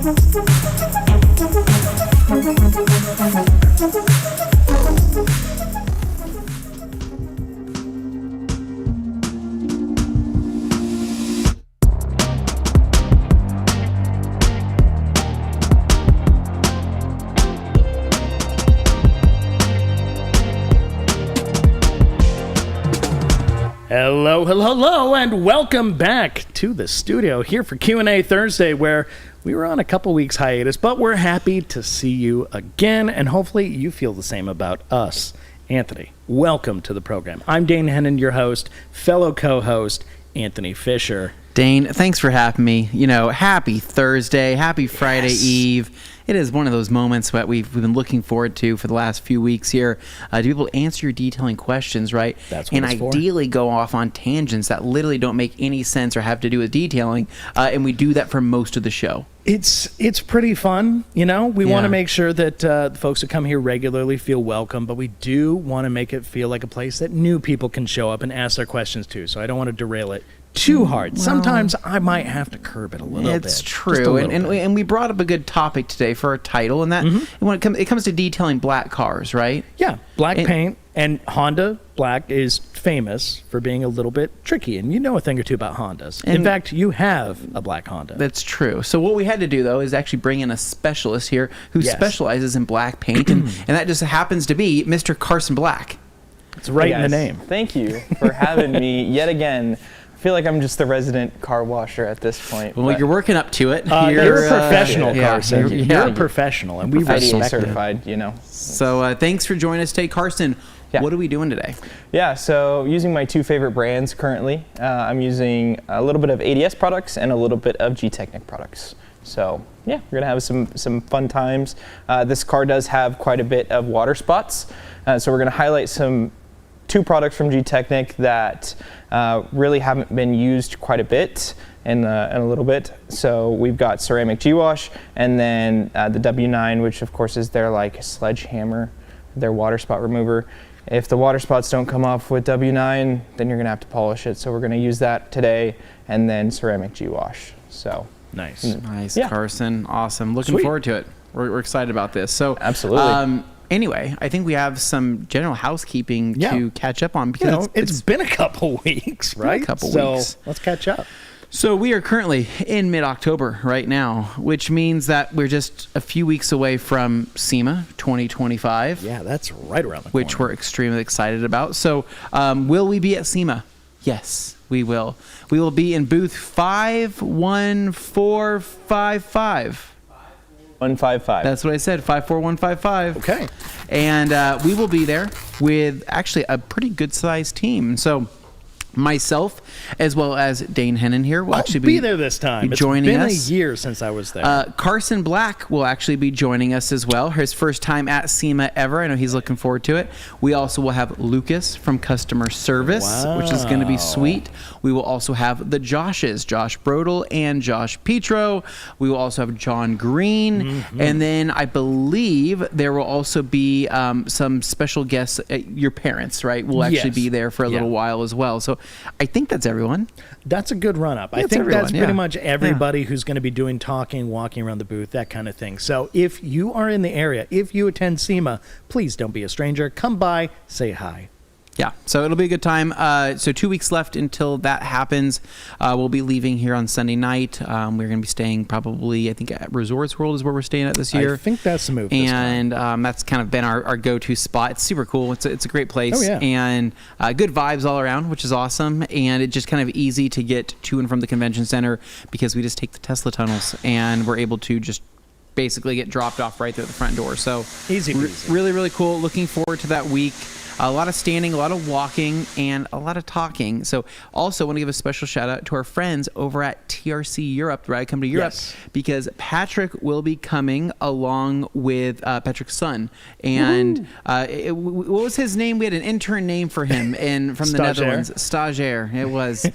Hello, and welcome back to the studio here for Q&A Thursday, where we were on a couple weeks hiatus, but we're happy to see you again, and hopefully you feel the same about us. Anthony, welcome to the program. I'm Dane Anthony, your host, fellow co-host, Anthony Fisher. Dane, thanks for having me. You know, happy Thursday, happy Friday Eve. It is one of those moments that we've been looking forward to for the last few weeks here, to be able to answer your detailing questions, right? That's what and it's ideally for. Go off on tangents that literally don't make any sense or have to do with detailing, and we do that for most of the show. It's pretty fun, you know? We want to make sure that the folks that come here regularly feel welcome, but we do want to make it feel like a place that new people can show up and ask their questions to, so I don't want to derail it too hard. Well, sometimes I might have to curb it a little bit. It's true, and we brought up a good topic today for our title, and that when it comes to detailing black cars, right? Yeah, black paint, and Honda black is famous for being a little bit tricky, and you know a thing or two about Hondas. In fact, you have a black Honda. That's true. So what we had to do, though, is actually bring in a specialist here who specializes in black paint, and that just happens to be Mr. Carson Black. It's right in the name. Thank you for having me yet again. I feel like I'm just the resident car washer at this point. Well, you're working up to it. You're a professional, Carson. You're a professional, and we respect certified, you know. So thanks for joining us today, Carson. What are we doing today? Yeah, so using my two favorite brands currently, I'm using a little bit of ADS products and a little bit of GTECHNIQ products. So yeah, we're gonna have some fun times. This car does have quite a bit of water spots, so we're gonna highlight two products from GTECHNIQ that really haven't been used quite a bit in a little bit. So we've got Ceramic GWash, and then the W9, which of course is their like sledgehammer, their water spot remover. If the water spots don't come off with W9, then you're gonna have to polish it. So we're gonna use that today, and then Ceramic GWash. So nice, Carson, awesome. Looking forward to it. We're excited about this. So absolutely. Anyway, I think we have some general housekeeping to catch up on because it's been a couple weeks, right? So let's catch up. So we are currently in mid-October right now, which means that we're just a few weeks away from SEMA 2025. Yeah, that's right around the corner. Which we're extremely excited about. So will we be at SEMA? Yes, we will. We will be in booth 51455. 155. That's what I said, 54155. Okay. And we will be there with actually a pretty good sized team. So myself, as well as Dane Hennon here, will actually be there this time. Joining us. It's been a year since I was there. Carson Black will actually be joining us as well. His first time at SEMA ever. I know he's looking forward to it. We also will have Lucas from Customer Service, which is going to be sweet. We will also have the Joshes, Josh Brodel and Josh Petro. We will also have John Green. And then I believe there will also be some special guests. Your parents, right, will actually be there for a little while as well. So I think that's everyone. That's a good run-up. I think that's pretty much everybody who's going to be doing talking, walking around the booth, that kind of thing. So if you are in the area, if you attend SEMA, please don't be a stranger. Come by, say hi. Yeah, so it'll be a good time. So 2 weeks left until that happens. We'll be leaving here on Sunday night. We're going to be staying probably, I think, at Resorts World is where we're staying at this year. I think that's the move. And that's kind of been our go-to spot. It's super cool. It's a great place. Oh, yeah. And good vibes all around, which is awesome. And it's just kind of easy to get to and from the convention center because we just take the Tesla tunnels and we're able to just basically get dropped off right there at the front door. So easy. Really, really cool. Looking forward to that week. A lot of standing, a lot of walking, and a lot of talking. So also want to give a special shout out to our friends over at TRC Europe, Ride Come to Europe, because Patrick will be coming along with Patrick's son. And what was his name? We had an intern name for him from the Netherlands. Stagiaire, it was.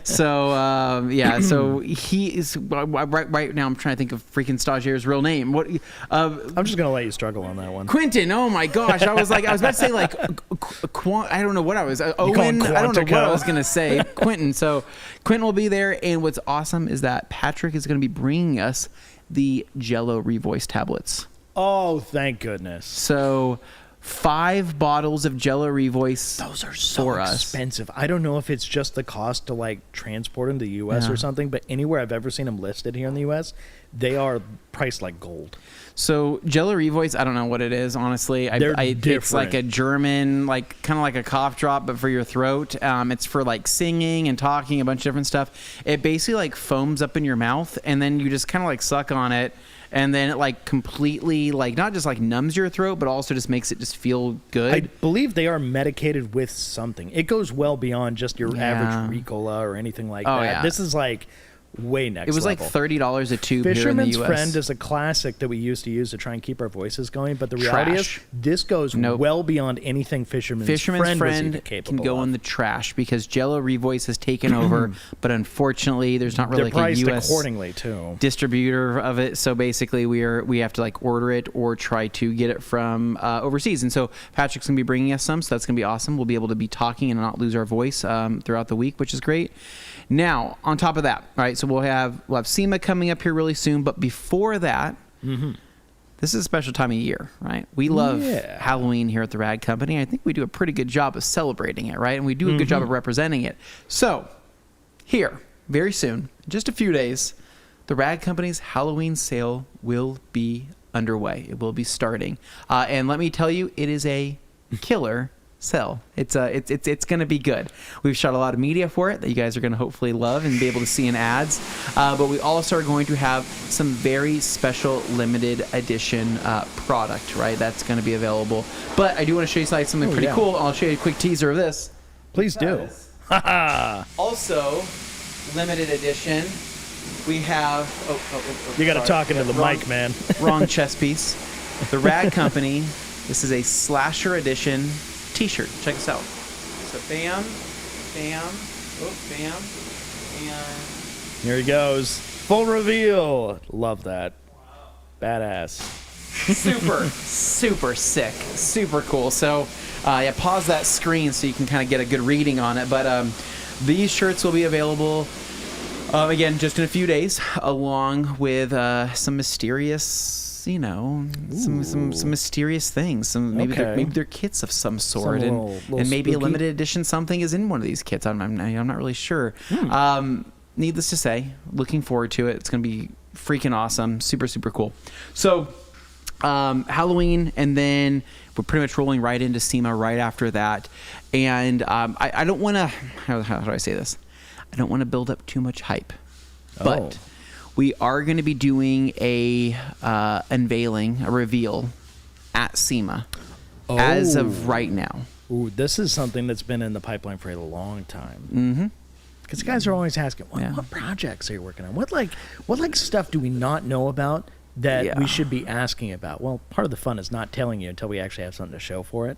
So, so he is, right now I'm trying to think of freaking Stagiaire's real name. What? I'm just going to let you struggle on that one. Quentin, oh my gosh. I was about to say like I don't know what I was. Owen. I don't know what I was gonna say. Quentin. So Quentin will be there, and what's awesome is that Patrick is gonna be bringing us the Jello Revoice tablets. Oh, thank goodness. So 5 bottles of Jello Revoice. Those are so expensive. I don't know if it's just the cost to like transport them to the U.S. or something, but anywhere I've ever seen them listed here in the U.S., they are priced like gold. So Jello Revoice, I don't know what it is, honestly. It's like a German, like kind of like a cough drop, but for your throat. It's for like singing and talking, a bunch of different stuff. It basically like foams up in your mouth, and then you just kind of like suck on it, and then it like completely like not just like numbs your throat, but also just makes it just feel good. I believe they are medicated with something. It goes well beyond just your average Ricola or anything like that. Yeah. This is like way next level. It was like $30 a tube Fisherman's here in the US. Friend is a classic that we used to use to try and keep our voices going, but the reality is this goes well beyond anything Fisherman's Friend was even capable can go of. in the trash because Jello Revoice has taken over, but unfortunately there's not really like a US accordingly too. distributor of it. So basically we have to like order it or try to get it from overseas. And so Patrick's gonna be bringing us some, so that's gonna be awesome. We'll be able to be talking and not lose our voice throughout the week, which is great. Now, on top of that, all right, so we'll have SEMA coming up here really soon, but before that, this is a special time of year, right? We love Halloween here at the Rad Company. I think we do a pretty good job of celebrating it, right? And we do a good job of representing it. So, here, very soon, just a few days, the Rad Company's Halloween sale will be underway. It will be starting. And let me tell you, it is a killer sell. It's going to be good. We've shot a lot of media for it that you guys are going to hopefully love and be able to see in ads. But we also are going to have some very special limited edition product, right? That's going to be available. But I do want to show you something pretty cool. I'll show you a quick teaser of this. Please do. Also, limited edition. We have. You got to talk into the mic, man. Wrong chess piece. The Rad Company. This is a slasher edition T-shirt. Check this out. So bam, bam, bam, and here he goes. Full reveal. Love that. Badass. Super sick. Super cool. So pause that screen so you can kind of get a good reading on it. But these shirts will be available again just in a few days, along with some mysterious. Some mysterious things. Maybe they're kits of some sort, and maybe a limited edition something is in one of these kits. I'm not really sure. Needless to say, looking forward to it. It's going to be freaking awesome. Super cool. So Halloween, and then we're pretty much rolling right into SEMA right after that. And I don't want to. How do I say this? I don't want to build up too much hype, but. We are going to be doing a unveiling, a reveal at SEMA as of right now. Ooh, this is something that's been in the pipeline for a long time. Because guys are always asking, what projects are you working on? What stuff do we not know about that we should be asking about? Well, part of the fun is not telling you until we actually have something to show for it.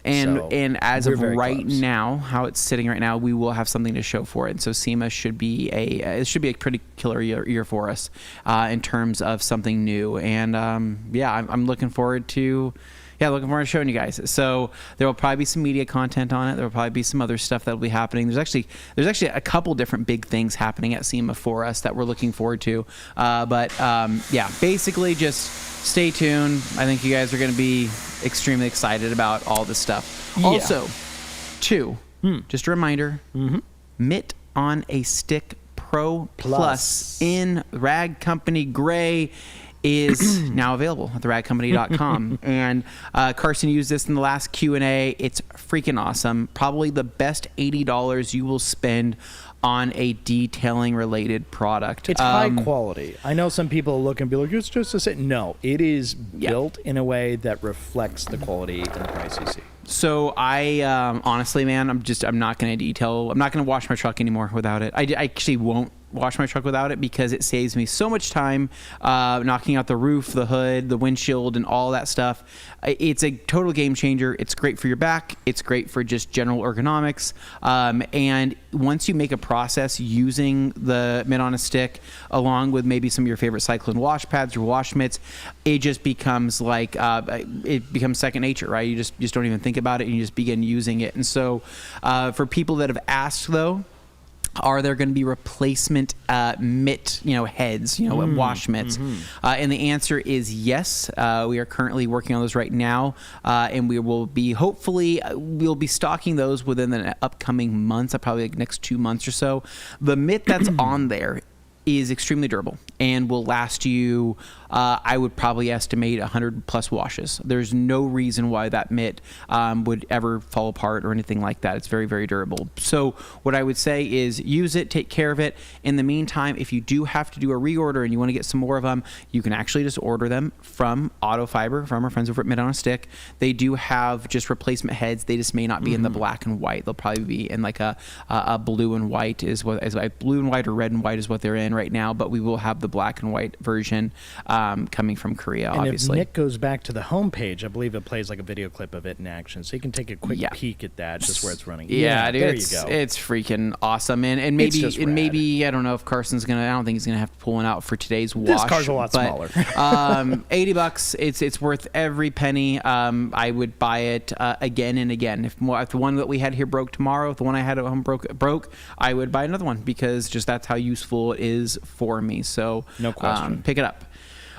And as of right now, how it's sitting right now, we will have something to show for it. And so SEMA should be a pretty killer year for us in terms of something new. And I'm looking forward to showing you guys. So there will probably be some media content on it. There will probably be some other stuff that will be happening. There's actually a couple different big things happening at SEMA for us that we're looking forward to. Basically just stay tuned. I think you guys are going to be extremely excited about all this stuff. Also, just a reminder, Mitt on a Stick Pro Plus in Rag Company Gray is now available at theradcompany.com. And Carson used this in the last Q&A. It's freaking awesome. Probably the best $80 you will spend on a detailing related product. It's high quality. I know some people look and be like, it's just a set. No, it is built in a way that reflects the quality and the price you see. So I honestly, man, I'm not going to detail. I'm not going to wash my truck anymore without it. I actually won't wash my truck without it because it saves me so much time knocking out the roof, the hood, the windshield, and all that stuff. It's a total game changer. It's great for your back. It's great for just general ergonomics. And once you make a process using the mitt on a stick, along with maybe some of your favorite Cyclone wash pads or wash mitts, it just becomes like it becomes second nature, right? You just don't even think about it, and you just begin using it. And so, for people that have asked, though, are there going to be replacement mitt, heads, wash mitts? And the answer is yes. We are currently working on those right now, and we will be we'll be stocking those within the upcoming months, probably like next 2 months or so. The mitt that's on there is extremely durable and will last you, I would probably estimate 100 plus washes. There's no reason why that mitt would ever fall apart or anything like that. It's very, very durable. So what I would say is use it, take care of it. In the meantime, if you do have to do a reorder and you want to get some more of them, you can actually just order them from Auto Fiber, from our friends over at Mitt on a Stick. They do have just replacement heads. They just may not be in the black and white. They'll probably be in like a blue and white blue and white or red and white is what they're in right now, but we will have the black and white version coming from Korea, and obviously. if Nick goes back to the homepage, I believe it plays like a video clip of it in action, so you can take a quick peek at that, just where it's running. Yeah, dude, there you go. It's freaking awesome, and maybe I don't know if Carson's gonna. I don't think he's gonna have to pull one out for today's wash. This car's a lot smaller. $80. It's worth every penny. I would buy it again and again. If the one that we had here broke tomorrow, if the one I had at home broke, I would buy another one because just that's how useful it is for me. So no question. Pick it up.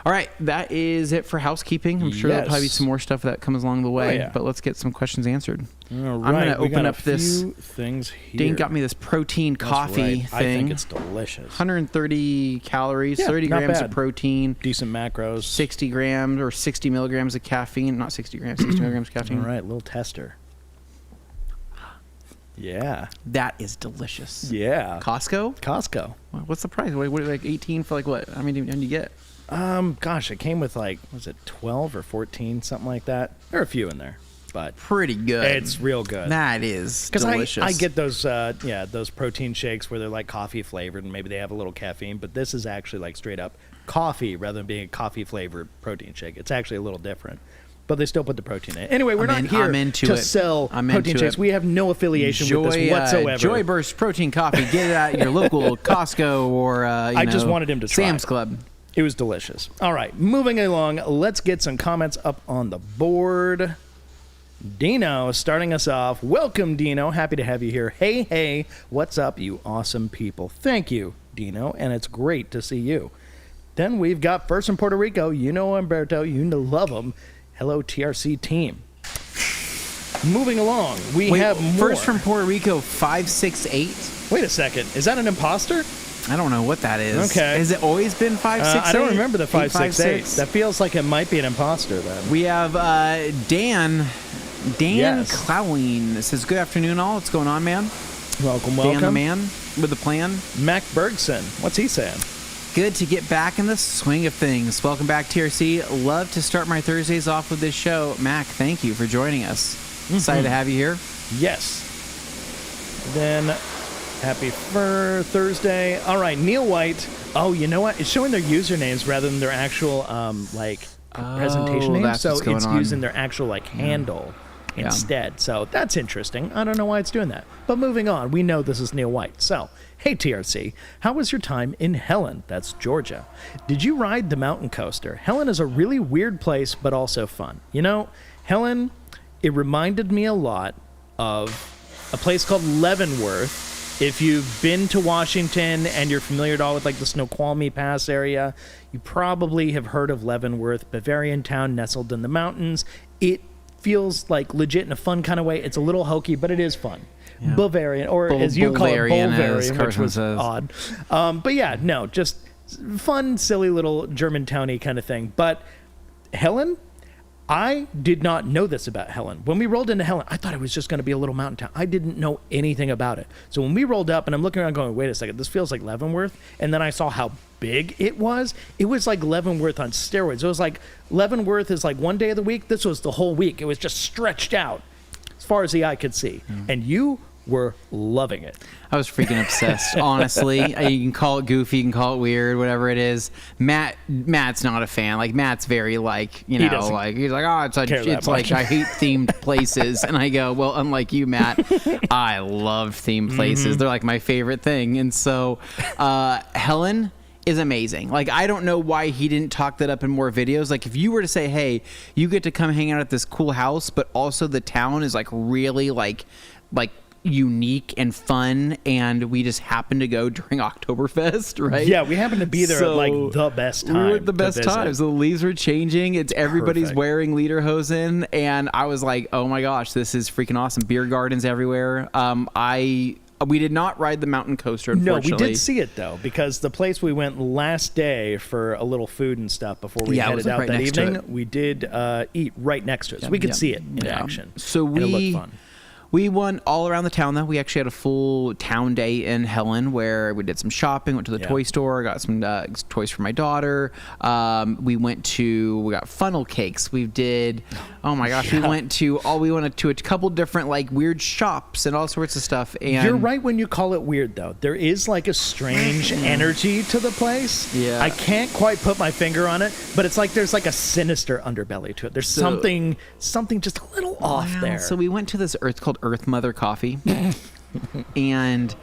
All right, that is it for housekeeping. I'm sure there'll probably be some more stuff that comes along the way, but let's get some questions answered. All right, I'm going to open up this. Few things here. Dane got me this protein coffee thing. I think it's delicious. 130 calories, 30 grams of protein. Decent macros. 60 grams or 60 milligrams of caffeine. Not 60 grams, 60 milligrams of caffeine. All right, little tester. Yeah. That is delicious. Yeah. Costco? What's the price? What, like 18 for like what? How many do you get? Gosh, it came with like, was it 12 or 14, something like that? There are a few in there, but pretty good. It's real good. That is delicious. Because I get those protein shakes where they're like coffee flavored and maybe they have a little caffeine, but this is actually like straight up coffee rather than being a coffee flavored protein shake. It's actually a little different. But they still put the protein in it. Anyway, we're not here to sell protein shakes. We have no affiliation with this whatsoever. Joy Burst Protein Coffee. Get it at your local Costco or I just wanted him to try Sam's Club. It was delicious. All right, moving along. Let's get some comments up on the board. Dino starting us off. Welcome, Dino. Happy to have you here. Hey, what's up, you awesome people? Thank you, Dino, and it's great to see you. Then we've got first from Puerto Rico. You know Umberto. You love him. Hello, TRC team. Moving along, we have more. First from Puerto Rico, 568. Wait a second. Is that an imposter? I don't know what that is. Okay. Has it always been 568? I don't remember the 568. That feels like it might be an imposter then. We have Dan Clowing. It says, good afternoon, all. What's going on, man? Welcome. Dan the man with the plan. Mac Bergson. What's he saying? Good to get back in the swing of things. Welcome back, TRC. Love to start my Thursdays off with this show. Mac, thank you for joining us. Excited to have you here. Yes. Then, happy for Thursday. All right, Neil White. Oh, you know what? It's showing their usernames rather than their actual presentation names. So it's using their actual handle instead. So that's interesting. I don't know why it's doing that. But moving on, we know this is Neil White. So, hey TRC, how was your time in Helen? That's Georgia. Did you ride the mountain coaster? Helen is a really weird place, but also fun. You know, Helen, it reminded me a lot of a place called Leavenworth. If you've been to Washington and you're familiar at all with like the Snoqualmie Pass area, you probably have heard of Leavenworth, Bavarian town nestled in the mountains. It feels like legit in a fun kind of way. It's a little hokey, but it is fun. Yeah. Bavarian, or as you call it, Bulgarian, which was odd. But yeah, no, just fun, silly little Germantowny kind of thing. But Helen, I did not know this about Helen. When we rolled into Helen, I thought it was just going to be a little mountain town. I didn't know anything about it. So when we rolled up, and I'm looking around going, wait a second, this feels like Leavenworth. And then I saw how big it was. It was like Leavenworth on steroids. It was like Leavenworth is like one day of the week. This was the whole week. It was just stretched out as far as the eye could see. And you were loving it. I was freaking obsessed, honestly. You can call it goofy, you can call it weird, whatever it is. Matt's not a fan. Like, Matt's very, like, you know, like, he's like, oh, it's like, I hate themed places. And I go, well, unlike you, Matt, I love themed places. They're like my favorite thing. And so, Helen is amazing. Like, I don't know why he didn't talk that up in more videos. Like, if you were to say, hey, you get to come hang out at this cool house, but also the town is like really like unique and fun, and we just happened to go during Oktoberfest, right? Yeah, we happened to be there at like the best time. We were at the best times. The leaves were changing. It's everybody's wearing lederhosen, and I was like, oh my gosh, this is freaking awesome. Beer gardens everywhere. We did not ride the mountain coaster, unfortunately. No, we did see it, though, because the place we went last day for a little food and stuff before we headed out that evening, we did eat right next to it. So we could see it in action. So and it looked fun. We went all around the town, though. We actually had a full town day in Helen where we did some shopping, went to the toy store, got some toys for my daughter. We got funnel cakes. We did, oh my gosh, we went to a couple different like weird shops and all sorts of stuff. And you're right when you call it weird, though. There is like a strange energy to the place. Yeah. I can't quite put my finger on it, but it's like there's like a sinister underbelly to it. There's something just a little off there. So we went to this it's called Earth Mother Coffee, and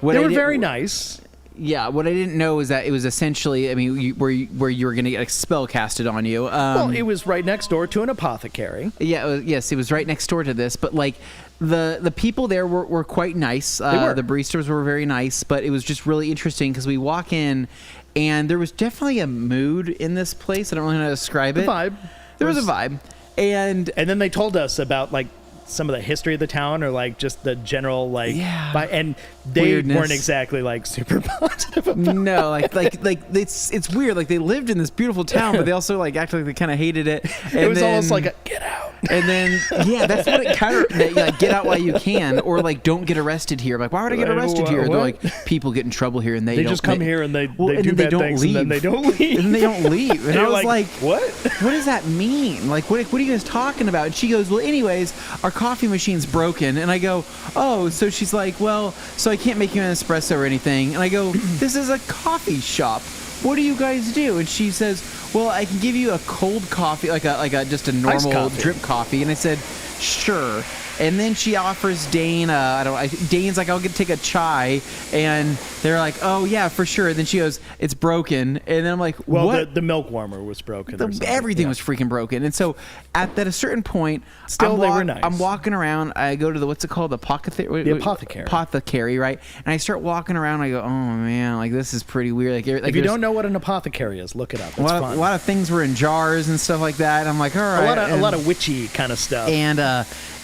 they were very nice. Yeah, what I didn't know is that it was essentially, I mean, where you were going to get a spell casted on you. Well, it was right next door to an apothecary. Yeah, it was right next door to this, but like the people there were quite nice. They were. The baristas were very nice, but it was just really interesting because we walk in, and there was definitely a mood in this place. I don't really know how to describe it. Vibe. There was a vibe, and then they told us about like some of the history of the town, or like just the general like and they weirdness. Weren't exactly like super positive about no like it's weird. Like, they lived in this beautiful town, but they also like acted like they kind of hated it. And it was almost like a get out. And then that's what it kind of like, get out while you can, or like don't get arrested here. Like, why would I get arrested here? They're like, people get in trouble here, and they just come here and they do bad things, leave. And then they don't leave. And they don't leave. And I was like, what? What does that mean? Like, what are you guys talking about? And she goes, well, anyways, our coffee machine's broken. And I go, oh, so she's like, well, so I can't make you an espresso or anything. And I go, this is a coffee shop. What do you guys do? And she says, well, I can give you a cold coffee, like a just a normal drip coffee. And I said, sure. And then she offers Dane, Dane's like, I'll take a chai. And they're like, oh, yeah, for sure. And then she goes, it's broken. And then I'm like, well, what? The milk warmer was broken. Everything was freaking broken. And so at a certain point, they were nice. I'm walking around. I go to what's it called? The apothecary. Apothecary, right? And I start walking around. I go, oh, man, like, this is pretty weird. Like if you don't know what an apothecary is, look it up. It's fun. A lot of things were in jars and stuff like that. And I'm like, all right. A lot of witchy kind of stuff. And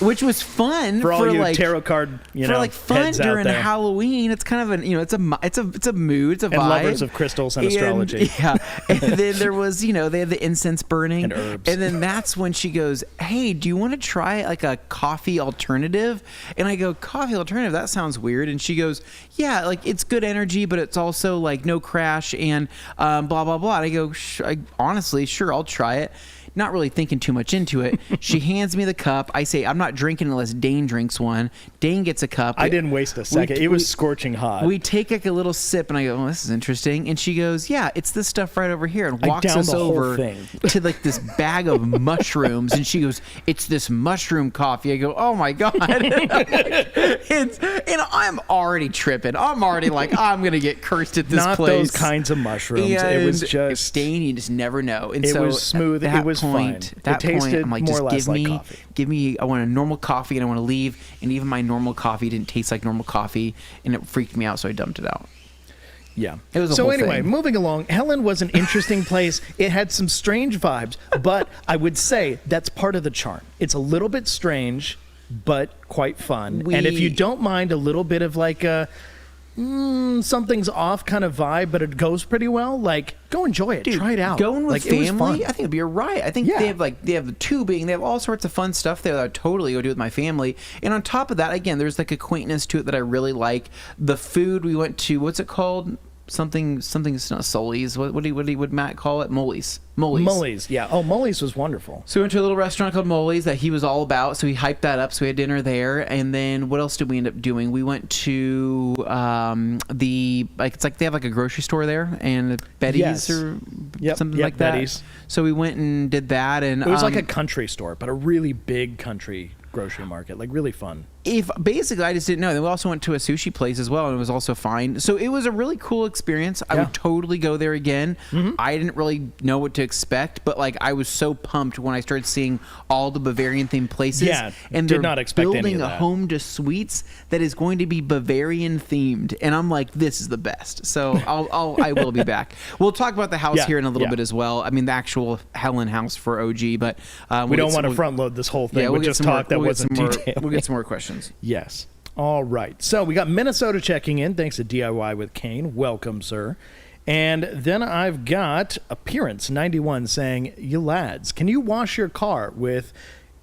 which was fun for all you like tarot card, for like fun during Halloween. It's kind of it's a mood, it's a vibe. And lovers of crystals and astrology. Yeah, and then there was they have the incense burning and herbs. And then that's when she goes, hey, do you want to try like a coffee alternative? And I go, coffee alternative? That sounds weird. And she goes, yeah, like it's good energy, but it's also like no crash and blah blah blah. And I go, honestly, sure, I'll try it. Not really thinking too much into it. She hands me the cup. I say, I'm not drinking unless Dane drinks one. Dane gets a cup. I didn't waste a second. It was scorching hot. We take like a little sip, and I go, oh, this is interesting. And she goes, yeah, it's this stuff right over here, and walks us over to like this bag of mushrooms. And she goes, it's this mushroom coffee. I go, oh my God. And I'm already tripping. I'm already like, I'm going to get cursed at this place. Not those kinds of mushrooms. And it was just... Dane, you just never know. And it was smooth. It was fine. It tasted I'm like, more or less like coffee. Give me, I want a normal coffee, and I want to leave. And even my normal coffee didn't taste like normal coffee, and it freaked me out, so I dumped it out. Yeah. It was so anyway, moving along, Helen was an interesting place. It had some strange vibes, but I would say that's part of the charm. It's a little bit strange, but quite fun. And if you don't mind a little bit of like a something's off kind of vibe, but it goes pretty well, like, go enjoy it. Dude, try it out. Going with like, family, I think it'd be right. I think they have the tubing, they have all sorts of fun stuff there that I'd totally go do with my family. And on top of that, again, there's like a quaintness to it that I really like. The food we went to, what's it called? Something's not Sully's. What would Matt call it? Molly's. Molly's, yeah. Oh, Molly's was wonderful. So we went to a little restaurant called Molly's that he was all about. So he hyped that up. So we had dinner there. And then what else did we end up doing? We went to it's like they have like a grocery store there, and Betty's Yes. or something like that. Betty's. So we went and did that, and It was like a country store, but a really big country grocery market, like really fun. If basically I just didn't know. Then we also went to a sushi place as well, and it was also fine. So it was a really cool experience. I would totally go there again. I didn't really know what to expect, but like I was so pumped when I started seeing all the Bavarian themed places. Yeah, and did they're not expect any building of a that. home to suites that is going to be Bavarian themed, and I'm like, this is the best. So I will be back. We'll talk about the house here in a little bit as well. I mean, the actual Helen house for OG, but we don't want to front load this whole thing. Yeah, we'll just talk that wasn't detailed. We'll get some more questions. Yes. All right. So we got Minnesota checking in. Thanks to DIY with Kane. Welcome, sir. And then I've got Appearance 91 saying, you lads, can you wash your car with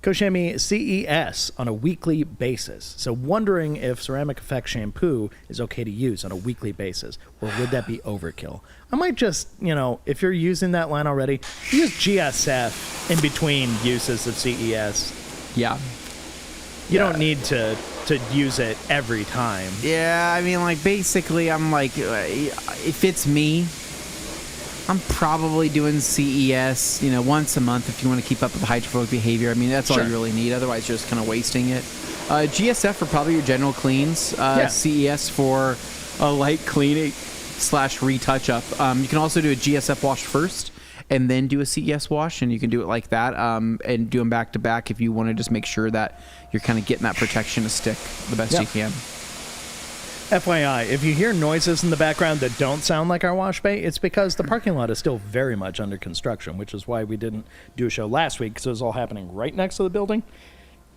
Koshemi CES on a weekly basis? So wondering if Ceramic Effect shampoo is okay to use on a weekly basis, or would that be overkill? I might just, if you're using that line already, use GSF in between uses of CES. Yeah. You don't need to use it every time. Yeah, I mean, like, basically, I'm like, if it's me, I'm probably doing CES, once a month if you want to keep up with hydrophobic behavior. I mean, that's all you really need. Otherwise, you're just kind of wasting it. GSF for probably your general cleans. CES for a light cleaning / retouch up. You can also do a GSF wash first and then do a CES wash, and you can do it like that, and do them back to back if you want to just make sure that you're kind of getting that protection to stick the best you can. FYI, if you hear noises in the background that don't sound like our wash bay, it's because the parking lot is still very much under construction, which is why we didn't do a show last week, because it was all happening right next to the building.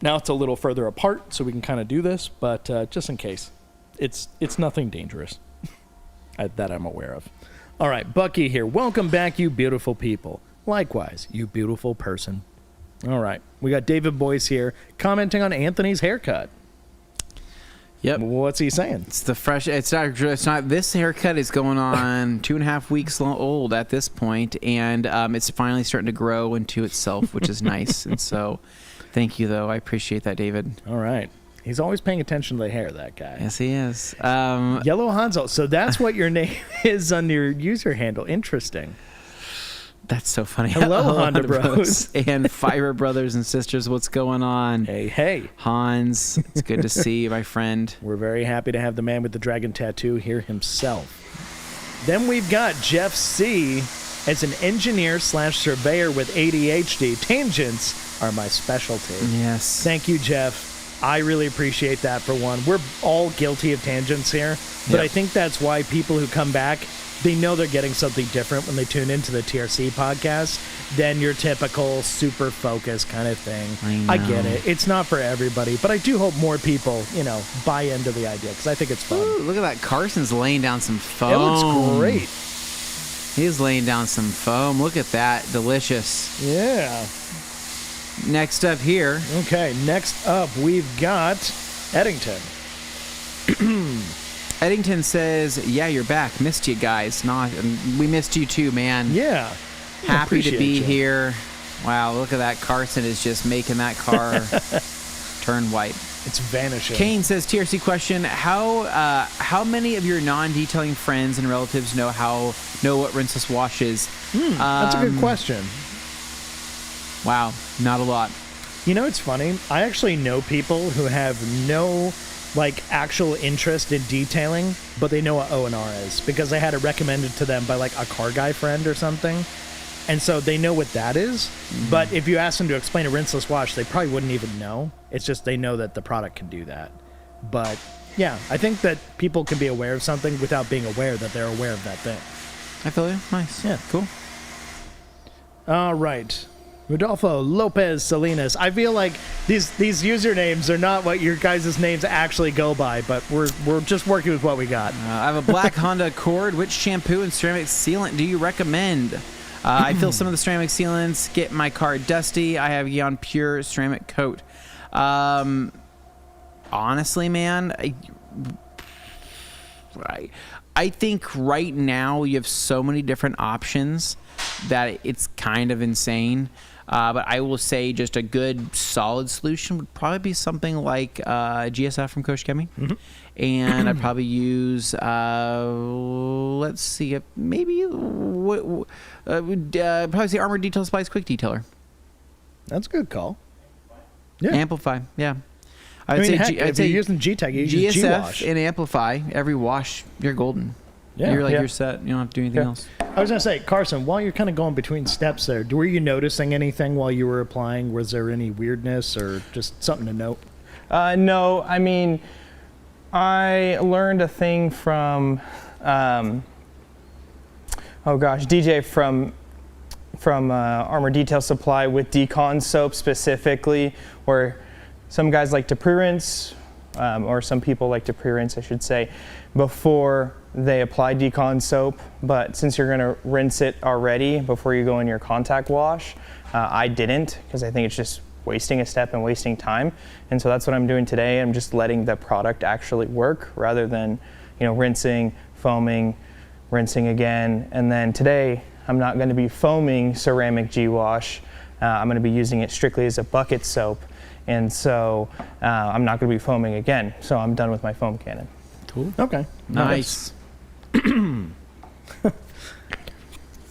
Now it's a little further apart, so we can kind of do this, but just in case. It's nothing dangerous that I'm aware of. All right, Bucky here. Welcome back, you beautiful people. Likewise, you beautiful person. All right, we got David Boyce here commenting on Anthony's haircut. Yep. What's he saying? It's the fresh. It's not. This haircut is going on 2.5 weeks old at this point, and it's finally starting to grow into itself, which is nice. And so, thank you, though. I appreciate that, David. All right. He's always paying attention to the hair, that guy. Yes, he is. Yellow Hanzo. So that's what your name is on your user handle. Interesting. That's so funny. Hello, Honda Bros. And Fiber Brothers and Sisters. What's going on? Hey. Hans, it's good to see you, my friend. We're very happy to have the man with the dragon tattoo here himself. Then we've got Jeff C. As an engineer / surveyor with ADHD, tangents are my specialty. Yes. Thank you, Jeff. I really appreciate that, for one. We're all guilty of tangents here, but I think that's why people who come back, they know they're getting something different when they tune into the TRC podcast than your typical super focused kind of thing. I get it. It's not for everybody, but I do hope more people, buy into the idea, because I think it's fun. Ooh, look at that. Carson's laying down some foam. It looks great. He's laying down some foam. Look at that. Delicious. Yeah. Next up here. Okay, next up we've got Eddington. Eddington says, yeah, you're back. Missed you guys. We missed you too, man. Yeah. Happy to be here. Wow, look at that. Carson is just making that car turn white. It's vanishing. Kane says, TRC question, how many of your non-detailing friends and relatives know what rinseless wash is? That's a good question. Wow, not a lot. It's funny. I actually know people who have no actual interest in detailing, but they know what O&R is because they had it recommended to them by a car guy friend or something. And so they know what that is. Mm-hmm. But if you ask them to explain a rinseless wash, they probably wouldn't even know. It's just they know that the product can do that. But yeah, I think that people can be aware of something without being aware that they're aware of that thing. I feel you. Nice. Yeah, cool. All right. Rodolfo Lopez Salinas. I feel like these usernames are not what your guys' names actually go by, but we're just working with what we got. I have a black Honda Accord. Which shampoo and ceramic sealant do you recommend? I feel some of the ceramic sealants get my car dusty. I have Eon Pure ceramic coat. Honestly, man, I think right now you have so many different options that it's kind of insane. But I will say just a good solid solution would probably be something like GSF from Coach Kemi. And I'd probably use, let's see, maybe probably say Armor Detail Supplies Quick Detailer. That's a good call. Yeah. Amplify, yeah. I'd say if you're using GTECH, you use GSF GWash. and Amplify, every wash, you're golden. Yeah. You're set. You don't have to do anything else. I was going to say, Carson, while you're kind of going between steps there, were you noticing anything while you were applying? Was there any weirdness or just something to note? No, I mean, I learned a thing from, DJ from Armor Detail Supply with Decon soap specifically, where some guys like to pre-rinse, or some people like to pre-rinse, I should say, before they apply Decon soap. But since you're going to rinse it already before you go in your contact wash, I didn't, because I think it's just wasting a step and wasting time. And so that's what I'm doing today. I'm just letting the product actually work rather than, rinsing, foaming, rinsing again. And then today, I'm not going to be foaming Ceramic GWash. I'm going to be using it strictly as a bucket soap. And so I'm not going to be foaming again. So I'm done with my foam cannon. Cool. Okay. Nice.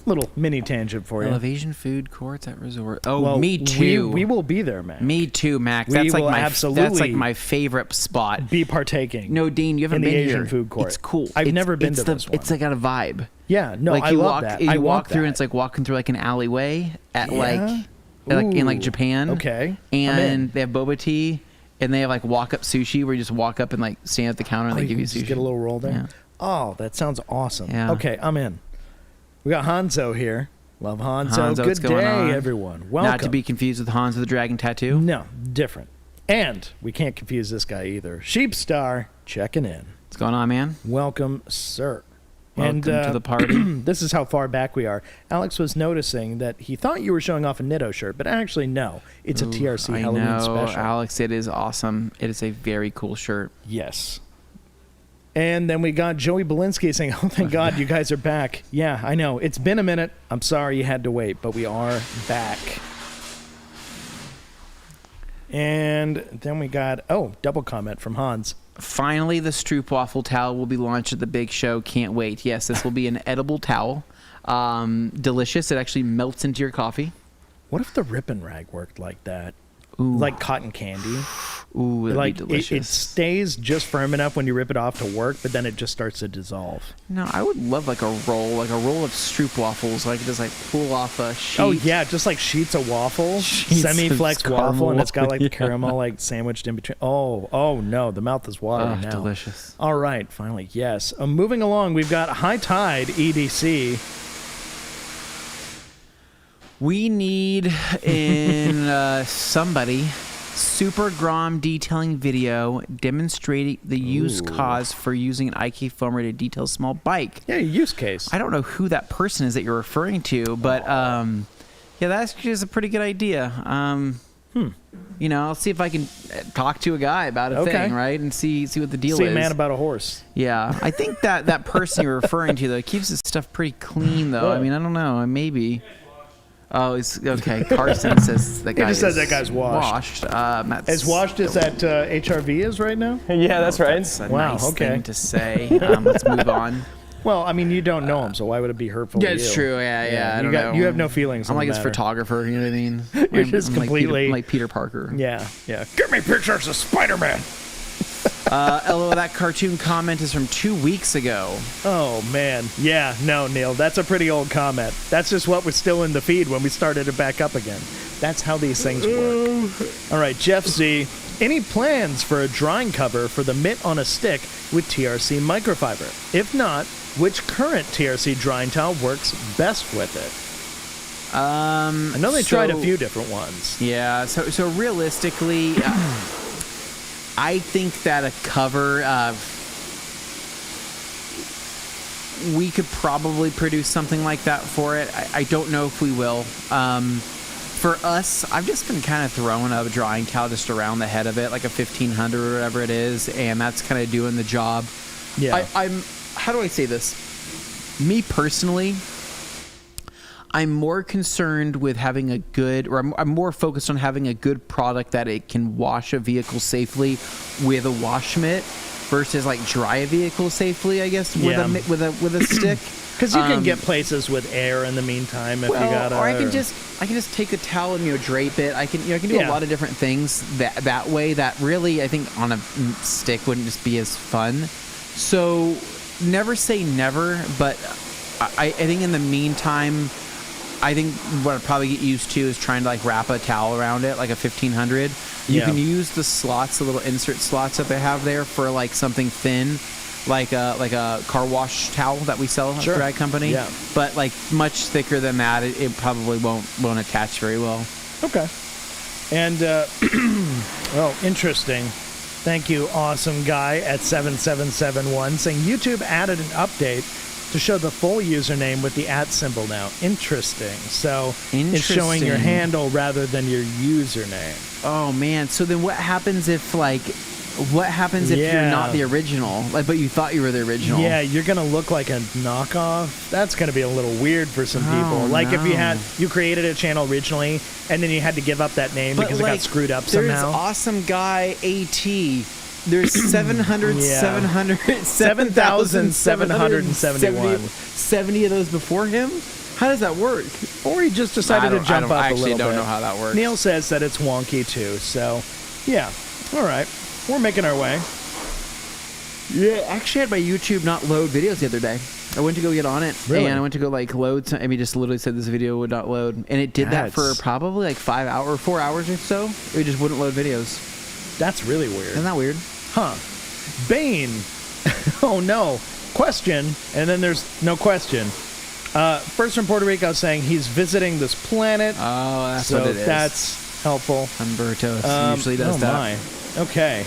Little mini tangent for you. Elevation Food Courts at Resort. Oh, Well, me too. We will be there, Mac. Me too, Mac. We That's like will my absolutely that's like my favorite spot. Be partaking. No, Dean, you haven't in the been Asian here. food court. It's cool. I've never been to this one. It's like got a vibe. Yeah, no, Like I you love walk, that. you I walk want through, that. and it's like walking through like an alleyway at Yeah? in like Ooh. Japan. Okay. I'm in. And they have boba tea, and they have like walk up sushi where you just walk up and like stand at the counter and they give you just sushi. get a little roll there. Yeah. Oh, that sounds awesome. Yeah. Okay, I'm in. We got Hanzo here. Love Hanzo. Hanzo, Good what's going on? day, everyone. Welcome. Not to be confused with Hans of the Dragon Tattoo. No, different. And we can't confuse this guy either. Sheepstar checking in. What's going on, man? Welcome, sir. Welcome to the party. This is how far back we are. Alex was noticing that he thought you were showing off a Nitto shirt, but actually, no. It's a TRC I Halloween know, special. Alex. It is awesome. It is a very cool shirt. Yes. And then we got Joey Belinsky saying, oh, thank God you guys are back. Yeah, I know. It's been a minute. I'm sorry you had to wait, but we are back. And then we got, double comment from Hans. Finally, the Stroopwafel towel will be launched at the big show. Can't wait. Yes, this will be an edible towel. Delicious. It actually melts into your coffee. What if the Rip and Rag worked like that? Ooh. Like cotton candy? Ooh, that'd Like be delicious. it stays just firm enough when you rip it off to work, but then it just starts to dissolve. No, I would love like a roll of Stroopwafels. So I could just like pull off a sheet. Oh yeah, just like sheets of waffle, Sheets semi-flex of waffle, caramel. and it's got like the Yeah. caramel like sandwiched in between. Oh no, the mouth is watering now. Delicious. All right, finally, yes. Moving along, we've got High Tide EDC. We need in somebody Super Grom detailing video demonstrating the use cause for using an IK foamer to detail small bike. Yeah, use case. I don't know who that person is that you're referring to, but yeah, that actually is a pretty good idea. I'll see if I can talk to a guy about a thing, right, and see what the deal is. See a man about a horse. Yeah, I think that person you're referring to though keeps his stuff pretty clean though. I mean, I don't know, maybe. Oh, it's okay. Carson says that guy. He just says that guy's washed. As washed as that HRV is right now? Yeah, that's right. That's a Wow, nice okay. thing to say. Let's move on. Well, I mean, you don't know him, so why would it be hurtful to you? it's true. Yeah. I you don't know. You have no feelings. I'm on like the his matter. photographer. You know what I mean? You're just I'm completely like Peter Parker. Yeah. Give me pictures of Spider-Man. LO, that cartoon comment is from 2 weeks ago. Oh, man. Yeah, no, Neil, that's a pretty old comment. That's just what was still in the feed when we started it back up again. That's how these things work. All right, Jeff Z. Any plans for a drawing cover for the mitt on a stick with TRC microfiber? If not, which current TRC drawing towel works best with it? I know they tried a few different ones. Yeah, so realistically, I think that a cover, we could probably produce something like that for it. I don't know if we will. For us, I've just been kind of throwing a drawing towel just around the head of it, like a 1500 or whatever it is, and that's kind of doing the job. Yeah. how do I say this? Me personally, I'm more concerned with having a good, or I'm more focused on having a good product that it can wash a vehicle safely with a wash mitt versus like dry a vehicle safely, I guess, with a stick. Because you can get places with air in the meantime if you got. Or I can just take a towel and drape it. I can do a lot of different things that way. That really, I think, on a stick wouldn't just be as fun. So never say never, but I think in the meantime, I think what I'd probably get used to is trying to like wrap a towel around it, like a 1500. You can use the slots, the little insert slots that they have there for like something thin, like a car wash towel that we sell at the drag company. Yeah. But like much thicker than that, it probably won't attach very well. Okay. And well, interesting. Thank you, awesome guy at 7771 saying YouTube added an update to show the full username with the @ symbol now. Interesting. So it's showing your handle rather than your username. Oh man. So then what happens if you're not the original, like, but you thought you were the original? Yeah, you're gonna look like a knockoff. That's gonna be a little weird for some people. Like if you created a channel originally and then you had to give up that name because it got screwed up somehow. There's awesome guy AT. There's 7,771. 70 of those before him? How does that work? Or he just decided to jump up a little bit. I actually don't know how that works. Neil says that it's wonky too. So, yeah. All right. We're making our way. Yeah, actually I had my YouTube not load videos the other day. I went to go get on it, and I went to go like load some, I mean, just literally said this video would not load, and it did that for probably like 4 hours or so. It just wouldn't load videos. That's really weird. Isn't that weird? Huh. Bane. Oh no. Question, and then there's no question. First from Puerto Rico saying he's visiting this planet. Oh, that's what it is. That's helpful. Humberto usually does that. My. Okay.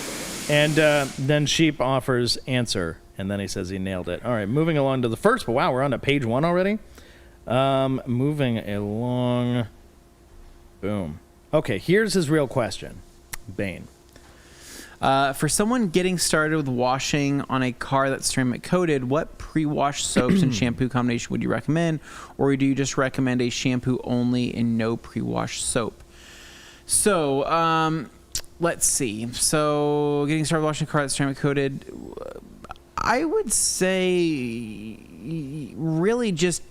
And then Sheep offers answer, and then he says he nailed it. All right, moving along to the first, but wow, we're on to page 1 already. Moving along. Boom. Okay, here's his real question. Bane. For someone getting started with washing on a car that's ceramic coated, what pre-wash soaps and shampoo combination would you recommend? Or do you just recommend a shampoo only and no pre-wash soap? So, let's see. So, getting started washing a car that's ceramic coated, I would say really just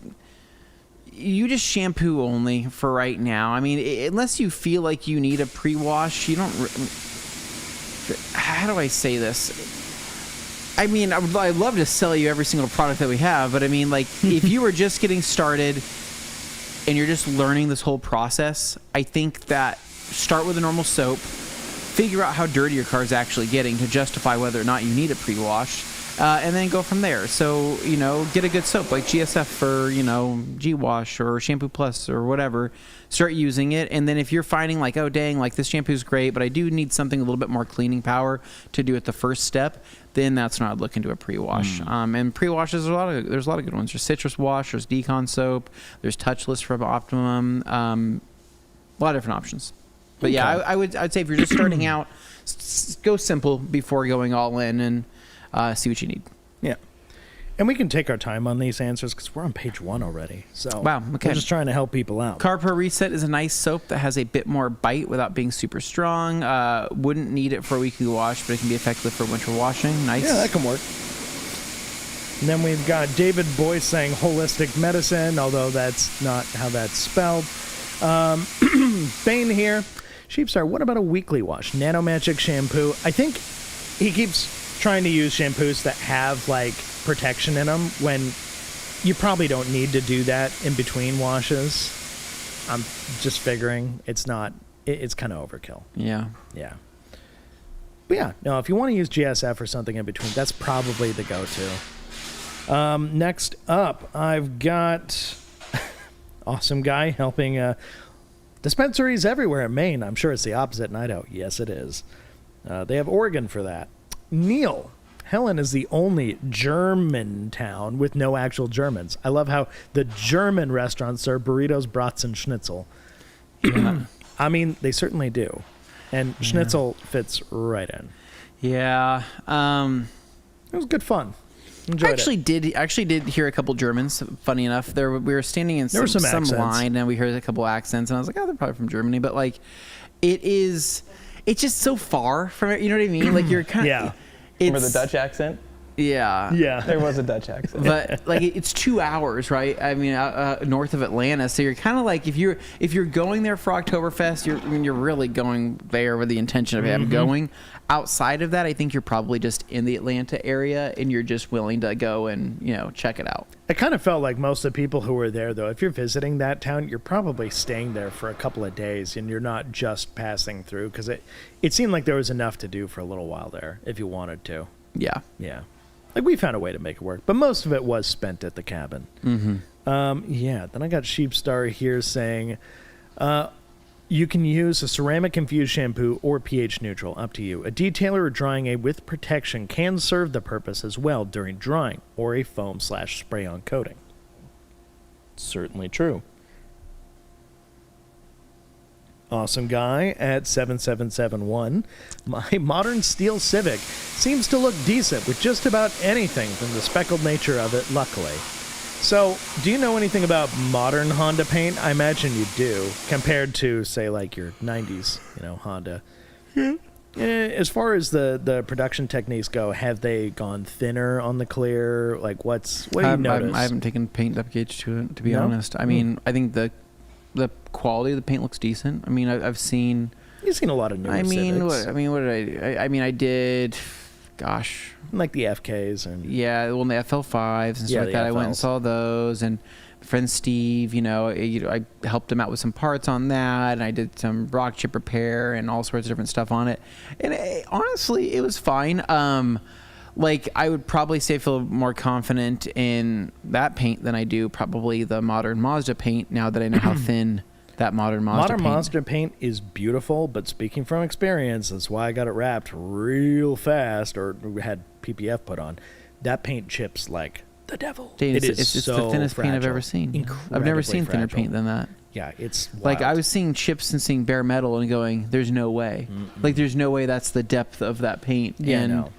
shampoo only for right now. I mean, unless you feel like you need a pre-wash, you don't. How do I say this? I mean, I'd love to sell you every single product that we have, but I mean, like, if you were just getting started and you're just learning this whole process, I think that start with a normal soap, figure out how dirty your car is actually getting to justify whether or not you need a pre-wash, and then go from there. So, get a good soap like GSF for, GWash or Shampoo Plus or whatever. Start using it, and then if you're finding like, oh dang, like this shampoo's great, but I do need something a little bit more cleaning power to do at the first step, then that's when I'd look into a pre-wash. And pre-washes, there's a lot of good ones. There's Citrus Wash, there's Decon Soap, there's Touchless from Optimum, a lot of different options. But yeah, I'd say if you're just starting out, go simple before going all in and see what you need. Yeah. And we can take our time on these answers because we're on page 1 already. So wow, okay. We're just trying to help people out. Car Pro Reset is a nice soap that has a bit more bite without being super strong. Wouldn't need it for a weekly wash, but it can be effective for winter washing. Nice. Yeah, that can work. And then we've got David Boyce saying holistic medicine, although that's not how that's spelled. Bane here. Sheepstar, what about a weekly wash? Nano Magic shampoo. I think he keeps trying to use shampoos that have like protection in them when you probably don't need to do that in between washes. I'm just figuring it's kind of overkill. Yeah. Yeah. But yeah, no, if you want to use GSF or something in between, that's probably the go-to. Next up, I've got awesome guy helping dispensaries everywhere in Maine. I'm sure it's the opposite in Idaho. Yes, it is. They have Oregon for that. Neil. Helen is the only German town with no actual Germans. I love how the German restaurants serve burritos, brats, and schnitzel. Yeah. I mean, they certainly do. And schnitzel fits right in. Yeah. It was good fun. Enjoyed I actually did hear a couple Germans. Funny enough, we were standing in some accents. line, and we heard a couple accents, and I was like, oh, they're probably from Germany. But like, it's just so far from it. You know what I mean? Like you're kind of Yeah. Remember the Dutch accent? Yeah. Yeah. There was a Dutch accent. But like it's 2 hours, right? I mean, north of Atlanta. So you're kind of like if you're going there for Oktoberfest, you're really going there with the intention of having going. Outside of that, I think you're probably just in the Atlanta area and you're just willing to go and check it out. I kind of felt like most of the people who were there, though, if you're visiting that town, you're probably staying there for a couple of days and you're not just passing through, because it seemed like there was enough to do for a little while there if you wanted to. Yeah. Yeah. Like, we found a way to make it work, but most of it was spent at the cabin. Yeah, then I got Sheepstar here saying, you can use a ceramic-infused shampoo or pH neutral, up to you. A detailer or drying aid with protection can serve the purpose as well during drying, or a foam/spray-on coating. Certainly true. Awesome guy at 7771. My modern steel Civic seems to look decent with just about anything from the speckled nature of it, luckily. So, do you know anything about modern Honda paint? I imagine you do, compared to, say, like your 90s, Honda. As far as the production techniques go, have they gone thinner on the clear? Like, what do you notice? I haven't taken paint depth gauge to it, to be honest. I mean, I think the quality of the paint looks decent. I mean, I've seen... You've seen a lot of newer Civics. What did I did... Gosh. Like the FKs and... Yeah, well, the FL5s and stuff like that. FLs. I went and saw those, and my friend Steve, I helped him out with some parts on that, and I did some rock chip repair and all sorts of different stuff on it. And honestly, it was fine. Like, I would probably say I feel more confident in that paint than I do probably the modern Mazda paint, now that I know how thin that modern Mazda paint is beautiful, but speaking from experience, that's why I got it wrapped real fast, or had PPF put on. That paint chips like the devil. Dane, it's the thinnest fragile. paint I've ever seen. Incredibly I've never seen thinner fragile paint than that. Yeah, it's wild. Like, I was seeing chips and seeing bare metal and going, there's no way. Like, there's no way that's the depth of that paint. Yeah, and no.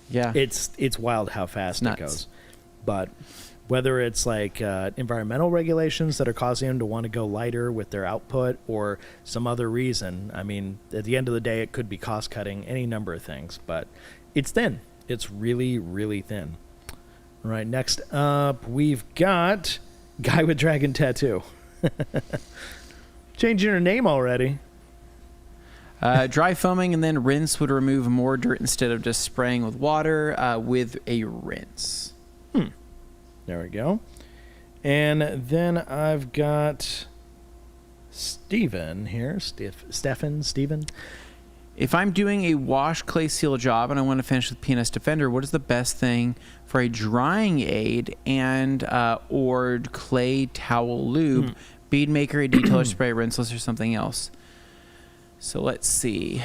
Yeah. It's wild how fast Nuts. it goes. But whether it's like environmental regulations that are causing them to want to go lighter with their output, or some other reason, I mean, at the end of the day, it could be cost cutting, any number of things. But it's thin. It's really, really thin. All right, next up, we've got Guy with Dragon Tattoo. Changing her name already. Dry foaming and then rinse would remove more dirt instead of just spraying with water with a rinse. There we go. And then I've got Steven here. Steven. If I'm doing a wash clay seal job and I want to finish with PNS Defender, what is the best thing for a drying aid and or clay towel lube, bead maker, a detailer spray, rinseless, or something else? So let's see.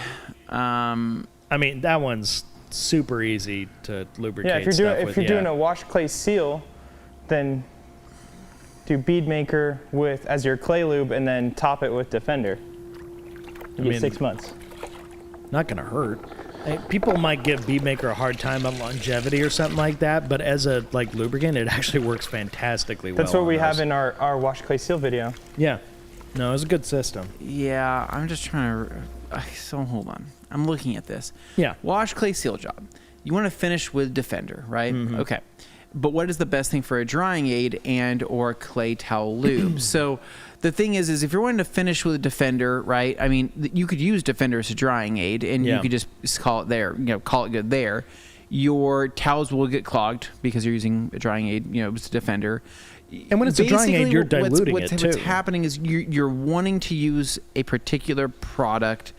I mean, that one's super easy to lubricate. Yeah, if you're doing a wash clay seal, then do bead maker as your clay lube, and then top it with Defender. You get 6 months. Not gonna hurt. People might give bead maker a hard time on longevity or something like that, but as a lubricant, it actually works fantastically well. That's what we have in our wash clay seal video. Yeah. No, it's a good system. Yeah, I'm just trying to... So hold on. I'm looking at this. Yeah. Wash clay seal job. You want to finish with Defender, right? Okay. But what is the best thing for a drying aid and or clay towel lube? So the thing is if you're wanting to finish with a Defender, right? I mean, you could use Defender as a drying aid, and you could just call it there, call it good there. Your towels will get clogged because you're using a drying aid, it's a Defender. And when it's a drying aid, you're diluting it too. What's happening is you're wanting to use a particular product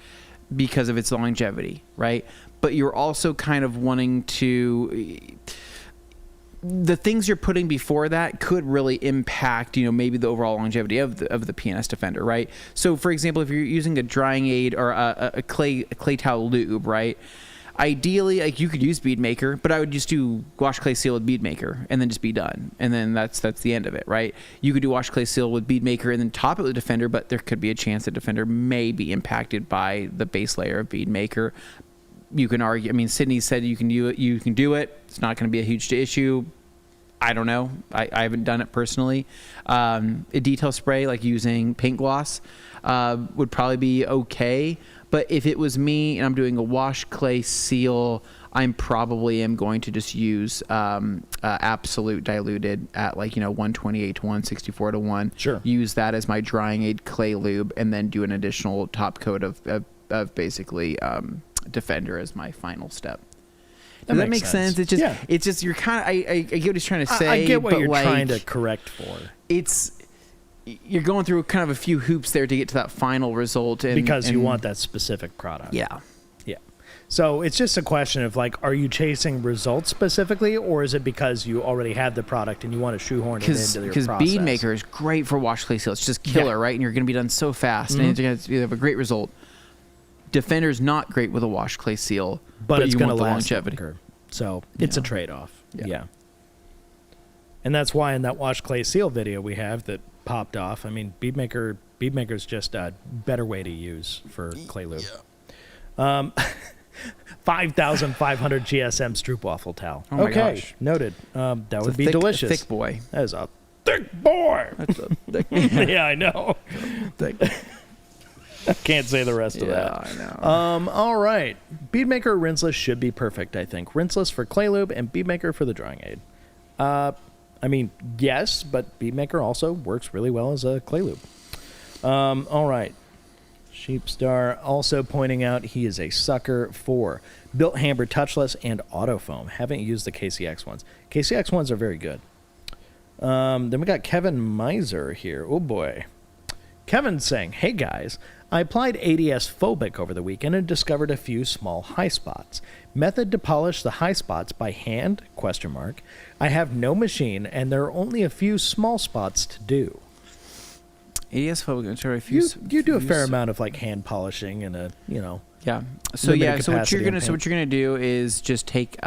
because of its longevity, right? But you're also kind of wanting to... The things you're putting before that could really impact, maybe the overall longevity of the PNS Defender, right? So, for example, if you're using a drying aid or a clay towel lube, right? Ideally, you could use bead maker, but I would just do wash clay seal with bead maker and then just be done, and then that's the end of it, right? You could do wash clay seal with bead maker and then top it with Defender, but there could be a chance that Defender may be impacted by the base layer of bead maker. you can argue. I mean, Sydney said you can do it. You can do it. It's not going to be a huge issue. I don't know. I haven't done it personally. A detail spray, like using paint gloss, would probably be okay. But if it was me and I'm doing a wash clay seal, I'm probably going to just use absolute diluted at 128 to 164 to 1. Sure. Use that as my drying aid clay lube, and then do an additional top coat of basically Defender as my final step. Does that make sense? It's just you're kind of I get what he's trying to say. I get what but you're trying to correct for. You're going through kind of a few hoops there to get to that final result, because you want that specific product. Yeah. So it's just a question of are you chasing results specifically, or is it because you already have the product and you want to shoehorn it into your process? Because Bead Maker is great for wash clay seal. It's just killer, right? And you're going to be done so fast, and you have a great result. Defender's not great with a wash clay seal, but it's going to the last longevity. longer. So it's a trade-off. Yeah. And that's why in that wash clay seal video we have that popped off, I mean, Bead Maker's just a better way to use for clay lube. 5,500 GSM Stroopwafel towel. Oh my gosh. Noted. That would be delicious. Thick boy. That is a thick boy. That's a thick Yeah, I know. thick. I can't say the rest of that. I know. All right. Bead Maker rinseless should be perfect, I think. Rinseless for clay lube and Bead Maker for the drying aid. I mean, yes, but Bead Maker also works really well as a clay lube. All right. Sheepstar also pointing out he is a sucker for Built Hammer Touchless and Autofoam. Haven't used the KCX ones. KCX ones are very good. Then we got Kevin Miser here. Oh boy. Kevin's saying, hey guys, I applied ADS Phobic over the weekend and discovered a few small high spots. Method to polish the high spots by hand? ? I have no machine and there are only a few small spots to do. ADS Phobic, You do a fair amount of hand polishing and Yeah. So what you're capacity gonna do is just take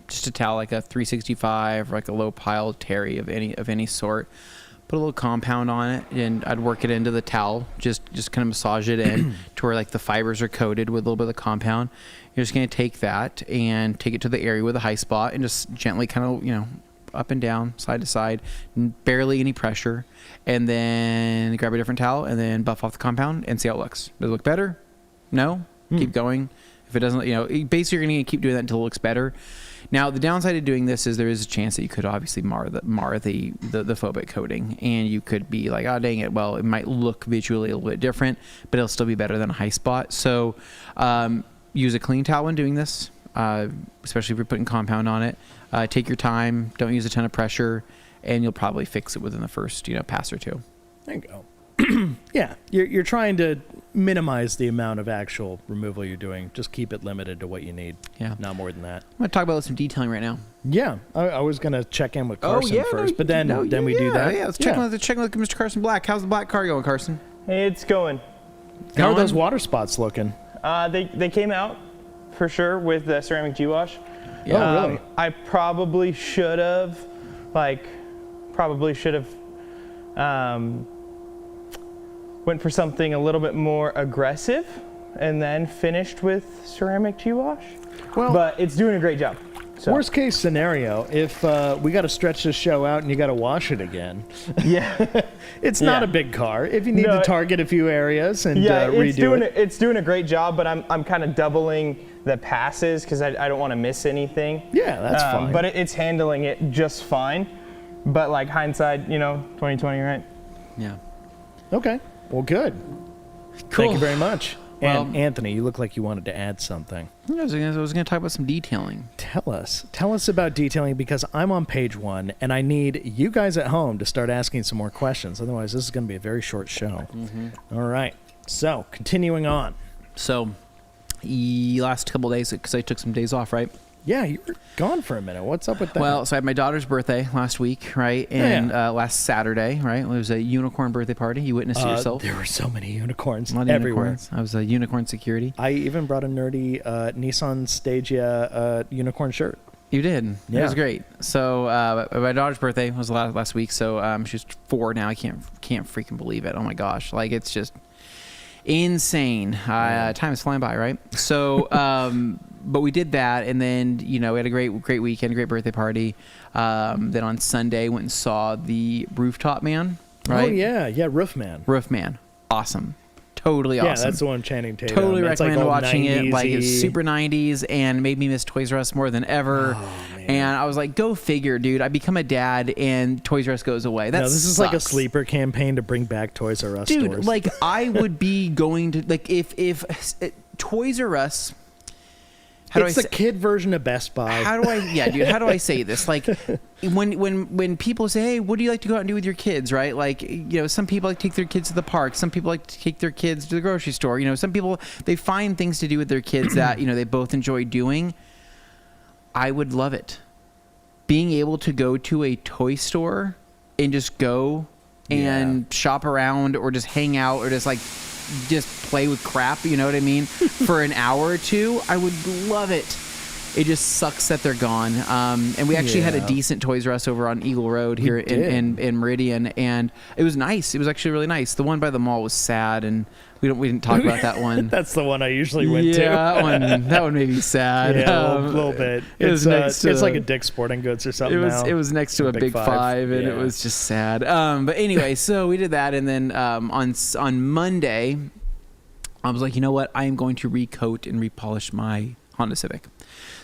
just a towel like a 365 or like a low pile terry of any sort. Put a little compound on it, and I'd work it into the towel. Just kind of massage it in to where the fibers are coated with a little bit of compound. You're just gonna take that and take it to the area with a high spot and just gently kind of up and down, side to side, barely any pressure, and then grab a different towel and then buff off the compound and see how it looks. Does it look better? No? Keep going. If it doesn't, basically you're going to keep doing that until it looks better. Now, the downside of doing this is there is a chance that you could obviously mar the phobic coating, and you could be like, oh, dang it, well, it might look visually a little bit different, but it'll still be better than a high spot. So use a clean towel when doing this, especially if you're putting compound on it. Take your time. Don't use a ton of pressure, and you'll probably fix it within the first pass or two. There you go. Yeah, you're trying to minimize the amount of actual removal you're doing. Just keep it limited to what you need. Yeah. Not more than that. I'm going to talk about some detailing right now. Yeah. I was going to check in with Carson first, but then we do that. Yeah, let's check with Mr. Carson Black. How's the black car going, Carson? It's going. How are those water spots looking? They came out for sure with the Ceramic GWash. Yeah. Oh, really? I probably should have, went for something a little bit more aggressive and then finished with Ceramic GWash. Well, but it's doing a great job. So. Worst case scenario, if we got to stretch this show out and you got to wash it again. Yeah. It's not a big car. If you need to target a few areas and redo it. It's doing a great job, but I'm kind of doubling the passes because I don't want to miss anything. Yeah, that's fine. But it's handling it just fine. But hindsight, 2020, right? Yeah. Okay. Well, good. Cool. Thank you very much. Well, and Anthony, you look like you wanted to add something. I was going to talk about some detailing. Tell us about detailing, because I'm on page 1 and I need you guys at home to start asking some more questions. Otherwise, this is going to be a very short show. Mm-hmm. All right. So, continuing on. So, last couple of days, because I took some days off, right? Yeah, you were gone for a minute. What's up with that? Well, so I had my daughter's birthday last week, right? And last Saturday, right? It was a unicorn birthday party. You witnessed it yourself. There were so many unicorns everywhere. Unicorns. I was a unicorn security. I even brought a nerdy Nissan Stagia unicorn shirt. You did. Yeah. It was great. So my daughter's birthday was last week. So she's 4 now. I can't freaking believe it. Oh my gosh! It's just insane. Time is flying by, right? So but we did that, and then we had a great weekend, great birthday party. Then on Sunday went and saw the Rooftop Man. Right? Oh yeah, Roof Man. Awesome. Totally awesome. Yeah, that's the one Channing Tatum. Totally It's recommend all watching it. Like, it's 90s-y. super 90s and made me miss Toys R Us more than ever. Oh, man. And I was like, go figure, dude. I become a dad and Toys R Us goes away. That This is like a sleeper campaign to bring back Toys R Us dude, stores. like, I would be going to, like, if Toys R Us... It's the kid version of Best Buy. How do I say this? Like, when people say, hey, what do you like to go out and do with your kids, right? Like, some people like to take their kids to the park. Some people like to take their kids to the grocery store. Some people, they find things to do with their kids that, they both enjoy doing. I would love it. Being able to go to a toy store and just go and shop around or just hang out or just play with crap, you know what I mean, for an hour or two, I would love it. It just sucks that they're gone. And we actually had a decent Toys R Us over on Eagle Road here in Meridian, and it was nice. It was actually really nice. The one by the mall was sad, and we didn't talk about that one. That's the one I usually went to. that one made me sad. Yeah, a little bit. It's like a Dick's Sporting Goods or something. It was next to a Big Five, and it was just sad. But anyway, so we did that, and then on Monday, I was like, you know what? I am going to recoat and repolish my Honda Civic.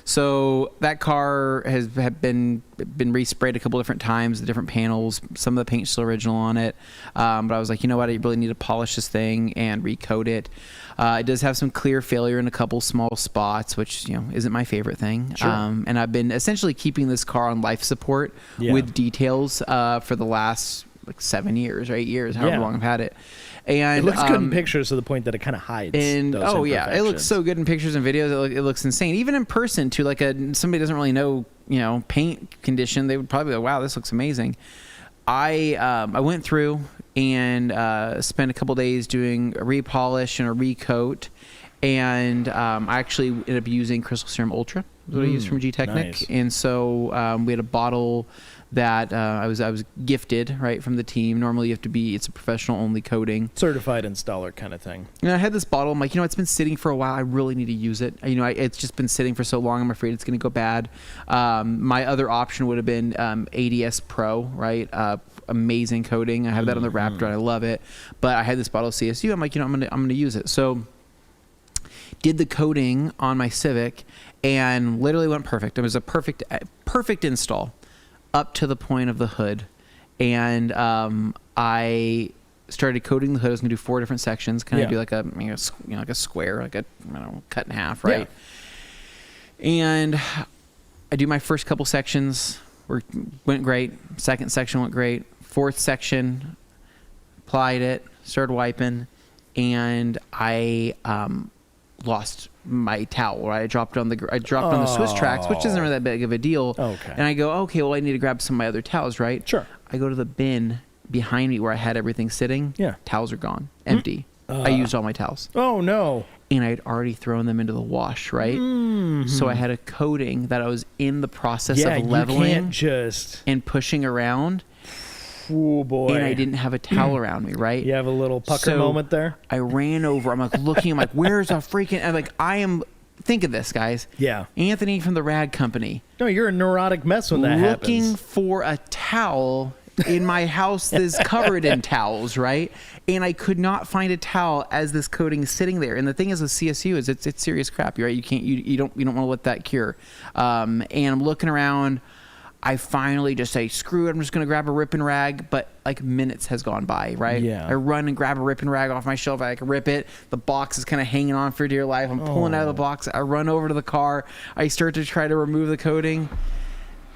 So that car has been resprayed a couple different times, the different panels. Some of the paint's still original on it. But I was like, you know what? I really need to polish this thing and recoat it. It does have some clear failure in a couple small spots, which isn't my favorite thing. Sure. And I've been essentially keeping this car on life support with details for the last 7 years or 8 years, however long I've had it. And it looks good in pictures to the point that it kind of hides. And those it looks so good in pictures and videos. It looks insane. Even in person, to like somebody doesn't really know paint condition, they would probably go, "Wow, this looks amazing." I went through and spent a couple days doing a repolish and a recoat, and I actually ended up using Crystal Serum Ultra. That's what I used from GTECHNIQ. Nice. And so we had a bottle that I was gifted from the team. Normally it's a professional only coating, certified installer kind of thing. And I had this bottle. I'm like, it's been sitting for a while. I really need to use it. It's just been sitting for so long. I'm afraid it's going to go bad. My other option would have been ADS Pro, right? Amazing coating. I have that on the Raptor. I love it. But I had this bottle of CSU. I'm like, I'm gonna use it. So did the coating on my Civic, and literally went perfect. It was a perfect install up to the point of the hood. And I started coating the hood. I was gonna do 4 different sections, kind of do like a like a square, like a cut in half, right? Yeah. And I do my first couple sections, went great. Second section went great. Fourth section, applied it, started wiping, and I lost my towel. Right? I dropped on the Swiss tracks, which isn't really that big of a deal. Okay. And I go, okay, well, I need to grab some of my other towels, right? Sure. I go to the bin behind me where I had everything sitting. Yeah. Towels are gone, empty. I used all my towels. Oh no. And I had already thrown them into the wash, right? Mm-hmm. So I had a coating that I was in the process of leveling, you can't just and pushing around. Oh boy. And I didn't have a towel around me, right? You have a little pucker moment there? I ran over. I'm like looking. I'm like, where's a freaking... Think of this, guys. Yeah. Anthony from the Rag Company. No, you're a neurotic mess when that happens. Looking for a towel in my house that's covered in towels, right? And I could not find a towel as this coating is sitting there. And the thing is with CSU is it's serious crap, right? You don't want to let that cure. And I'm looking around. I finally just say, screw it, I'm just going to grab a ripping rag, but like minutes has gone by, right? Yeah. I run and grab a ripping rag off my shelf. I rip it. The box is kind of hanging on for dear life. I'm pulling out of the box. I run over to the car. I start to try to remove the coating.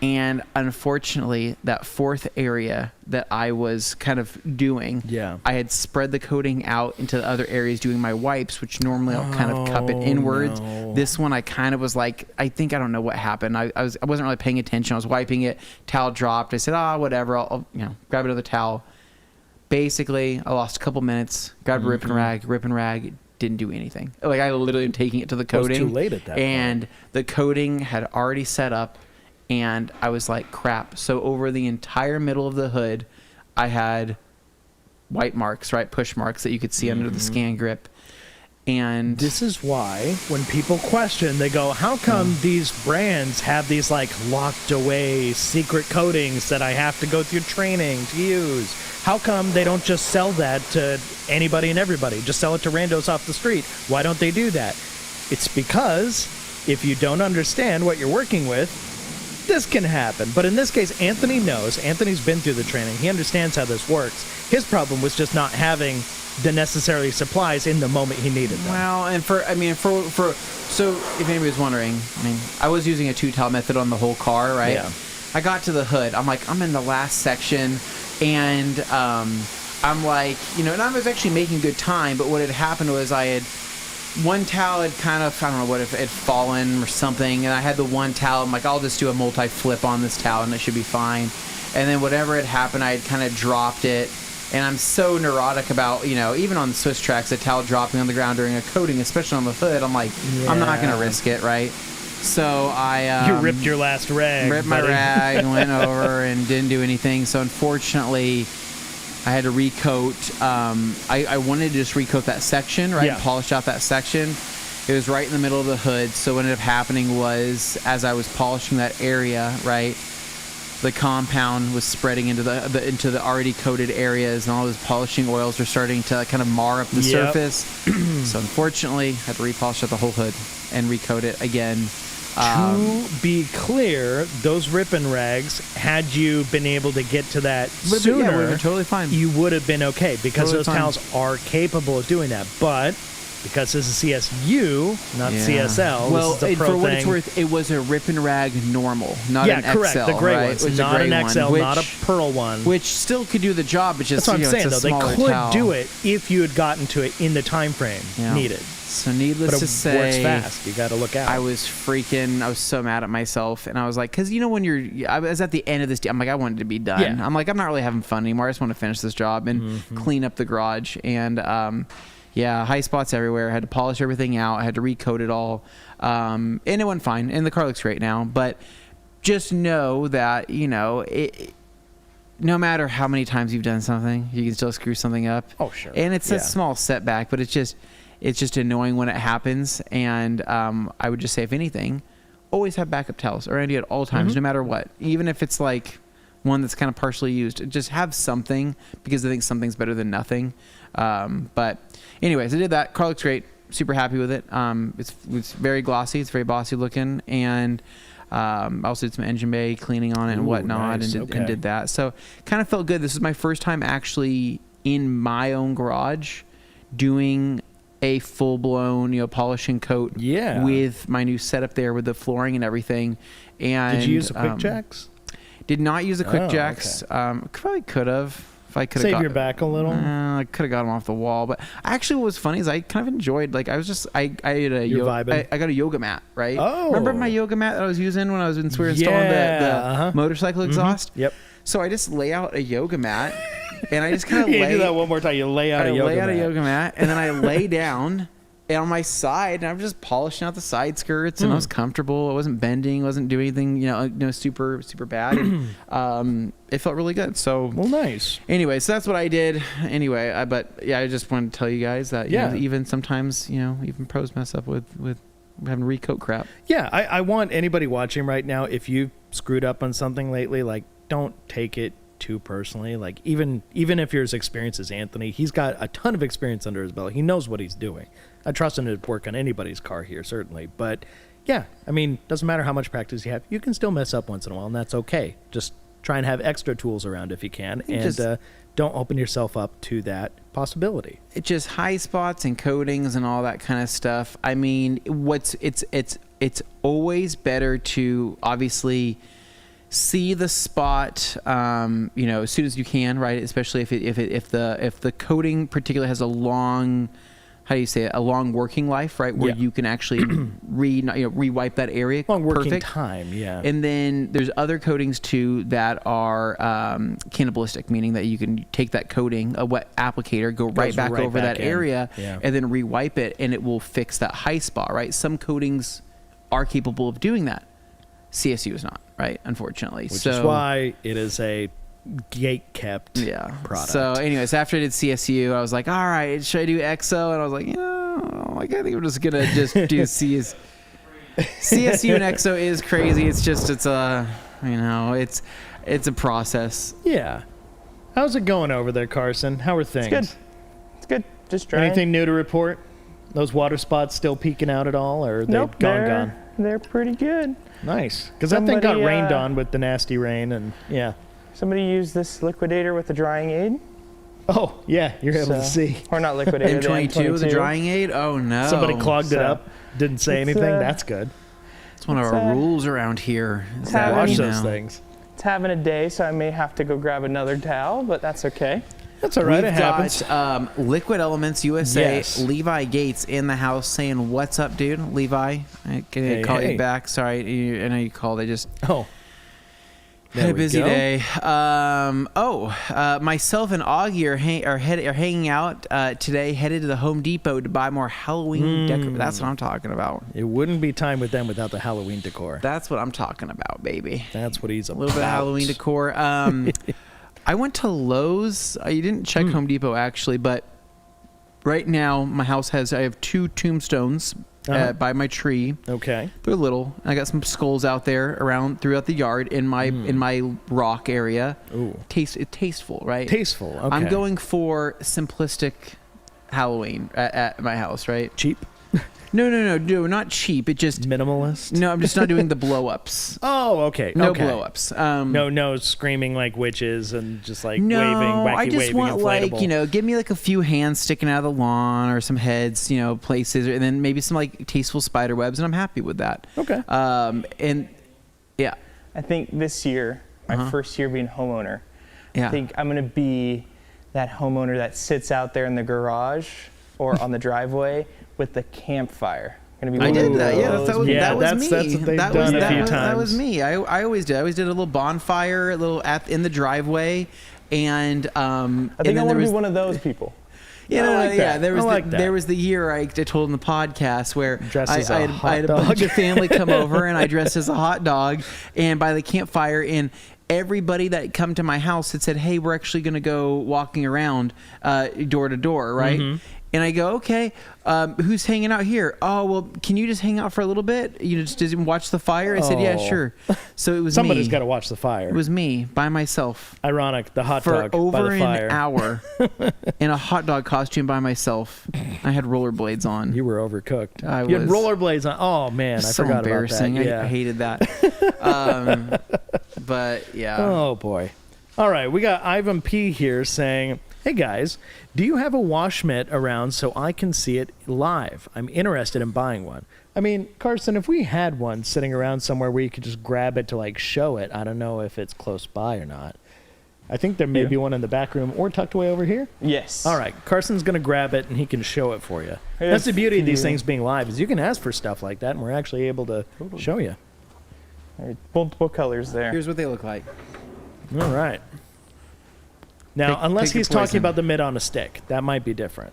And unfortunately, that fourth area that I was kind of doing, I had spread the coating out into the other areas doing my wipes, which normally I'll kind of cup it inwards. No. This one, I kind of was like, I don't know what happened. I wasn't really paying attention. I was wiping it. Towel dropped. I said, whatever. I'll grab another towel. Basically, I lost a couple minutes. Grabbed a ripping rag. Didn't do anything. Like I literally am taking it to the coating. It was too late at that point. The coating had already set up. And I was like, crap. So over the entire middle of the hood, I had white marks, right? Push marks that you could see under the scan grip. And this is why when people question, they go, how come these brands have these like locked away secret coatings that I have to go through training to use? How come they don't just sell that to anybody and everybody? Just sell it to randos off the street. Why don't they do that? It's because if you don't understand what you're working with, this can happen. But in this case, Anthony knows. Anthony's been through the training. He understands how this works. His problem was just not having the necessary supplies in the moment he needed them. Well, and so if anybody's wondering, I was using a 2-towel method on the whole car, right? Yeah. I got to the hood. I'm like, I'm in the last section, and I'm like, and I was actually making good time, but what had happened was I had one towel had kind of, I don't know what, if it had fallen or something, and I had the one towel. I'm like, I'll just do a multi-flip on this towel, and it should be fine. And then whatever had happened, I had kind of dropped it. And I'm so neurotic about, even on the Swiss tracks, a towel dropping on the ground during a coating, especially on the hood. I'm like, I'm not going to risk it, right? So I... you ripped your last rag. Ripped my rag, went over, and didn't do anything. So unfortunately, I had to recoat. I wanted to just recoat that section, right? Yeah. Polish out that section. It was right in the middle of the hood. So what ended up happening was, as I was polishing that area, right, the compound was spreading into the already coated areas, and all those polishing oils were starting to kind of mar up the surface. So unfortunately, I had to repolish out the whole hood and recoat it again. To be clear, those ripping rags, had you been able to get to that sooner, would have been totally fine. You would have been okay, because Totally those fine. towels are capable of doing that. But because this is CSU, not CSL, well, this is a pro for what thing. it's worth, it was a rip and rag normal, not an XL. Correct. The gray right? ones, It was not a gray an XL, one, not a pearl one. which still could do the job. But just That's what I'm saying, it's though. a They smaller could towel. do it if you had gotten to it in the time frame needed. So needless But to it say, works fast. You got to look out. I was so mad at myself, and I was like, because when I was at the end of this, I'm like, I wanted to be done. Yeah. I'm like, I'm not really having fun anymore. I just want to finish this job and clean up the garage. And high spots everywhere. I had to polish everything out. I had to recoat it all, and it went fine. And the car looks great now. But just know that no matter how many times you've done something, you can still screw something up. Oh, sure. And it's a small setback, but it's just annoying when it happens. And I would just say, if anything, always have backup towels around you at all times, no matter what. Even if it's like one that's kind of partially used, just have something, because I think something's better than nothing. But anyways, I did that. Car looks great. Super happy with it. It's very glossy. It's very bossy looking. And I also did some engine bay cleaning on it and whatnot, nice. and did that. So kind of felt good. This was my first time actually in my own garage doing a full-blown, polish and coat with my new setup there with the flooring and everything. And did you use the quick jacks? Did not use the quick jacks. Okay. Probably could have. If I could have Save your back a little. I could have got them off the wall, but actually, what was funny is I kind of enjoyed. Like I was just I had a I got a yoga mat, right? Oh, remember my yoga mat that I was using when I was installing the motorcycle exhaust? Yep. So I just lay out a yoga mat, and I just kind of you do that one more time. You lay out a yoga mat, and then I lay down on my side, and I'm just polishing out the side skirts, and I was comfortable. I wasn't bending, wasn't doing anything, super bad. And, it felt really good. So, well, nice. Anyway, so that's what I did. Anyway, I just wanted to tell you guys that even sometimes even pros mess up with having to recoat crap. Yeah, I want anybody watching right now, if you screwed up on something lately, like, don't take it too personally. Like, even if you're as experienced as Anthony, he's got a ton of experience under his belt. He knows what he's doing. I trust him to work on anybody's car here, certainly. But yeah, doesn't matter how much practice you have, you can still mess up once in a while, and that's okay. Just try and have extra tools around if you can, and don't open yourself up to that possibility. It's just high spots and coatings and all that kind of stuff. It's always better to obviously see the spot, as soon as you can, right? Especially if the coating particularly has a long, how do you say it? A long working life, right? Where you can actually re-wipe that area. Long working time, yeah. And then there's other coatings too that are cannibalistic, meaning that you can take that coating, a wet applicator, go right back over that area, and then re-wipe it, and it will fix that high spot, right? Some coatings are capable of doing that. CSU is not, right? Unfortunately. Which is why it is a gate-kept product. So anyways, after I did CSU, I was like, all right, should I do EXO? And I was like, I think we're just gonna just do CSU and EXO is crazy. It's a it's a process. Yeah. How's it going over there, Carson? How are things? It's good. Just drying. Anything new to report? Those water spots still peeking out at all, or are they gone? They're pretty good. Nice, because that thing got rained on with the nasty rain, and yeah. Somebody used this liquidator with the drying aid. Oh yeah, you're able to see. Or not liquidator. M22, the drying aid. Oh no. Somebody clogged it up. Didn't say anything. That's good. It's one of our rules around here. Wash those things. It's having a day, so I may have to go grab another towel, but that's okay. That's all right. We've it happens. got Liquid Elements USA, Levi Gates in the house saying, "What's up, dude?" Levi, I can call you back. Sorry, I know you called. I just had a busy day. Myself and Augie are hanging out today. Headed to the Home Depot to buy more Halloween decor. That's what I'm talking about. It wouldn't be time with them without the Halloween decor. That's what I'm talking about, baby. That's what he's about. A little bit of Halloween decor. I went to Lowe's. You didn't check Home Depot actually, but right now my house I have 2 tombstones by my tree. Okay. They're little. I got some skulls out there throughout the yard in my rock area. Ooh. Tasteful, right? Tasteful. Okay. I'm going for simplistic Halloween at my house, right? Cheap? No, not cheap. It just minimalist. No, I'm just not doing the blow-ups. Oh, okay. No blow-ups. No screaming like witches and just like waving, wacky I just waving want inflatable. give me like a few hands sticking out of the lawn or some heads, places, and then maybe some like tasteful spider webs, and I'm happy with that. Okay. And yeah, I think this year, my first year being homeowner, I think I'm gonna be that homeowner that sits out there in the garage or on the driveway with the campfire. I did that. Yeah, that was me. That's what they've done a few times. That was me. I always did. I always did a little bonfire, in the driveway, and I think I want to be one of those people. There was the year I told in the podcast where I had a bunch of family come over and I dressed as a hot dog, and by the campfire, and everybody that come to my house had said, "Hey, we're actually going to go walking around door to door, right?" Mm-hmm. And I go, "Okay, who's hanging out here?" "Oh, well, can you just hang out for a little bit? Just watch the fire?" I said, "Yeah, sure." So it was somebody's got to watch the fire. It was me by myself. Ironic, the hot dog for over by the fire. an hour in a hot dog costume by myself. I had rollerblades on. You were overcooked. You had rollerblades on. Oh man, I forgot about that. Yeah. I hated that. But yeah. Oh boy. All right, we got Ivan P here saying, "Hey guys, do you have a wash mitt around so I can see it live? I'm interested in buying one." I mean, Carson, if we had one sitting around somewhere where you could just grab it to like show it, I don't know if it's close by or not. I think there may be one in the back room or tucked away over here. Yes. All right, Carson's going to grab it and he can show it for you. That's the beauty of these things being live, is you can ask for stuff like that and we're actually able to show you. There's multiple colors there. Here's what they look like. All right. Now, unless he's talking about the mitt on a stick, that might be different.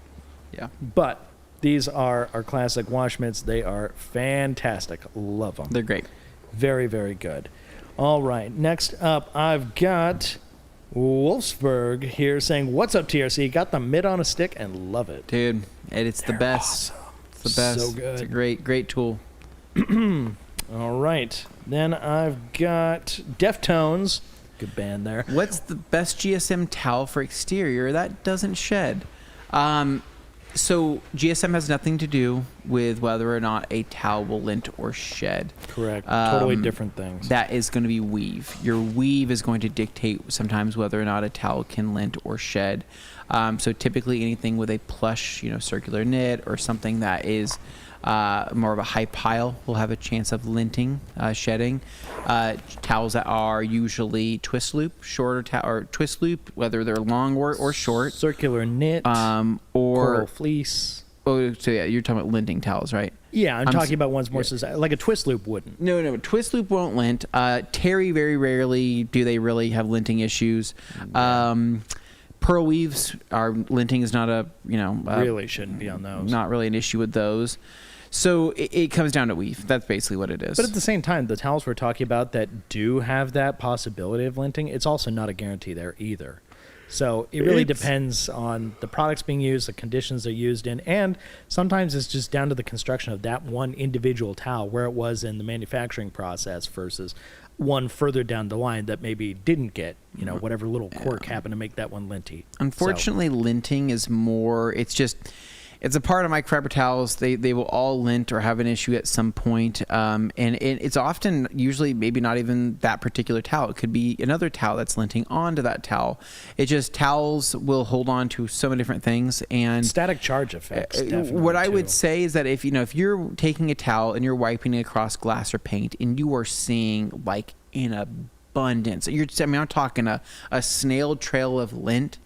Yeah. But these are our classic wash mitts. They are fantastic. Love them. They're great. Very, very good. All right. Next up, I've got Wolfsburg here saying, "What's up, TRC? Got the mitt on a stick and love it." Dude, it's the best. Awesome. It's the best. So good. It's a great tool. All right. Then I've got Deftones. Good band there. What's the best GSM towel for exterior that doesn't shed? So GSM has nothing to do with whether or not a towel will lint or shed. Correct. Totally different things. That is going to be weave. Your weave is going to dictate sometimes whether or not a towel can lint or shed. So typically anything with a plush, circular knit or something that is more of a high pile will have a chance of linting, shedding. Towels that are usually twist loop, or twist loop, whether they're long or short. Circular knit, or coral fleece. Oh, so yeah, you're talking about linting towels, right? Yeah, I'm talking about ones more like a twist loop wouldn't. No, twist loop won't lint. Terry, very rarely do they really have linting issues. Pearl weaves, our linting is not really shouldn't be on those. Not really an issue with those. So it comes down to weave. That's basically what it is. But at the same time, the towels we're talking about that do have that possibility of linting, it's also not a guarantee there either. So it really depends on the products being used, the conditions they're used in, and sometimes it's just down to the construction of that one individual towel, where it was in the manufacturing process versus one further down the line that maybe didn't get, whatever little quirk happened to make that one linty. Unfortunately, linting is more, it's a part of microfiber towels. They will all lint or have an issue at some point. And it's often, usually, maybe not even that particular towel. It could be another towel that's linting onto that towel. It just, towels will hold on to so many different things. And static charge effects, what I would say is that if you're taking a towel and you're wiping it across glass or paint and you are seeing like in abundance, I'm talking a snail trail of lint,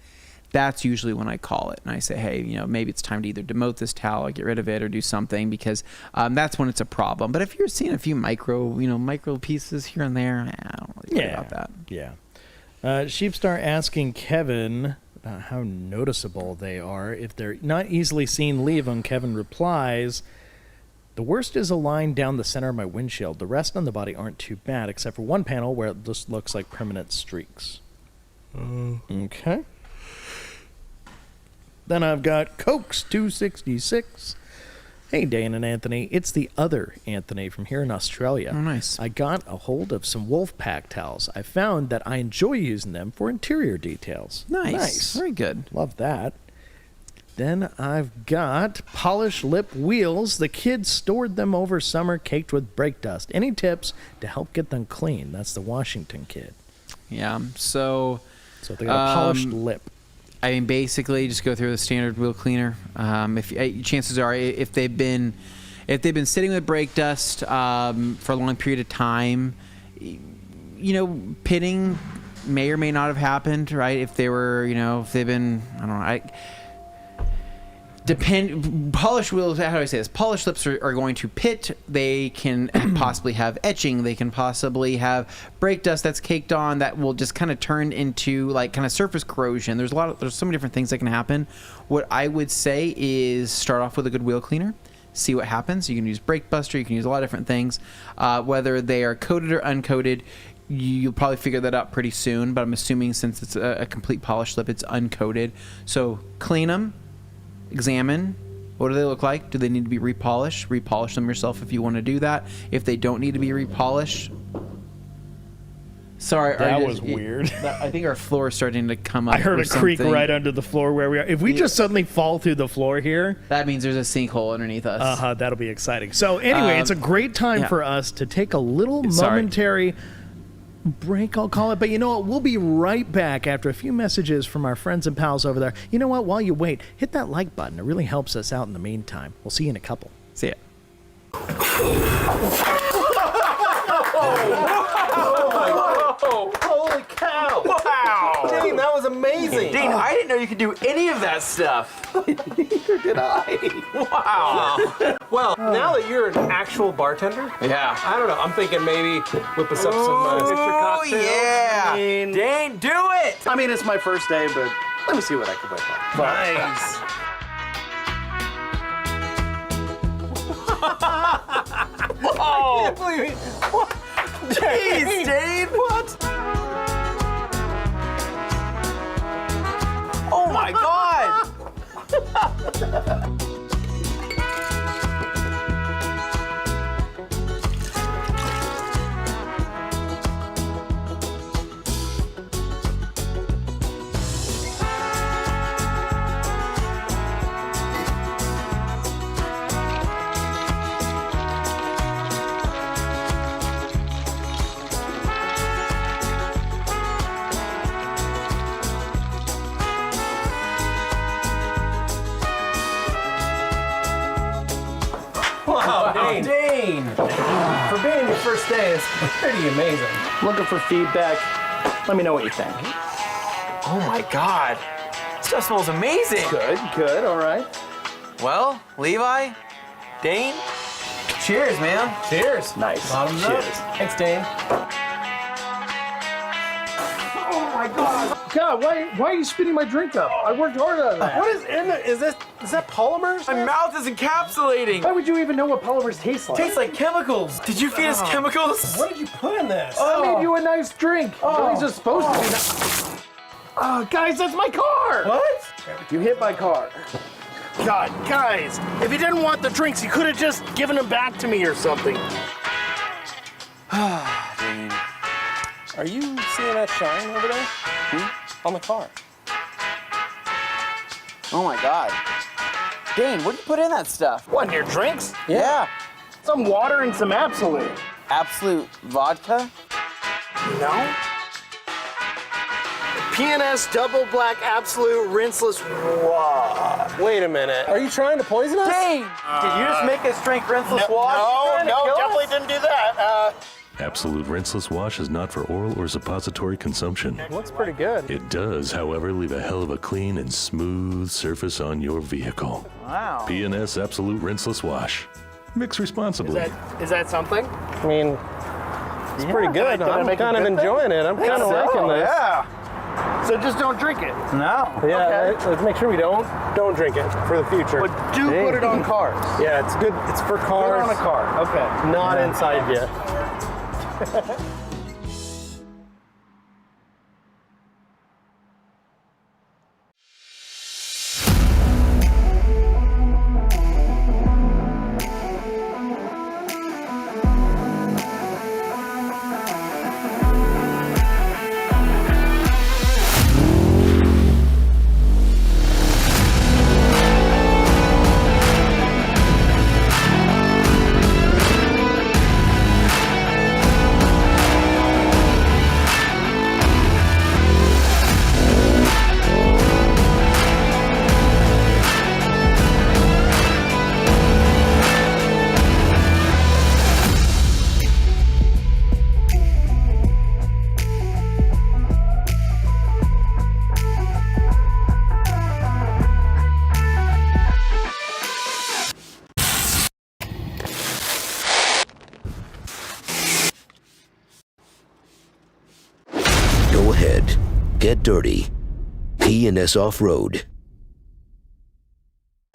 that's usually when I call it and I say, hey, maybe it's time to either demote this towel or get rid of it or do something, because that's when it's a problem. But if you're seeing a few micro pieces here and there, I don't really care about that. Yeah. Sheepstar asking Kevin about how noticeable they are. If they're not easily seen, leave them. Kevin replies, the worst is a line down the center of my windshield. The rest on the body aren't too bad, except for one panel where it just looks like permanent streaks. Okay. Then I've got Cokes 266. Hey, Dane and Anthony. It's the other Anthony from here in Australia. Oh, nice. I got a hold of some Wolfpack towels. I found that I enjoy using them for interior details. Nice. Very good. Love that. Then I've got polished lip wheels. The kids stored them over summer, caked with brake dust. Any tips to help get them clean? That's the Washington kid. Yeah. So they got a polished lip. I mean, basically, just go through the standard wheel cleaner. Chances are, if they've been sitting with brake dust for a long period of time, pitting may or may not have happened, right? If they were, if they've been, I don't know, polished wheels, how do I say this? Polished lips are going to pit. They can possibly have etching. They can possibly have brake dust that's caked on that will just kind of turn into like kind of surface corrosion. There's so many different things that can happen. What I would say is start off with a good wheel cleaner. See what happens. You can use brake buster. You can use a lot of different things. Whether they are coated or uncoated, you'll probably figure that out pretty soon. But I'm assuming since it's a complete polished lip, it's uncoated. So clean them. Examine, what do they look like? Do they need to be repolished? Repolish them yourself if you want to do that. If they don't need to be repolished, sorry, that was weird. I think our floor is starting to come up. I heard a creak right under the floor where we are. If we just suddenly fall through the floor here, that means there's a sinkhole underneath us. That'll be exciting. So anyway, it's a great time for us to take a little momentary break, I'll call it. But you know what? We'll be right back after a few messages from our friends and pals over there. You know what? While you wait, hit that like button. It really helps us out in the meantime. We'll see you in a couple. See ya. Holy cow! Wow! Dane, that was amazing! Dane, I didn't know you could do any of that stuff. Neither did I. Wow. Well, now that you're an actual bartender, Yeah. I don't know. I'm thinking maybe whip us up some signature Oh, cocktails. yeah. I mean, Dane, do it! I mean, it's my first day, but let me see what I can whip up. Nice. I can't believe it. What? Jeez, Dane. What? Oh my God. Wow, Dane. Dane. For being your first day, it's pretty amazing. Looking for feedback. Let me know what you think. Oh my God. This stuff smells amazing. Good, all right. Well, Levi, Dane, cheers, man. Cheers. Nice. Bottoms Cheers. up. Thanks, Dane. God, why are you spitting my drink up? I worked hard on that. What is in it? Is that polymers? My mouth is encapsulating. Why would you even know what polymers taste like? Tastes like chemicals. Did you feed us chemicals? What did you put in this? I made you a nice drink. At least it's supposed to be nice. Guys, that's my car! What? You hit my car. God, guys, if you didn't want the drinks, you could have just given them back to me or something. Dane, are you seeing that shine over there? On the car. Oh my God. Dane, what did you put in that stuff? What, in your drinks? Yeah. Some water and some Absolute. Absolute vodka? No? P&S Double Black Absolute Rinseless. Wait a minute. Are you trying to poison us? Dane! Did you just make us drink rinseless wash? No, definitely didn't do that. Absolute Rinseless Wash is not for oral or suppository consumption. Looks pretty good. It does, however, leave a hell of a clean and smooth surface on your vehicle. Wow. P&S Absolute Rinseless Wash. Mix responsibly. Is that something? I mean, it's pretty good. Did I I'm make a kind of good thing? enjoying it. I'm kind of liking this. Yeah. So just don't drink it. No. Yeah, let's make sure we don't drink it for the future. But do put it on cars. Yeah, it's good. It's for Put it cars. on a car. Okay. Not inside yet. Go ahead, get dirty. P&S Off-Road.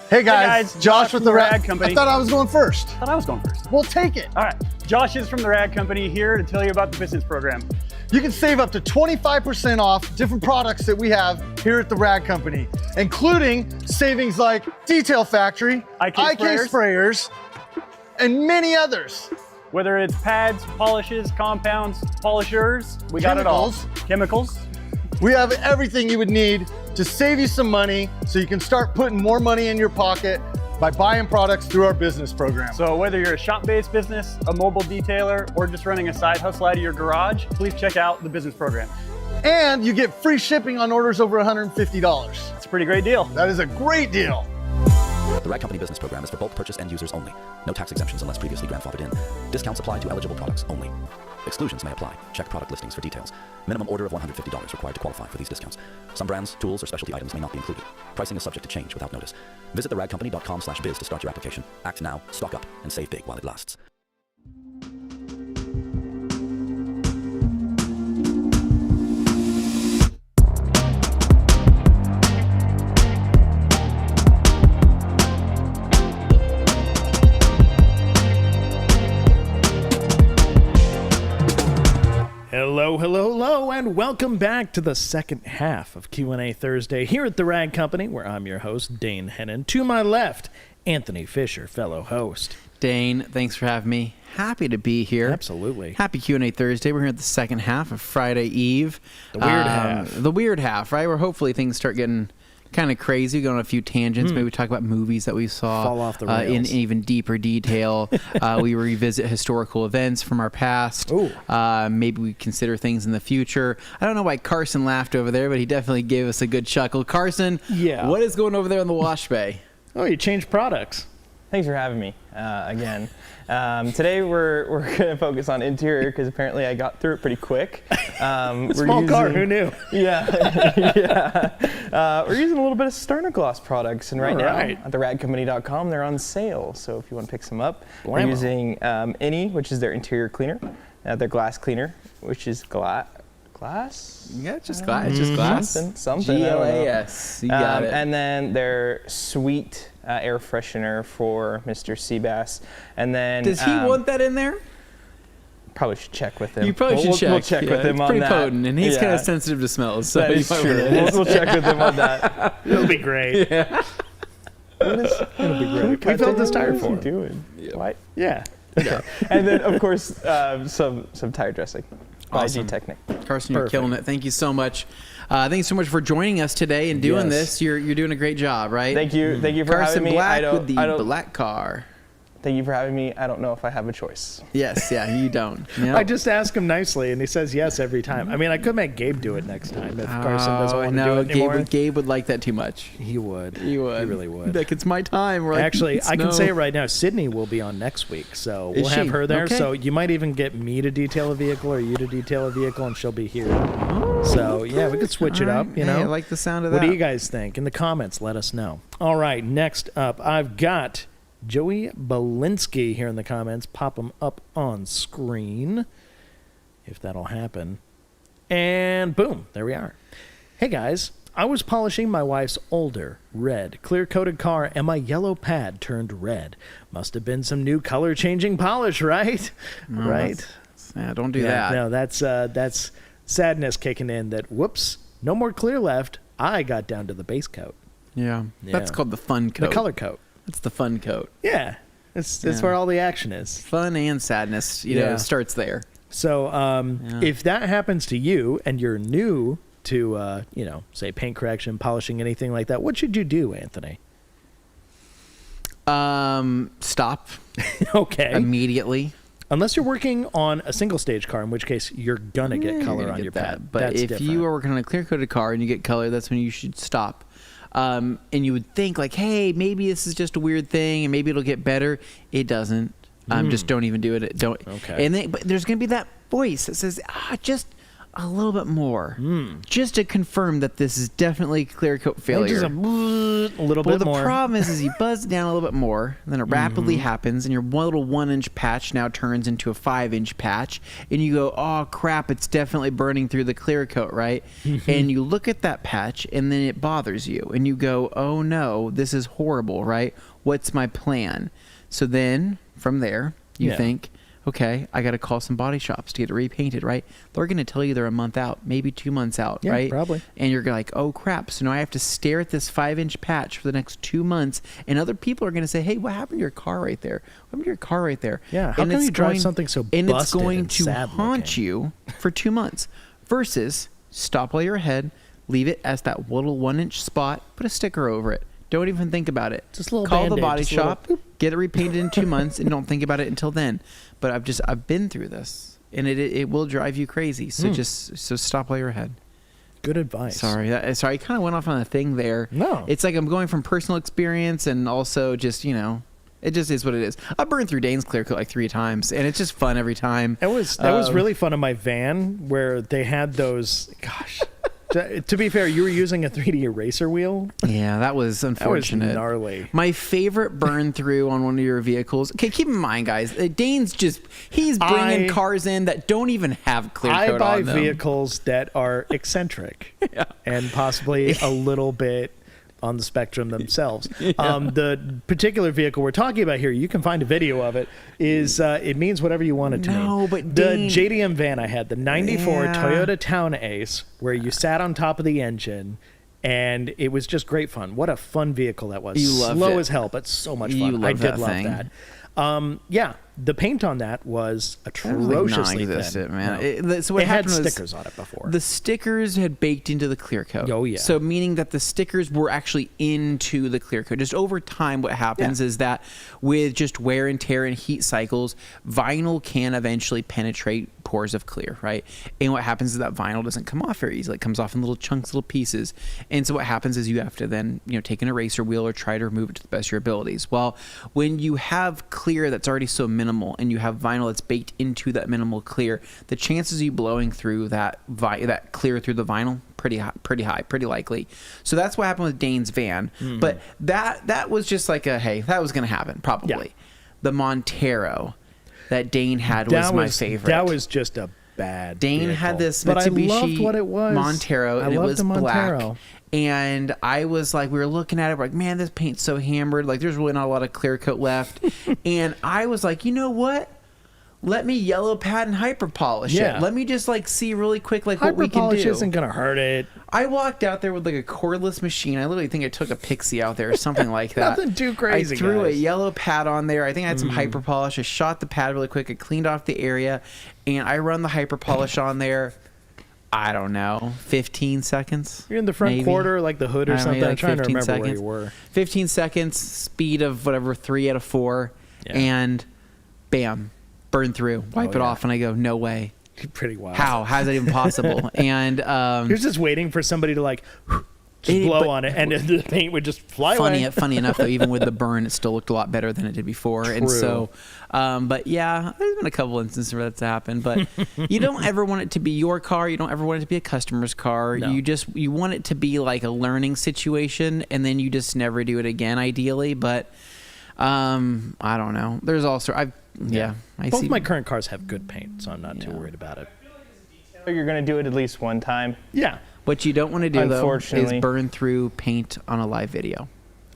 Hey guys, Josh with the Rag Company. I thought I was going first. I was going first. We'll take it. All right, Josh is from the Rag Company here to tell you about the business program. You can save up to 25% off different products that we have here at the Rag Company, including savings like Detail Factory, IK sprayers, and many others. Whether it's pads, polishes, compounds, polishers, we got it all. Chemicals. We have everything you would need to save you some money so you can start putting more money in your pocket by buying products through our business program. So whether you're a shop-based business, a mobile detailer, or just running a side hustle out of your garage, please check out the business program. And you get free shipping on orders over $150. It's a pretty great deal. That is a great deal. The Rag Company business program is for bulk purchase end users only. No tax exemptions unless previously grandfathered in. Discounts apply to eligible products only. Exclusions may apply. Check product listings for details. Minimum order of $150 required to qualify for these discounts. Some brands, tools, or specialty items may not be included. Pricing is subject to change without notice. Visit theragcompany.com/biz to start your application. Act now, stock up, and save big while it lasts. Hello, and welcome back to the second half of Q&A Thursday here at the Rag Company, where I'm your host, Dane Hennon. To my left, Anthony Fisher, fellow host. Dane, thanks for having me. Happy to be here. Absolutely. Happy Q&A Thursday. We're here at the second half of Friday Eve. The weird half. The weird half, right? Where hopefully things start getting kind of crazy, going on a few tangents. Maybe we talk about movies that we saw Fall off the rails. in even deeper detail. We revisit historical events from our past. Maybe we consider things in the future. I don't know why Carson laughed over there, but he definitely gave us a good chuckle. Carson, what is going over there in the wash bay? Oh, you changed products. Thanks for having me again. Today we're going to focus on interior because apparently I got through it pretty quick. Small car, who knew? Yeah. We're using a little bit of Sternogloss products, and right now Alright. at theragcompany.com they're on sale. So if you want to pick some up, Blammo. we're using Any, which is their interior cleaner, their glass cleaner, which is glass. Yeah, it's just glass. It's just glass. Something. I don't know. GLAS. You got it. And then their sweet air freshener for Mr. Seabass. And then Does he want that in there? probably should check with him. You probably should check. We'll check with him it's on pretty that. potent, and he's kind Yeah. of sensitive to smells. So That is true. We'll check with him on that. It'll be great. Yeah. It'll be great. We filled this tire for him. Doing? What? Yeah. Okay. And then, of course, some tire dressing by Awesome. GTECHNIQ. Carson, you're Perfect. killing it. Thank you so much. Thank you so much for joining us today and doing Yes. this. You're doing a great job, right? Thank you for Carson having me. Black I don't, with the I don't, black car. Thank you for having me. I don't know if I have a choice. Yes, yeah, you don't. Yep. I just ask him nicely, and he says yes every time. I mean, I could make Gabe do it next time if Carson doesn't want to do it anymore. Gabe would like that too much. He would. He would. He really would. Like, it's my time. We're like, Actually, I can no. say it right now. Sydney will be on next week, so Is we'll have she? her there. Okay. So you might even get me to detail a vehicle or you to detail a vehicle, and she'll be here. So yeah, we could switch it All up. right. You Hey, know, I like the sound of what that. do you guys think? In the comments, let us know. All right, next up, I've got Joey Belinsky here in the comments. Pop him up on screen, if that'll happen. And boom, there we are. Hey guys, I was polishing my wife's older, red, clear-coated car, and my yellow pad turned red. Must have been some new color-changing polish, right? No, right? Yeah, don't do that. No, that's sadness kicking in that, whoops, no more clear left. I got down to the base coat. Yeah. That's Yeah. called the fun coat. The color coat. That's the fun coat. Yeah. That's Yeah. where all the action is. Fun and sadness, you know, starts there. So if that happens to you and you're new to, say paint correction, polishing, anything like that, what should you do, Anthony? Stop Okay. immediately. Unless you're working on a single stage car, in which case you're going to get color You're on gonna your get that. pad. But That's if different. you are working on a clear coated car and you get color, that's when you should stop. And you would think like, hey, maybe this is just a weird thing and maybe it'll get better. It doesn't. Just don't even do it. Don't. Okay. And then, but there's going to be that voice that says, just a little bit more, just to confirm that this is definitely clear coat failure. Just a little Well, bit the more. problem is you buzz it down a little bit more, and then it rapidly happens, and your one little 1-inch patch now turns into a 5-inch patch, and you go, oh crap, it's definitely burning through the clear coat, right? And you look at that patch, and then it bothers you, and you go, oh no, this is horrible, right? What's my plan? So then, from there, you Yeah. think, okay, I got to call some body shops to get it repainted, right? They're going to tell you they're a month out, maybe 2 months out, Yeah, right? probably. And you're like, oh crap, so now I have to stare at this 5-inch patch for the next 2 months, and other people are going to say, hey, what happened to your car right there? What happened to your car right there? Yeah, how and come it's you drive going- something so And it's busted going and to sad haunt looking? you for 2 months versus stop while you're ahead, leave it as that little 1-inch spot, put a sticker over it. Don't even think about it. Just a little Call the Band-Aid, body just a little shop, get it repainted in 2 months, and don't think about it until then. But I've been through this, and it will drive you crazy. So so stop while you're ahead. Good advice. Sorry, I kind of went off on a thing there. No. It's like I'm going from personal experience and also just, it just is what it is. I burned through Dane's clear coat like 3 times, and it's just fun every time. That was really fun in my van where they had those. Gosh, to be fair, you were using a 3D eraser wheel. Yeah, that was unfortunate. gnarly. My favorite burn through on one of your vehicles. Okay, keep in mind, guys, Dane's he's bringing cars in that don't even have clear coat I buy on them. vehicles that are eccentric and possibly a little bit on the spectrum themselves. The particular vehicle we're talking about here, you can find a video of it, is it means whatever you want it to mean. No, but the Dane- JDM van I had, the 94 Yeah. Toyota Town Ace, where you sat on top of the engine, and it was just great fun. What a fun vehicle that was. You loved Slow it. as hell, but so much You fun. I loved did that love thing. that. Yeah, the paint on that was That was, like, atrociously non-existent, thin. man. No. So what it had happened was stickers on it before. the stickers had baked into the clear coat. Oh, yeah. So meaning that the stickers were actually into the clear coat. Just over time, what happens is that with just wear and tear and heat cycles, vinyl can eventually penetrate pores of clear, right? And what happens is that vinyl doesn't come off very easily. It comes off in little chunks, little pieces. And so what happens is you have to then, take an eraser wheel or try to remove it to the best of your abilities. Well, when you have clear that's already so minimal and you have vinyl that's baked into that minimal clear, the chances of you blowing through that clear through the vinyl pretty high, pretty likely. So that's what happened with Dane's van. But that was just like hey, that was going to happen probably. Yeah. The Montero that Dane had was my favorite. That was just a bad Dane vehicle. had this But Mitsubishi I loved what it was. Montero, I and it loved was the Montero. black. And I was like, we were looking at it, we're like, man, this paint's so hammered. Like, there's really not a lot of clear coat left. And I was like, you know what? let me yellow pad and hyper polish Yeah. it. Let me just like see really quick like what Hyper we can polish do. isn't gonna hurt it. I walked out there with like a cordless machine. I literally think I took a pixie out there or something like that. Nothing too crazy, I threw a guys. yellow pad on there. I think I had some hyper polish. I shot the pad really quick. I cleaned off the area, and I run the hyper polish on there. I don't know, 15 seconds. You're in the front maybe. quarter, like the hood or I don't know, something. maybe I'm like trying to 15 remember where seconds. you were. 15 seconds, speed of whatever, 3 out of 4, Yeah. and bam, burn through. Wipe it yeah. off, and I go, no way. Pretty wild. How? How's that even possible? And You're just waiting for somebody to like just blow on it, and the paint would just fly away. funny enough, though, even with the burn, it still looked a lot better than it did before. And so, but yeah, there's been a couple instances where that's happened. But you don't ever want it to be your car. You don't ever want it to be a customer's car. No. You want it to be like a learning situation, and then you just never do it again, ideally. But I don't know. There's also I Both see my current cars have good paint, so I'm not too worried about it. You're going to do it at least one time. Yeah. What you don't want to do, though, Unfortunately. is burn through paint on a live video.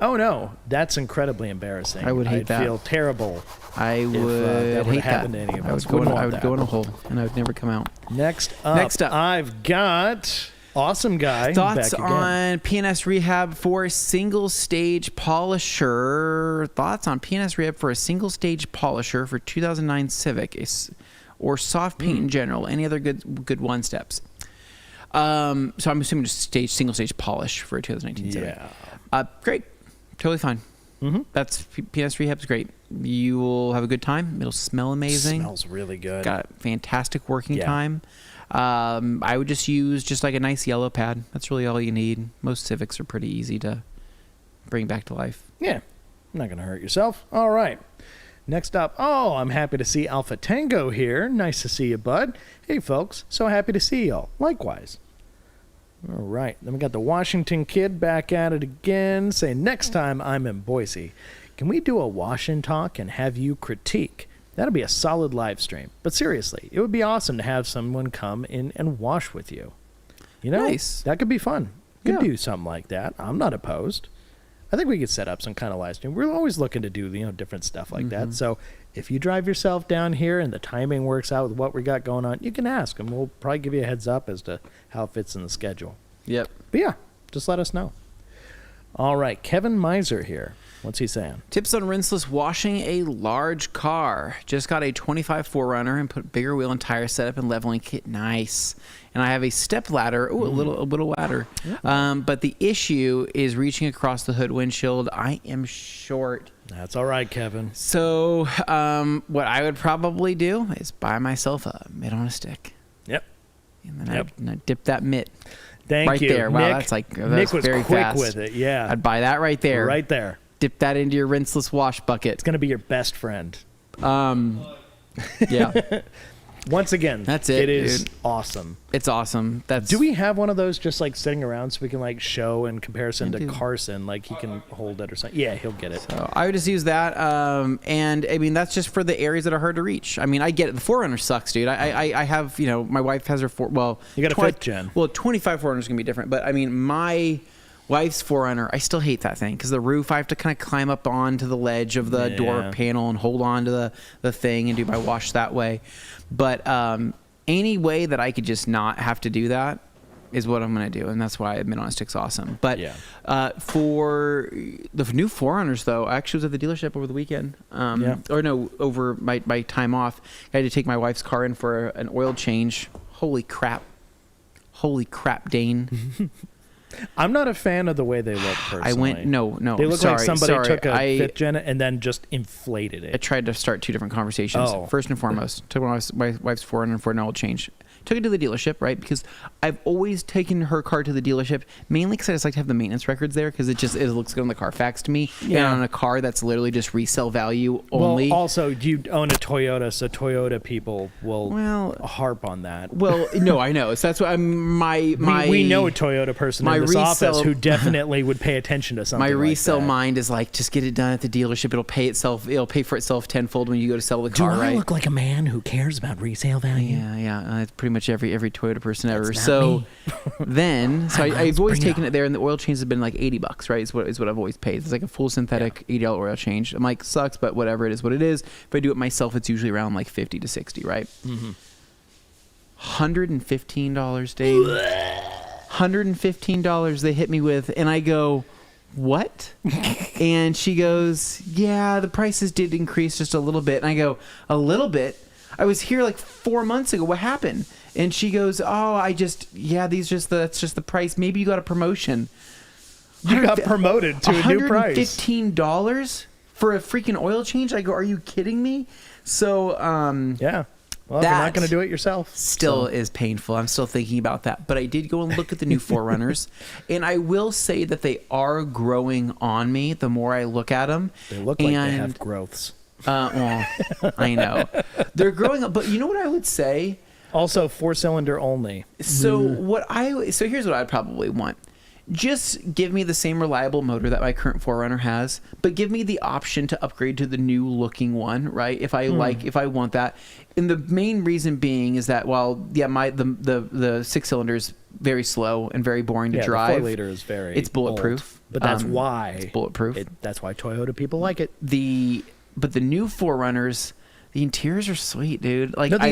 Oh no, that's incredibly embarrassing. I would hate I'd that. feel terrible. I would that would hate happen that. to any of I us. would go, Wouldn't I want would go in that. a hole, and I would never come out. Next up, I've got awesome guy. Thoughts back again. on PNS rehab for single stage polisher? Thoughts on PNS rehab for a single stage polisher for 2009 Civic or soft paint in general? Any other good one steps? So I'm assuming just single stage polish for a 2019 Civic. Yeah. Great, totally fine. That's PNS rehab's great. You will have a good time. It'll smell amazing. Smells really good. Got fantastic working Yeah. time. I would just use just like a nice yellow pad. That's really all you need. Most Civics are pretty easy to bring back to life. Yeah, not gonna hurt yourself. All right. Next up, I'm happy to see Alpha Tango here. Nice to see you, bud. Hey, folks, so happy to see y'all. Likewise. All right, then we got the Washington Kid back at it again, saying, next time I'm in Boise, can we do a wash and talk and have you critique? That'll be a solid live stream. But seriously, it would be awesome to have someone come in and wash with you. You know, Nice. that could be fun. Could Yeah. do something like that. I'm not opposed. I think we could set up some kind of live stream. We're always looking to do, different stuff like that. So if you drive yourself down here and the timing works out with what we got going on, you can ask, and we'll probably give you a heads up as to how it fits in the schedule. Yep. But yeah, just let us know. All right, Kevin Miser here. What's he saying? Tips on rinseless washing a large car. Just got a 25 4Runner and put bigger wheel and tire setup and leveling kit. Nice. And I have a step ladder. Ooh, a little ladder. But the issue is reaching across the hood windshield. I am short. That's all right, Kevin. So what I would probably do is buy myself a mitt on a stick. Yep. And then I'd dip that mitt. Thank right you. there. Wow, Nick, that's like Nick was very quick fast. with it. Yeah. I'd buy that right there. Right there. Dip that into your rinseless wash bucket. It's going to be your best friend. Yeah. Once again, That's it, It is dude. awesome. It's awesome. Do we have one of those just like sitting around so we can like show in comparison I to do. Carson? Like he can hold it or something. Yeah, he'll get it. So I would just use that. And I mean, that's just for the areas that are hard to reach. I mean, I get it. The 4Runner sucks, dude. I have, my wife has her You got a 5th gen. Well, 25 4Runners is going to be different. But I mean, my wife's 4Runner, I still hate that thing because the roof, I have to kind of climb up onto the ledge of the door panel and hold on to the thing and do my wash that way. But any way that I could just not have to do that is what I'm going to do, and that's why mitt on a stick's awesome. But for the new 4Runners, though, I actually was at the dealership over the weekend. Over my time off. I had to take my wife's car in for an oil change. Holy crap, Dane. I'm not a fan of the way they look personally. I went, no. They look like somebody sorry. took a 5th gen and then just inflated it. I tried to start 2 different conversations. Oh. First and foremost, took my wife's 4Runner for an oil change. Took it to the dealership, right? Because I've always taken her car to the dealership, mainly because I just like to have the maintenance records there, because it looks good on the Carfax to me. Yeah. And on a car that's literally just resale value only. Well, also, you own a Toyota, so Toyota people will harp on that. Well, no, I know. So that's why we know a Toyota person in this office who definitely would pay attention to something my like resale that. mind is like, just get it done at the dealership. It'll pay for itself tenfold when you go to sell the car, Do I right? look like a man who cares about resale value? Yeah. That's pretty much every Toyota person ever. So I've always taken it there, and the oil change has been like $80, right? Is what I've always paid. It's like a full synthetic $80 oil change. I'm like, sucks, but whatever, it is what it is. If I do it myself, it's usually around like 50 to 60, right? $115, Dave. $115 they hit me with, and I go, what? And she goes, yeah, the prices did increase just a little bit. And I go, a little bit? I was here like 4 months ago. What happened? And she goes, oh, that's just the price. Maybe you got a promotion. You got promoted to a new price. $115 for a freaking oil change? I go, are you kidding me? So, yeah. Well, if you're not going to do it yourself. Still is painful. I'm still thinking about that. But I did go and look at the new 4Runners. And I will say that they are growing on me the more I look at them. They look like they have growths. Well, I know. They're growing up. But you know what I would say? Also, 4-cylinder only. So here's what I'd probably want. Just give me the same reliable motor that my current 4Runner has, but give me the option to upgrade to the new looking one, right? If I want that. And the main reason being is that the 6-cylinder is very slow and very boring to drive. The 4-liter is it's bulletproof. Old, but that's why it's bulletproof. That's why Toyota people like it. But the new 4Runners, the interiors are sweet, dude. Like, I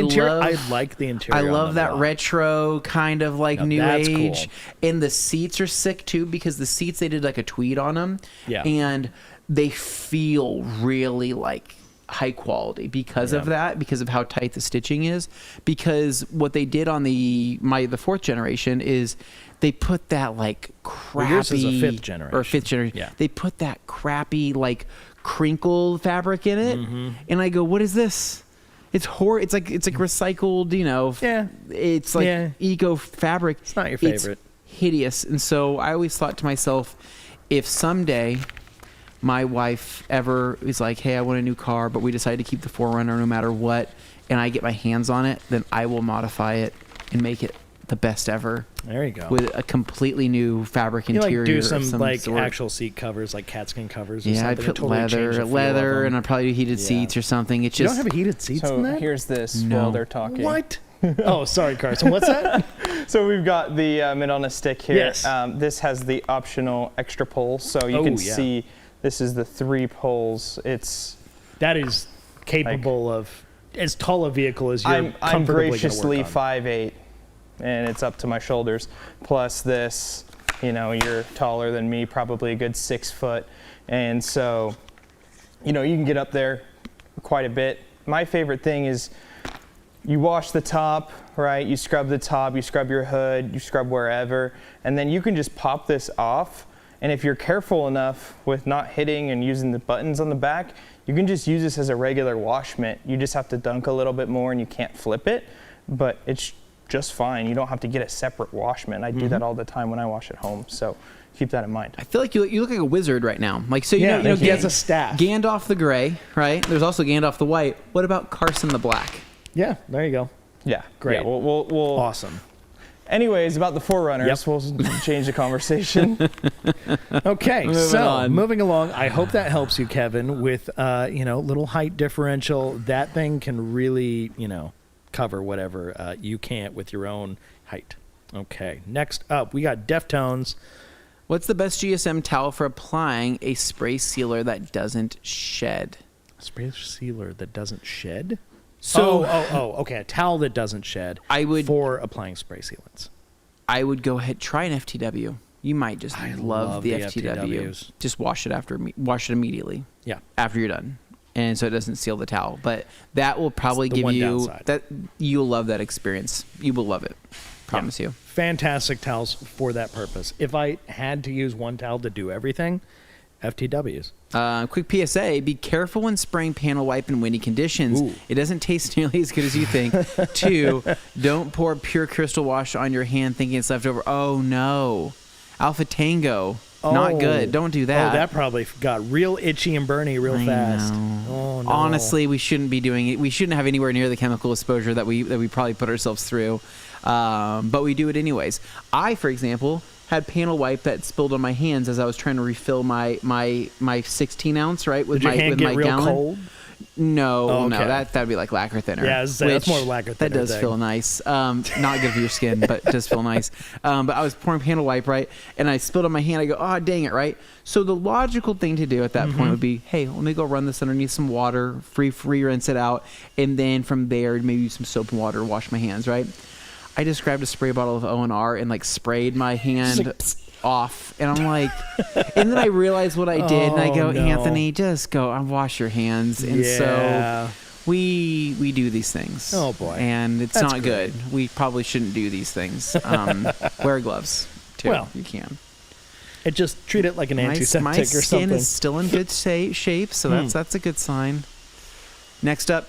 like the interior. I love that retro kind of like new age. Cool. And the seats are sick too, because the seats, they did like a tweed on them. Yeah. And they feel really like high quality because of that, because of how tight the stitching is. Because what they did on the 4th generation is they put that like crappy, yours is a 5th generation. Or 5th generation. Yeah. They put that crappy like crinkle fabric in it, and I go, what is this? It's it's like recycled, it's like eco fabric. It's not your favorite. It's hideous. And so I always thought to myself, if someday my wife ever is like, hey, I want a new car, but we decide to keep the 4Runner no matter what, and I get my hands on it, then I will modify it and make it the best ever. There you go. With a completely new fabric interior. Do some like actual seat covers, like catskin covers. Or I'd put leather, and I'd probably do heated seats or something. It's just, you don't have heated seats in that? Here's this while they're talking. What? Oh, sorry, Carson. What's that? So we've got the mid on a stick here. Yes. This has the optional extra poles, so you can see this is the 3 poles. That is capable of as tall a vehicle as you're I'm graciously 5'8". And it's up to my shoulders. Plus this, you're taller than me, probably a good 6 foot. And so, you can get up there quite a bit. My favorite thing is you wash the top, right? You scrub the top, you scrub your hood, you scrub wherever, and then you can just pop this off. And if you're careful enough with not hitting and using the buttons on the back, you can just use this as a regular wash mitt. You just have to dunk a little bit more and you can't flip it, but it's just fine. You don't have to get a separate wash mitt. I do that all the time when I wash at home, so keep that in mind. I feel like you look like a wizard right now. Like, so he has a staff. Gandalf the gray, right? There's also Gandalf the white. What about Carson the black? Yeah, there you go. Yeah, great. Yeah, we'll awesome. Anyways, about the 4Runners, we'll change the conversation. Okay, moving along. I hope that helps you, Kevin, with little height differential. That thing can really, cover whatever you can't with your own height. Okay, next up, we got Deftones. What's the best GSM towel for applying a spray sealer that doesn't shed? Spray sealer that doesn't shed? So, okay, a towel that doesn't shed. For applying spray sealants. I would go ahead, try an FTW. You might just love the FTW. Just wash it immediately. Yeah, after you're done. And so it doesn't seal the towel, but that will probably give you that. You'll love that experience. You will love it. Promise you. Fantastic towels for that purpose. If I had to use one towel to do everything, FTWs. Quick PSA: be careful when spraying panel wipe in windy conditions. Ooh. It doesn't taste nearly as good as you think. 2, don't pour pure crystal wash on your hand thinking it's left over. Oh no, Alpha Tango. Not good. Don't do that. Oh, that probably got real itchy and burny real fast. Oh, no. Honestly, we shouldn't be doing it. We shouldn't have anywhere near the chemical exposure that we probably put ourselves through. But we do it anyways. I, for example, had panel wipe that spilled on my hands as I was trying to refill my 16 ounce, right? Did your hand get real cold? No, Oh, no, okay. that'd be like lacquer thinner. Yeah, I was gonna say, that's which- more lacquer That thinner does thing. feel nice. Not good for your skin, but it does feel nice. But I was pouring panel wipe, right, and I spilled on my hand. I go, oh, dang it, right? So the logical thing to do at that point would be, hey, let me go run this underneath some water, free rinse it out, and then from there maybe use some soap and water, wash my hands, right? I just grabbed a spray bottle of O&R and like sprayed my hand off, and I'm like, and then I realized what I did, and I go, no. Anthony, just go and wash your hands. And Yeah. so we do these things. Oh, boy. And it's That's not great. good. We probably shouldn't do these things. Wear gloves too. Well, you can. It just treat it like an antiseptic My or skin something. is still in good shape, so that's a good sign. Next up,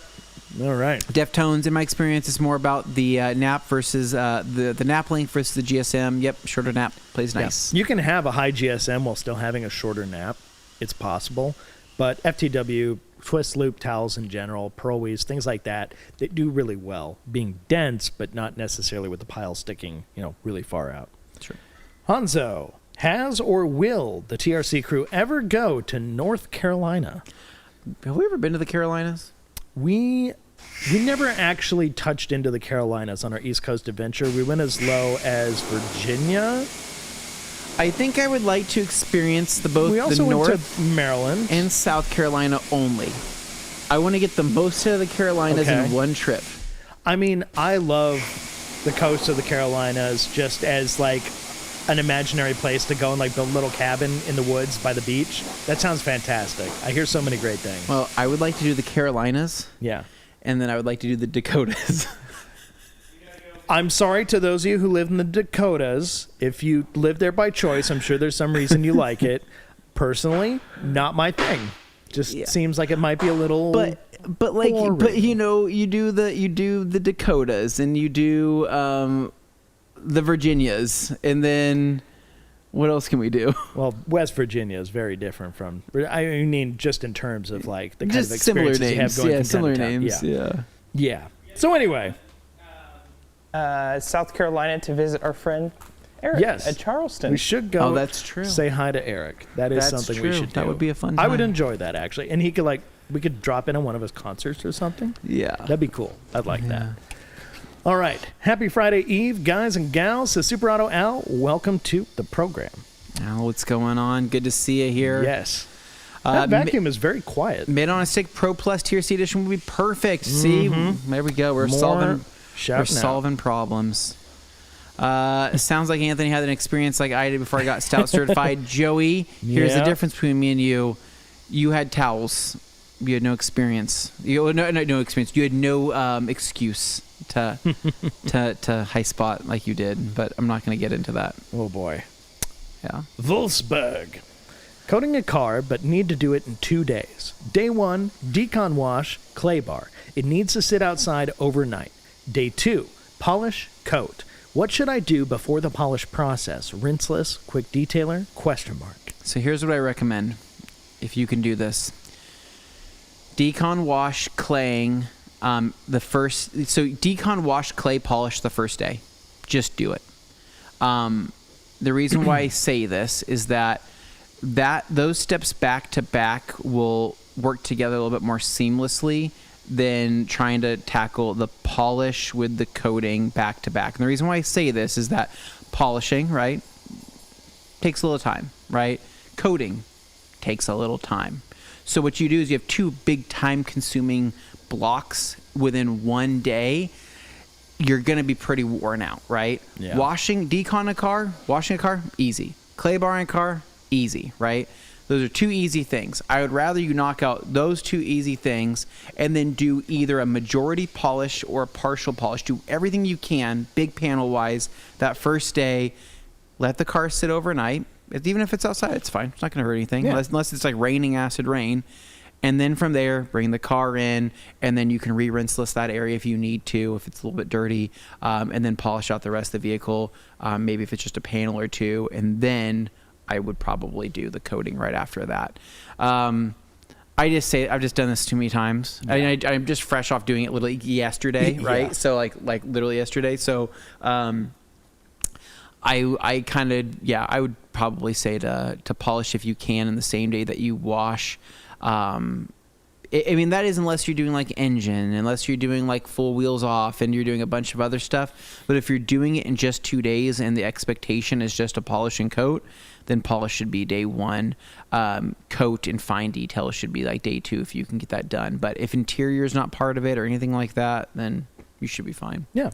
All right. Deftones, in my experience, is more about the nap versus the nap length versus the GSM. Yep, shorter nap plays nice. Yeah. You can have a high GSM while still having a shorter nap. It's possible. But FTW, twist loop towels in general, pearl weaves, things like that, they do really well being dense, but not necessarily with the pile sticking, really far out. Sure. Hanzo, has or will the TRC crew ever go to North Carolina? Have we ever been to the Carolinas? We never actually touched into the Carolinas on our East Coast adventure. We went as low as Virginia. I think I would like to experience both We also the went North to Maryland. and South Carolina only. I want to get the most out of the Carolinas Okay. in one trip. I mean, I love the coast of the Carolinas just as like an imaginary place to go and like build a little cabin in the woods by the beach. That sounds fantastic. I hear so many great things. Well, I would like to do the Carolinas, Yeah. and then I would like to do the Dakotas. I'm sorry to those of you who live in the Dakotas. If you live there by choice, I'm sure there's some reason you like it. Personally, not my thing. Just Yeah. seems like it might be a little but like boring. but you do the Dakotas, and you do the Virginias, and then what else can we do? Well, West Virginia is very different from. I mean, just in terms of like the kind Just of similar experiences you have names, going yeah, from similar town to town. names, yeah. Yeah. So anyway, South Carolina to visit our friend Eric yes, at Charleston. we should go. Oh, that's true. Say hi to Eric. That is That's something we true. should do. That would be a fun I would time. enjoy that actually, and he could we could drop in on one of his concerts or something. Yeah. That'd be cool. I'd like that. All right. Happy Friday Eve, guys and gals. So Super Auto Al, welcome to the program. Al, what's going on? Good to see you here. Yes. That mi- vacuum is very quiet. Mid on a Stick Pro Plus TRC edition would be perfect. See, there we go. We're More solving problems. It sounds like Anthony had an experience like I did before I got Stout certified. Joey, here's the Yeah. difference between me and you. You had towels. You had no experience. No experience. You had no excuse to high spot like you did. But I'm not going to get into that. Oh boy. Yeah. Wolfsburg. Coating a car, but need to do it in 2 days. Day 1, decon wash, clay bar. It needs to sit outside overnight. Day 2, polish, coat. What should I do before the polish process? Rinseless, quick detailer, ? So here's what I recommend if you can do this. Decon wash claying decon wash clay polish the first day. Just do it. The reason why I say this is that those steps back to back will work together a little bit more seamlessly than trying to tackle the polish with the coating back to back. And the reason why I say this is that polishing, right, takes a little time, right? Coating takes a little time. So what you do is you have two big time-consuming blocks within 1 day. You're going to be pretty worn out, right? Yeah. Washing a car, easy. Clay barring a car, easy, right? Those are two easy things. I would rather you knock out those two easy things and then do either a majority polish or a partial polish. Do everything you can, big panel-wise, that first day. Let the car sit overnight. Even if it's outside, it's fine. It's not going to hurt anything, unless it's like raining acid rain. And then from there, bring the car in, and then you can re-rinseless that area if you need to, if it's a little bit dirty, and then polish out the rest of the vehicle, maybe if it's just a panel or two, and then I would probably do the coating right after that. I've just done this too many times. Yeah. I'm just fresh off doing it literally yesterday, right? Yeah. So like literally yesterday. So I would probably say to polish if you can in the same day that you wash. I mean, that is unless you're doing like engine, unless you're doing like full wheels off and you're doing a bunch of other stuff. But if you're doing it in just 2 days and the expectation is just a polish and coat, then polish should be day 1. Coat and fine details should be like day 2 if you can get that done. But if interior is not part of it or anything like that, then you should be fine. Yeah,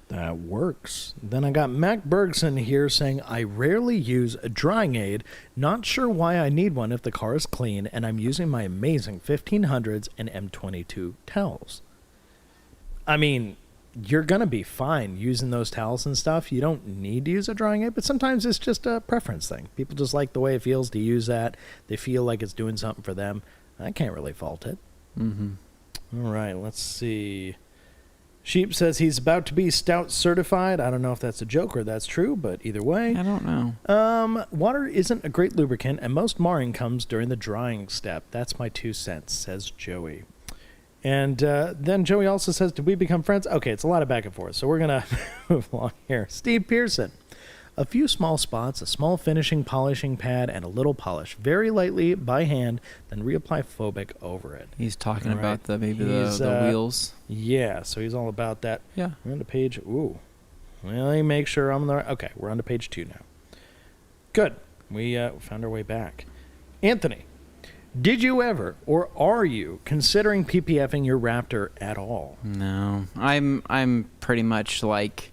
that works. Then I got Mac Bergson here saying, I rarely use a drying aid. Not sure why I need one if the car is clean, and I'm using my amazing 1500s and M22 towels. I mean, you're going to be fine using those towels and stuff. You don't need to use a drying aid, but sometimes it's just a preference thing. People just like the way it feels to use that. They feel like it's doing something for them. I can't really fault it. Mm-hmm. All right, let's see. Sheep says he's about to be Stout certified. I don't know if that's a joke or that's true, but either way. I don't know. Water isn't a great lubricant, and most marring comes during the drying step. That's my 2 cents, says Joey. And then Joey also says, did we become friends? Okay, it's a lot of back and forth, so we're going to move along here. Steve Pearson. A few small spots, a small finishing polishing pad, and a little polish. Very lightly by hand, then reapply Phobic over it. He's talking All right. about the wheels. Yeah, so he's all about that. Yeah. We're on to page... Ooh. Well, let me make sure I'm on the right... Okay, we're on to page 2 now. Good. We found our way back. Anthony. Did you ever, or are you, considering PPFing your Raptor at all? No. I'm pretty much like...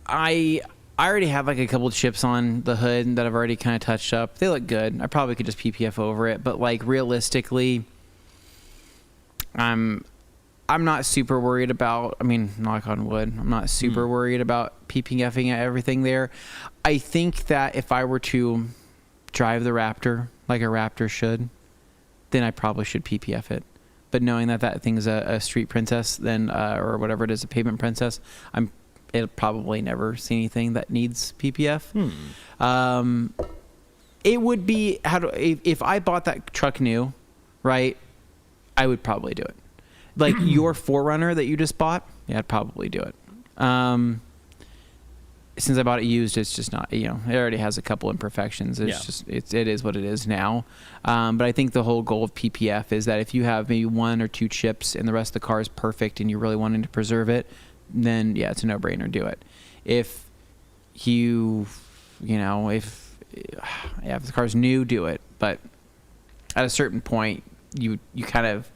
I already have like a couple of chips on the hood that I've already kind of touched up. They look good. I probably could just PPF over it, but like realistically, I'm not super worried about, I mean, knock on wood, I'm not super worried about PPFing everything there. I think that if I were to drive the Raptor like a Raptor should, then I probably should PPF it. But knowing that that thing's a street princess, then or whatever it is, a pavement princess, it'll probably never see anything that needs PPF. It would be if I bought that truck new, right? I would probably do it. Like your 4Runner that you just bought, yeah, I'd probably do it. Since I bought it used, it's just not, it already has a couple imperfections. It is what it is now. But I think the whole goal of PPF is that if you have maybe 1 or 2 chips and the rest of the car is perfect and you're really wanting to preserve it, then yeah, it's a no-brainer. Do it. If if the car's new, do it. But at a certain point, you kind of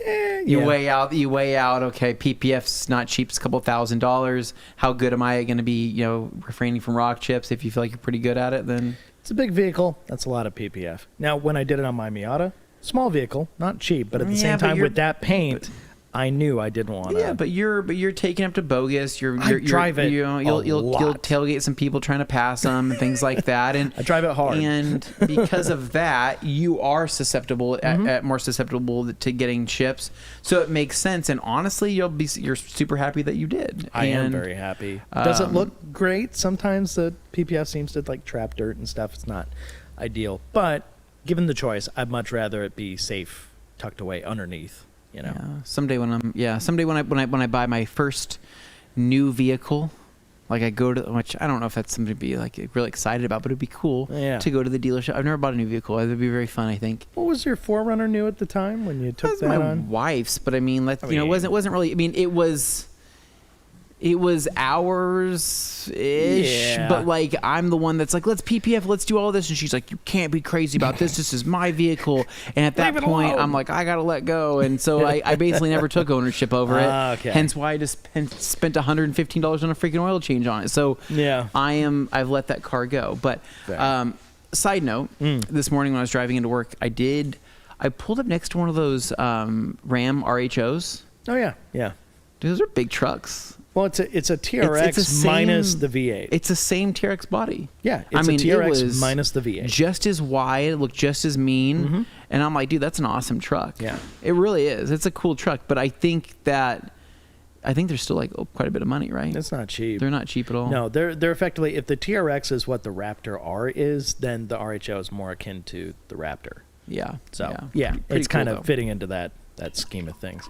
weigh out. Okay, PPF's not cheap. It's a couple $1,000s. How good am I going to be? Refraining from rock chips. If you feel like you're pretty good at it, then it's a big vehicle. That's a lot of PPF. Now, when I did it on my Miata, small vehicle, not cheap, but at the same time with that paint. I knew I didn't want to. Yeah, but you're taking up to Bogus. You'll tailgate some people trying to pass them and things like that. And I drive it hard. And because of that, you are susceptible, more susceptible to getting chips. So it makes sense. And honestly, you're super happy that you did. I am very happy. Does it look great? Sometimes the PPF seems to trap dirt and stuff. It's not ideal, but given the choice, I'd much rather it be safe, tucked away underneath. Someday when I buy my first new vehicle, like I go to, which I don't know if that's something to be like really excited about, but it'd be cool to go to the dealership. I've never bought a new vehicle. It'd be very fun, I think. What was your 4Runner new at the time when you took that my on? Wife's, but I mean, it wasn't really. I mean, it was ours-ish, but like I'm the one that's like, let's PPF, let's do all this, and she's like, you can't be crazy about this. This is my vehicle, and at that point, I'm like, I gotta let go, and so I basically never took ownership over it. Okay. Hence why I just spent $115 on a freaking oil change on it. So I've let that car go. But side note, this morning when I was driving into work, I pulled up next to one of those Ram RHOs. Oh yeah. Dude, those are big trucks. Well, it's a TRX minus the V8. It's the same TRX body. Yeah, it's a TRX minus the V8. Just as wide, it looked just as mean. And I'm like, dude, that's an awesome truck. Yeah. It really is. It's a cool truck. But I think there's still like quite a bit of money, right? It's not cheap. They're not cheap at all. No, they're effectively, if the TRX is what the Raptor R is, then the RHO is more akin to the Raptor. Yeah. So, pretty it's cool, kind of fitting into that scheme of things.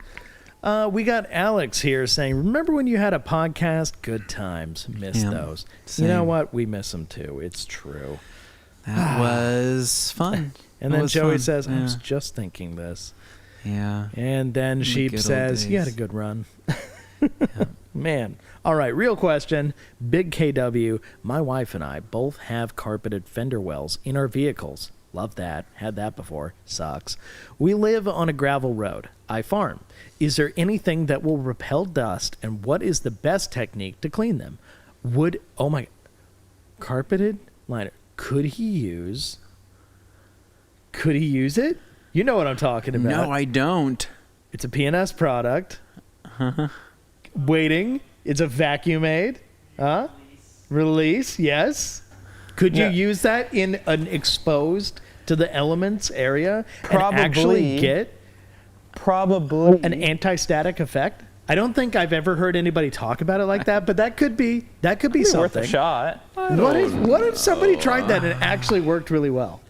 We got Alex here saying, remember when you had a podcast? Good times. Miss those. Same. You know what? We miss them too. It's true. That was fun. And It then was Joey fun. says, I was Yeah. just thinking this. Yeah. And then Sheep good old says, you had a days. good run. Man. All right, real question. Big KW, my wife and I both have carpeted fender wells in our vehicles. Love that. Had that before. Sucks. We live on a gravel road. I farm. Is there anything that will repel dust, and what is the best technique to clean them? Carpeted liner. Could he use it? You know what I'm talking about. No, I don't. It's a P&S product. Waiting. It's a vacuum aid. Release, yes. Could you use that in an exposed to the elements area and actually get an anti-static effect? I don't think I've ever heard anybody talk about it like that, but that could be something. Worth a shot. What if somebody tried that and it actually worked really well?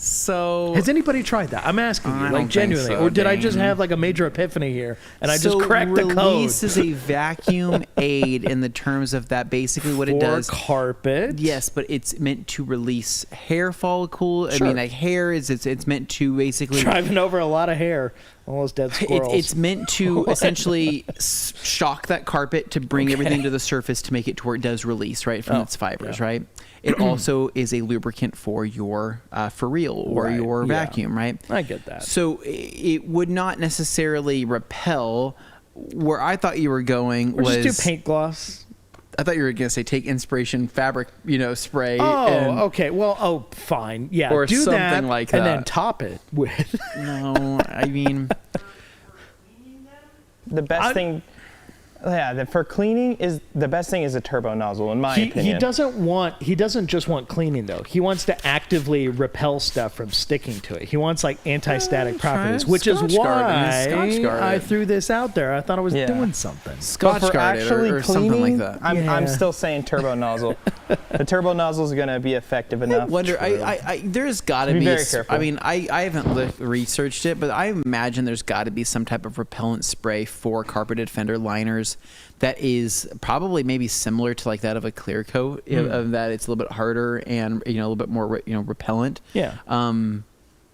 So has anybody tried that? I'm asking you, like genuinely, or did I just have like a major epiphany here and I just cracked the code? Release is a vacuum aid in the terms of that. Basically, what it does carpet. Yes, but it's meant to release hair follicle. I mean, like hair is it's meant to basically driving over a lot of hair, all those dead squirrels. It's meant to essentially shock that carpet to bring everything to the surface to make it to where it does release right from its fibers, right? It also is a lubricant for your for real or your vacuum, right? I get that. So it would not necessarily repel. Where I thought you were going was just do paint gloss. I thought you were going to say take inspiration fabric, spray. Oh, okay. Well, fine. Yeah, or do something that, like that, and then top it with. No, I mean, the best thing. Yeah, for cleaning the best thing is a turbo nozzle, in my opinion. He doesn't just want cleaning though. He wants to actively repel stuff from sticking to it. He wants like anti-static properties, which is why I threw this out there. I thought I was doing something. Scotch guarded or something like that. I'm still saying turbo nozzle. The turbo nozzle is going to be effective enough. I wonder. There's got to be. Very careful. I mean, I haven't researched it, but I imagine there's got to be some type of repellent spray for carpeted fender liners that is probably maybe similar to like that of a clear coat, of that it's a little bit harder and a little bit more repellent. Yeah.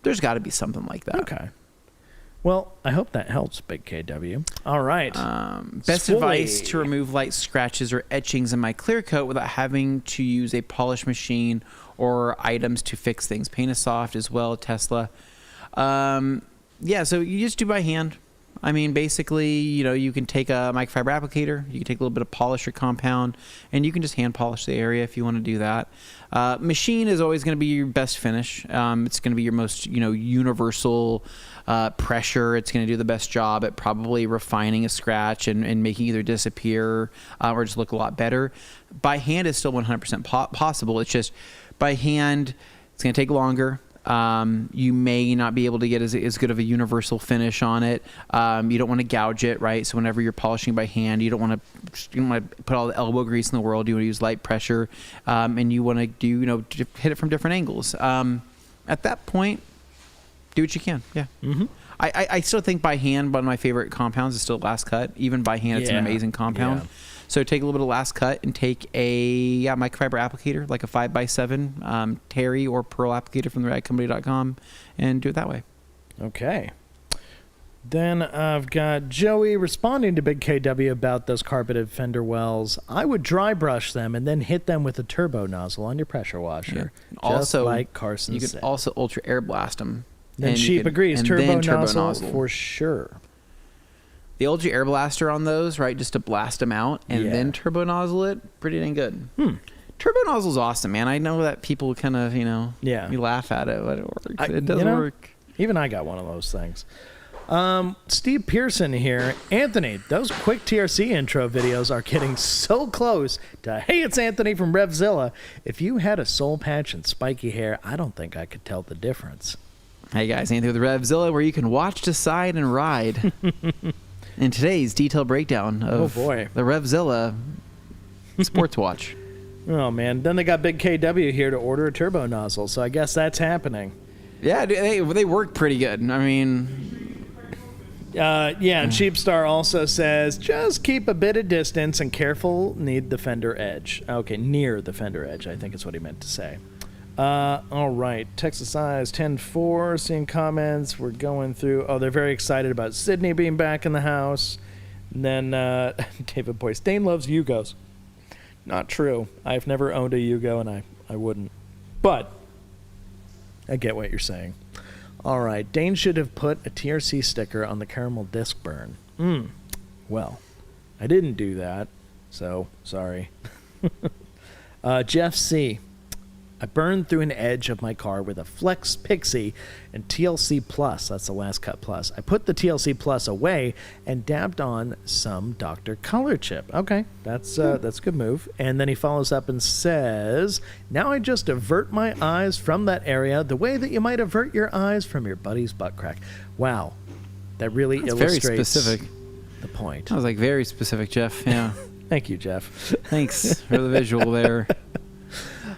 There's got to be something like that. Okay. Well, I hope that helps, Big KW. All right. Best advice to remove light scratches or etchings in my clear coat without having to use a polish machine or items to fix things. Paint is soft as well, Tesla. Yeah, so you just do by hand. I mean, basically, you can take a microfiber applicator, you can take a little bit of polish or compound, and you can just hand polish the area if you want to do that. Machine is always going to be your best finish. It's going to be your most, universal pressure. It's going to do the best job at probably refining a scratch and making either disappear or just look a lot better. By hand is still 100% possible. It's just by hand, it's going to take longer. You may not be able to get as good of a universal finish on it. You don't want to gouge it, right? So whenever you're polishing by hand, you don't want to put all the elbow grease in the world. You want to use light pressure, and you want to do, hit it from different angles. At that point, do what you can. Yeah. Mm-hmm. I still think by hand, one of my favorite compounds is still Last Cut. Even by hand, it's an amazing compound. Yeah. So take a little bit of Last Cut and take a microfiber applicator, like a 5x7 Terry or Pearl applicator from theradcompany.com, and do it that way. Okay. Then I've got Joey responding to Big KW about those carpeted fender wells. I would dry brush them and then hit them with a turbo nozzle on your pressure washer. Yeah. Also, like Carson you said. can also ultra air blast them. Then Sheep agrees. Turbo nozzle for sure. The ultra air blaster on those, right, just to blast them out and then turbo nozzle it, pretty dang good. Turbo nozzle's awesome, man. I know that people kind of, you laugh at it, but it works. It does work. Even I got one of those things. Steve Pearson here. Anthony, those quick TRC intro videos are getting so close to, hey, it's Anthony from Revzilla. If you had a soul patch and spiky hair, I don't think I could tell the difference. Hey guys, Anthony with Revzilla, where you can watch, decide, and ride. In today's detailed breakdown of the Revzilla Sports Watch. Oh, man. Then they got Big KW here to order a turbo nozzle, so I guess that's happening. Yeah, they work pretty good. I mean... and Sheepstar also says, just keep a bit of distance and careful need the fender edge. Okay, near the fender edge, I think is what he meant to say. All right. Texas Eyes 10-4. Seeing comments. We're going through. Oh, they're very excited about Sydney being back in the house. And then David Boyce. Dane loves Yugos. Not true. I've never owned a Yugo, and I wouldn't. But I get what you're saying. All right. Dane should have put a TRC sticker on the caramel disc burn. Well, I didn't do that, so sorry. Jeff C. I burned through an edge of my car with a Flex Pixie and TLC Plus. That's the Last Cut Plus. I put the TLC Plus away and dabbed on some Dr. Color Chip. Okay, that's a good move. And then he follows up and says, now I just avert my eyes from that area the way that you might avert your eyes from your buddy's butt crack. Wow, that really illustrates very specific. The point. I was like, very specific, Jeff. Yeah. Thank you, Jeff. Thanks for the visual there.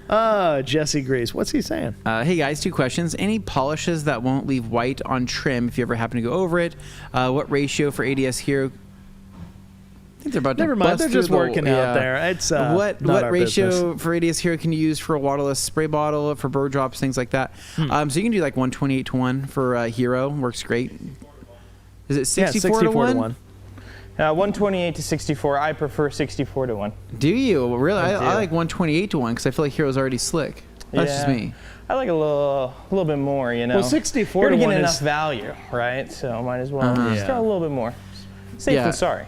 Jesse Grease. What's he saying? Hey guys, 2 questions. Any polishes that won't leave white on trim if you ever happen to go over it? What ratio for ADS Hero? I think they're about Never to mind. bust They're through just working out there. It's what not our ratio business. for ADS Hero can you use for a waterless spray bottle, for bird drops, things like that? So you can do like 128-1 for Hero. Works great. Is it 64 to 1? 128 to 64. I prefer 64 to 1. Do you? Really? I do. like 128 to 1 because I feel like Hero's already slick. That's just me. I like a little bit more, you know. Well, 64 You're to 1 getting is enough value, right? So might as well just throw a little bit more. Safe than sorry.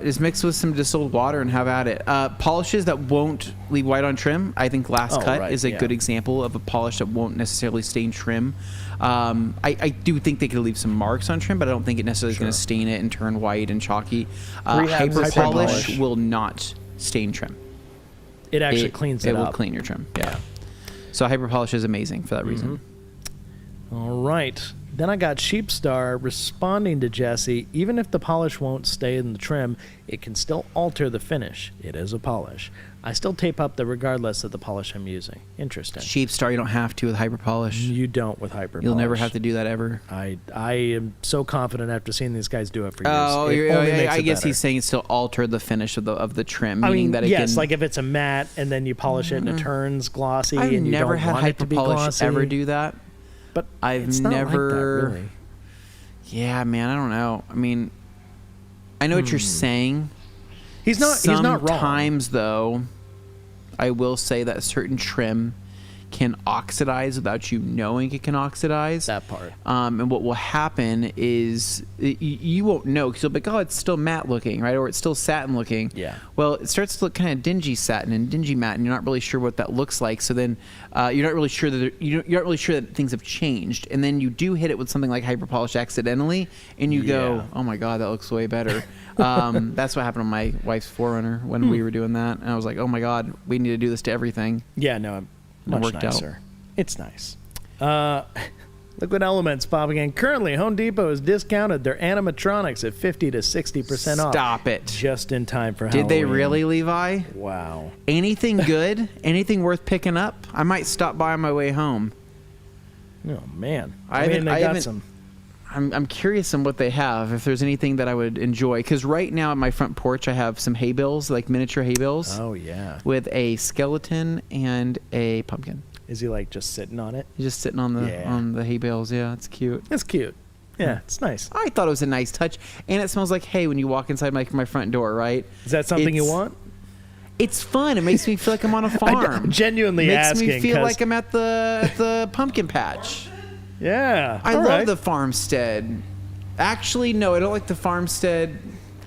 Just mix with some distilled water and have at it. Polishes that won't leave white on trim. I think Last Cut is a good example of a polish that won't necessarily stain trim. I do think they could leave some marks on trim, but I don't think it necessarily is going to stain it and turn white and chalky. Hyper polish will not stain trim. It actually cleans it up. It will clean your trim. Yeah. So hyper polish is amazing for that reason. All right. Then I got Sheepstar responding to Jesse, even if the polish won't stay in the trim, it can still alter the finish. It is a polish. I still tape up regardless of the polish I'm using. Interesting. Sheepstar, you don't have to with hyper polish. You don't with hyper polish. You'll never have to do that ever. I am so confident after seeing these guys do it for years. Oh, I guess he's saying it still altered the finish of the trim, meaning that it yes, like if it's a matte and then you polish it and it turns glossy I've and you never don't had want it to be hyper polish glossy. ever do that. But I've it's not never like that, really. Yeah, man, I don't know. I mean, I know what you're saying. He's not wrong. Sometimes though, I will say that a certain trim can oxidize without you knowing it can oxidize. That part. And what will happen is you won't know because you'll be like, oh, it's still matte looking, right? Or it's still satin looking. Yeah. Well, it starts to look kind of dingy satin and dingy matte, and you're not really sure what that looks like. So then you're not really sure that you're not really sure that things have changed. And then you do hit it with something like hyper polish accidentally, and you go, oh my god, that looks way better. That's what happened on my wife's 4Runner when we were doing that, and I was like, oh my god, we need to do this to everything. Yeah, no. Much worked nicer. out. It's nice. Liquid Elements popping in. Currently, Home Depot has discounted their animatronics at 50 to 60% off. Stop it. Just in time for Did Halloween. they really, Levi? Wow. Anything good? Anything worth picking up? I might stop by on my way home. Oh, man. I mean, they got haven't- some. I'm curious on what they have, if there's anything that I would enjoy. Because right now at my front porch, I have some hay bales, like miniature hay bales. Oh, yeah. With a skeleton and a pumpkin. Is he like just sitting on it? He's just sitting on the hay bales. Yeah, it's cute. It's cute. Yeah, it's nice. I thought it was a nice touch. And it smells like hay when you walk inside my front door, right? Is that something you want? It's fun. It makes me feel like I'm on a farm. I'm genuinely asking. Makes me feel like I'm at the pumpkin patch. Yeah. I love the farmstead. Actually, no, I don't like the farmstead.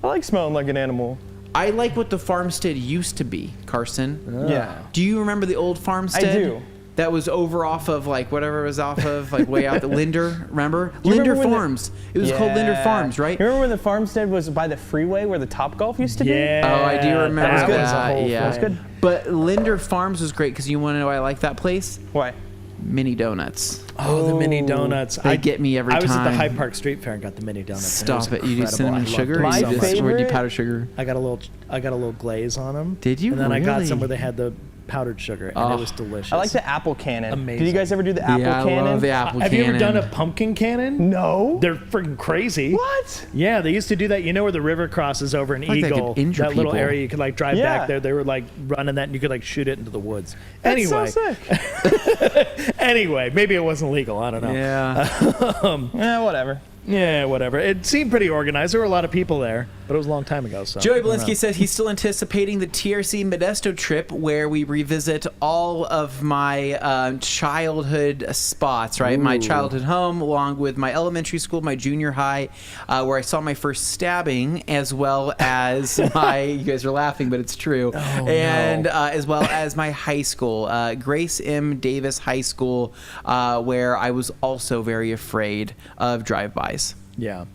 I like smelling like an animal. I like what the farmstead used to be, Carson. Yeah. Do you remember the old farmstead? I do. That was over off of like whatever it was off of, like way out the Linder, remember? You Linder remember when Farms. It was called Linder Farms, right? You remember when the farmstead was by the freeway where the Topgolf used to be? Yeah. Oh, I do remember That was good. that. Yeah. That's good. But Linder Farms was great because you want to know why I like that place? Why? Mini donuts. Oh, the mini donuts. They get me every time. I was at the Hyde Park Street Fair and got the mini donuts. Stop it. You do incredible. cinnamon I loved sugar? them My so much. favorite- Or do you powder sugar? I got a little glaze on them. Did you And then I got really? some where they had the powdered sugar, and it was delicious. I like the apple cannon. Amazing. Did you guys ever do the apple cannon? I love the apple Have cannon. you ever done a pumpkin cannon? No. They're freaking crazy. What? Yeah, they used to do that. You know where the river crosses over in Like they Eagle? could injure That little people. area you could like drive back there. They were like running that, and you could like shoot it into the woods. That's Anyway, so sick. anyway, maybe it wasn't legal. I don't know. Yeah. Whatever. Yeah, whatever. It seemed pretty organized. There were a lot of people there, but it was a long time ago. So Joey Belinsky says he's still anticipating the TRC Modesto trip where we revisit all of my childhood spots, right? My childhood home, along with my elementary school, my junior high, where I saw my first stabbing, as well as my, you guys are laughing, but it's true, as well as my high school, Grace M. Davis High School, where I was also very afraid of drive-bys. Yeah.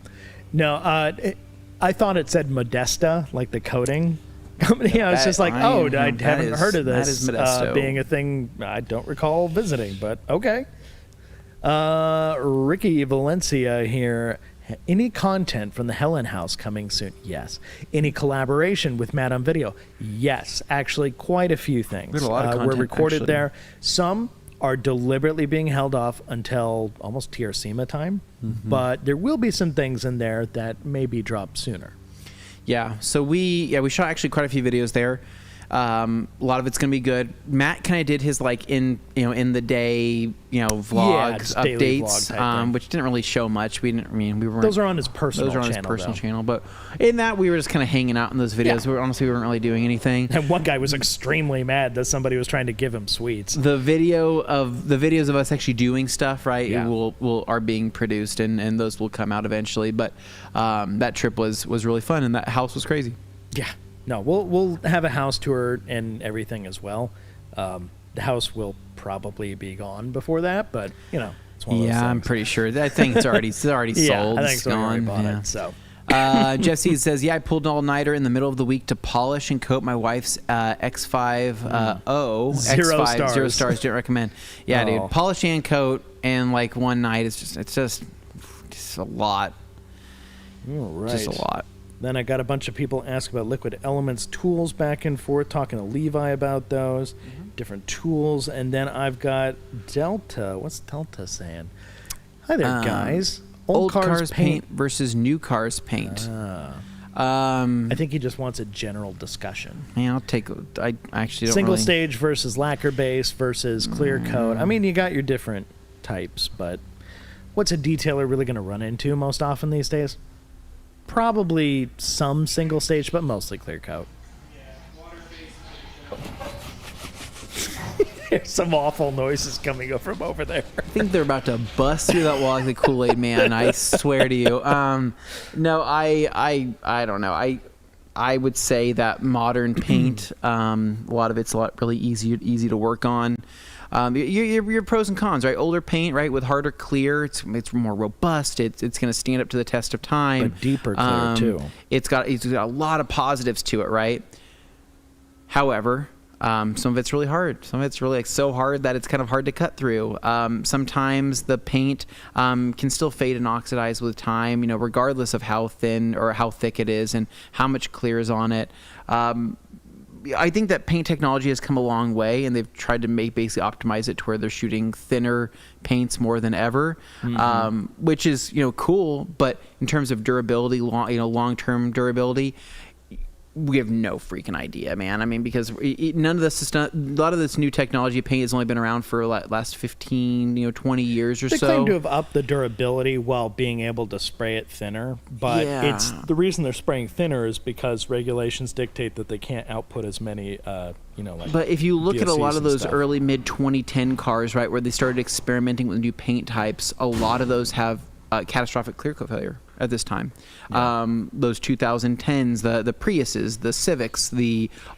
No, I thought it said Modesta, like the coating company. I was just like, I haven't heard of this that is Modesto. being a thing I don't recall visiting, but okay. Ricky Valencia here. Any content from the Helen House coming soon? Yes. Any collaboration with Matt on Video? Yes. Actually, quite a few things. There's a lot of content, were recorded actually. there. Some are deliberately being held off until almost TRCMA time, but there will be some things in there that may be dropped sooner. Yeah, so we shot actually quite a few videos there. A lot of it's gonna be good. Matt kind of did his like in the day vlogs, just daily vlog updates, type thing. which didn't really show much. We weren't. Those are on his personal Those are on his channel, personal though. channel. But in that, we were just kind of hanging out in those videos. Yeah. We weren't really doing anything. And one guy was extremely mad that somebody was trying to give him sweets. The videos of us actually doing stuff, right? Yeah. Are being produced, and those will come out eventually. But that trip was really fun, and that house was crazy. Yeah. No, we'll have a house tour and everything as well. The house will probably be gone before that, but it's one of those things. I'm pretty sure. I think it's already sold. Yeah, I think It's so. I already gone. bought Yeah. it. So. Jeff C says, I pulled an all-nighter in the middle of the week to polish and coat my wife's X5 Zero X5 0 stars. stars. Didn't recommend. Yeah, Oh. dude, polish and coat, and like one night, it's just a lot. All right. Just a lot. Then I got a bunch of people ask about Liquid Elements tools back and forth, talking to Levi about those, different tools. And then I've got Delta. What's Delta saying? Hi there, guys. Old cars paint versus new cars paint. I think he just wants a general discussion. Yeah, I actually don't Single really... stage versus lacquer base versus clear coat. I mean, you got your different types, but what's a detailer really going to run into most often these days? Probably some single stage, but mostly clear coat. There's some awful noises coming up from over there. I think they're about to bust through that wall like the Kool-Aid Man. I swear to you. No, I don't know. I would say that modern paint, a lot of it's really easy to work on. Your pros and cons, right? Older paint, right, with harder clear, it's more robust. It's going to stand up to the test of time. But deeper clear too. It's got a lot of positives to it, right? However, some of it's really hard. Some of it's really so hard that it's kind of hard to cut through. Sometimes the paint can still fade and oxidize with time, regardless of how thin or how thick it is and how much clear is on it. I think that paint technology has come a long way, and they've tried to basically optimize it to where they're shooting thinner paints more than ever, which is cool. But in terms of durability, long-term durability, we have no freaking idea, man. I mean, because none of this is a lot of this new technology paint has only been around for last 15, 20 years or They so. claim to have upped the durability while being able to spray it thinner, but it's the reason they're spraying thinner is because regulations dictate that they can't output as many, But if you look at a VOCs lot of and those stuff. early mid-2010 cars, right, where they started experimenting with new paint types, a lot of those have catastrophic clear coat failure at this time. Those 2010s, the Priuses, the Civics,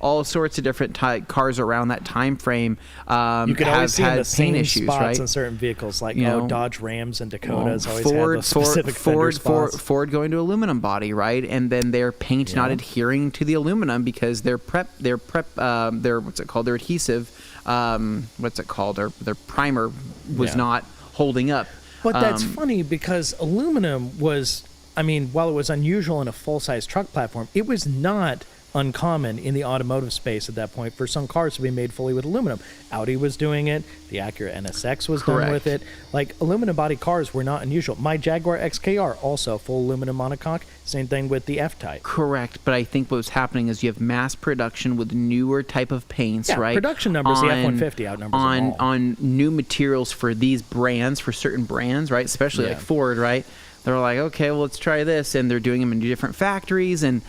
all sorts of different cars around that time frame you can always see in the same issues, spots right? in certain vehicles, like Dodge Rams and Dakotas always Ford, have those specific fender spots. Ford going to aluminum body, right? And then their paint not adhering to the aluminum because their what's it called? Their adhesive, what's it called? Their primer was not holding up. But that's funny because aluminum was, while it was unusual in a full-size truck platform, it was not uncommon in the automotive space at that point for some cars to be made fully with aluminum. Audi was doing it. The Acura NSX was done with it. Like, aluminum body cars were not unusual. My Jaguar XKR, also full aluminum monocoque. Same thing with the F-Type. Correct, but I think what's happening is you have mass production with newer type of paints, right? Production numbers, the F-150 outnumbers them all. On new materials for these brands, for certain brands, right? Especially like Ford, right? They're like, okay, well, let's try this, and they're doing them in different factories, and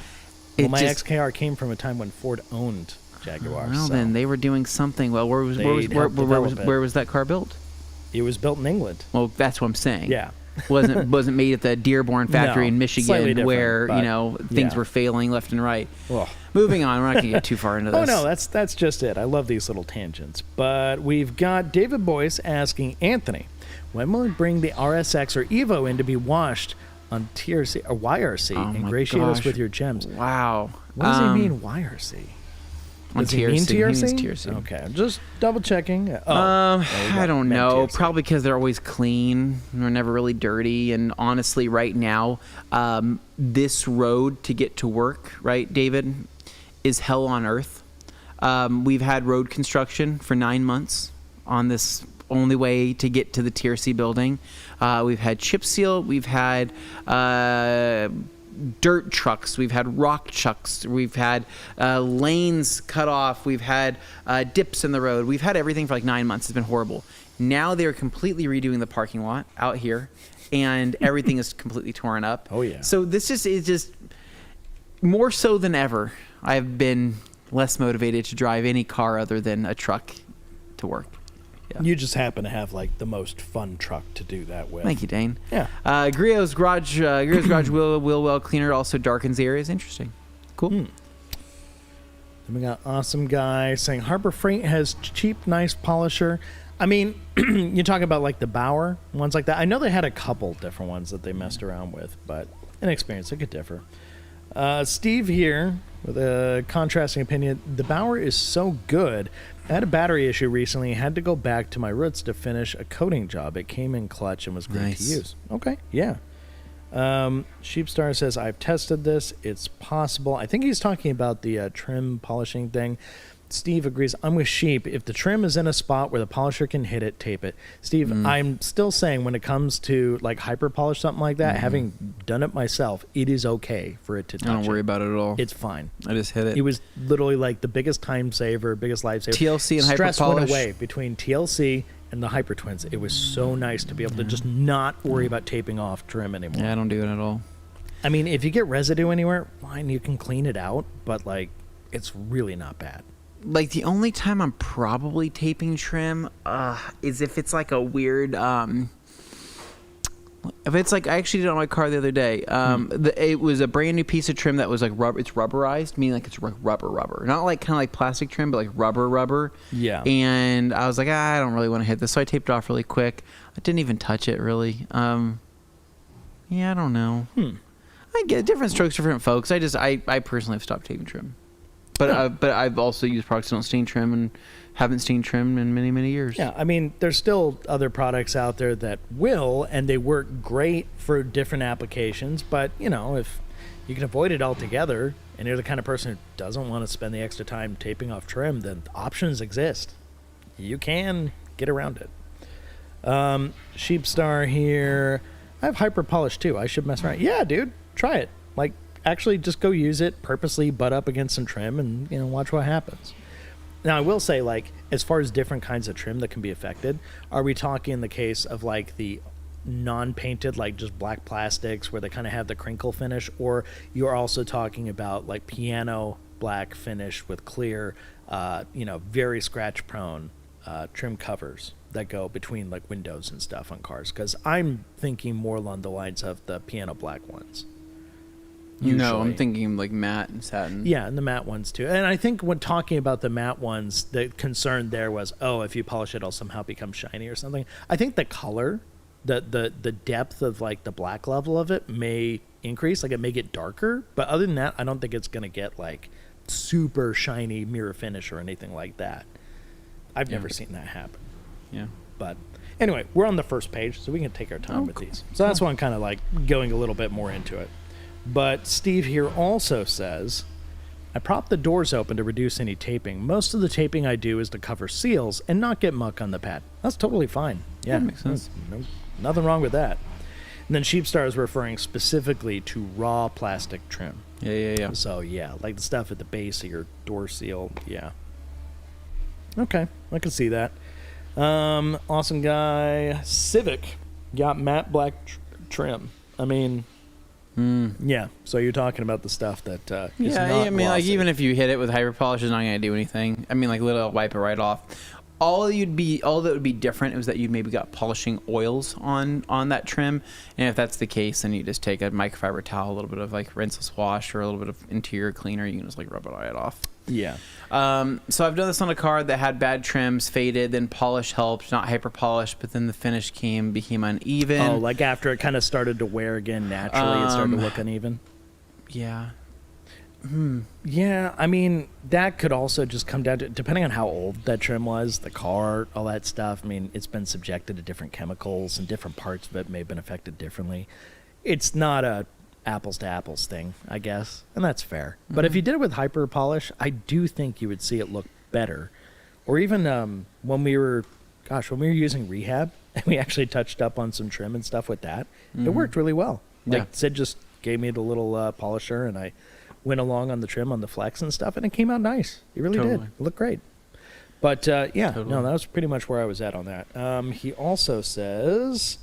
my XKR came from a time when Ford owned Jaguar. Well, then they were doing something. Well, where was that car built? It was built in England. Well, that's what I'm saying. Yeah. wasn't made at the Dearborn factory in Michigan, where things were failing left and right. Well, moving on, we're not gonna get too far into this. Oh no, that's just it. I love these little tangents. But we've got David Boyce asking Anthony, when will it bring the RSX or Evo in to be washed on TRC or YRC? Ingratiate us with your gems. Wow. What does he mean YRC? Does he mean TRC? He means TRC. Okay, I'm just double checking. I don't know. Probably because they're always clean. They're never really dirty. And honestly, right now, this road to get to work, right, David, is hell on earth. We've had road construction for 9 months on this only way to get to the TRC building. We've had chip seal. We've had dirt trucks. We've had rock trucks. We've had lanes cut off. We've had dips in the road. We've had everything for like 9 months. It's been horrible. Now they're completely redoing the parking lot out here, and everything is completely torn up. Oh yeah. So this is just more so than ever. I've been less motivated to drive any car other than a truck to work. Yeah. You just happen to have like the most fun truck to do that with. Thank you, Dane. Yeah. Griot's garage wheel well cleaner also darkens the areas. Interesting. Cool. Then we got awesome guy saying Harbor Freight has cheap, nice polisher. I mean, you talk about like the Bauer ones like that. I know they had a couple different ones that they messed around with, but in experience, it could differ. Steve here with a contrasting opinion. The Bauer is so good. I had a battery issue recently. Had to go back to my roots to finish a coating job. It came in clutch and was great to use. Okay, yeah. Sheepstar says, I've tested this. It's possible. I think he's talking about the trim polishing thing. Steve agrees. I'm with Sheep. If the trim is in a spot where the polisher can hit it, tape it. Steve, I'm still saying when it comes to like hyper polish, something like that, having done it myself, it is okay for it to touch. I don't worry about it at all. It's fine. I just hit it. It was literally like the biggest time saver, biggest life saver. TLC and hyper polish. Stress went away between TLC and the Hyper Twins. It was so nice to be able to just not worry about taping off trim anymore. Yeah, I don't do it at all. I mean, if you get residue anywhere, fine, you can clean it out, but like, it's really not bad. Like the only time I'm probably taping trim is if it's like a weird if it's like I actually did it on my car the other day. It was a brand new piece of trim that was like rubber. It's rubberized, meaning like it's rubber, not like kind of like plastic trim, but like rubber. Yeah. And I was like, I don't really want to hit this, so I taped it off really quick. I didn't even touch it really. Yeah, I don't know. I get different strokes for different folks. I personally have stopped taping trim. But I've also used products that don't stain trim and haven't stained trim in many, many years. Yeah, I mean, there's still other products out there that will, and they work great for different applications. But, you know, if you can avoid it altogether, and you're the kind of person who doesn't want to spend the extra time taping off trim, then options exist. You can get around it. Sheepstar here. I have hyper polish too. I should mess around. Yeah, dude, try it. Like, actually just go use it, purposely butt up against some trim, and, you know, watch what happens. Now, I will say, like, as far as different kinds of trim that can be affected, are we talking in the case of, like, the non-painted, like, just black plastics where they kind of have the crinkle finish, or you're also talking about, like, piano black finish with clear, you know, very scratch-prone trim covers that go between, like, windows and stuff on cars? Because I'm thinking more along the lines of the piano black ones. Usually. No, I'm thinking like matte and satin. Yeah, and the matte ones too. And I think when talking about the matte ones, the concern there was, oh, if you polish it, it'll somehow become shiny or something. I think the color, the depth of like the black level of it may increase, like it may get darker. But other than that, I don't think it's going to get like super shiny mirror finish or anything like that. I've never seen that happen. Yeah. But anyway, we're on the first page, so we can take our time with these. So that's why I'm kind of like going a little bit more into it. But Steve here also says, I prop the doors open to reduce any taping. Most of the taping I do is to cover seals and not get muck on the pad. That's totally fine. Yeah, That makes sense. Nothing wrong with that. And then Sheepstar is referring specifically to raw plastic trim. Yeah. So, yeah, like the stuff at the base of your door seal. Yeah. Okay, I can see that. Awesome guy. Civic got matte black trim. I mean, yeah. So you're talking about the stuff that is Yeah, not I mean, like glossy. even if you hit it with hyper polish, it's not going to do anything. I mean, like literally wipe it right off. All that would be different is that you maybe got polishing oils on that trim, and if that's the case, then you just take a microfiber towel, a little bit of like rinseless wash, or a little bit of interior cleaner. You can just like rub it right off. Yeah. So I've done this on a car that had bad trims, faded, then polish helped, not hyper polish, but then the finish became uneven. Oh, like after it kind of started to wear again naturally, it started to look uneven. Yeah. Yeah, I mean, that could also just come down to, depending on how old that trim was, the car, all that stuff. I mean, it's been subjected to different chemicals and different parts of it may have been affected differently. It's not a apples to apples thing, I guess, and that's fair. But if you did it with hyper polish, I do think you would see it look better. Or even when we were using rehab, and we actually touched up on some trim and stuff with that, it worked really well. Like Yeah. Sid just gave me the little polisher, and I went along on the trim on the flex and stuff, and it came out nice. It really did. It looked great. But no, that was pretty much where I was at on that. He also says,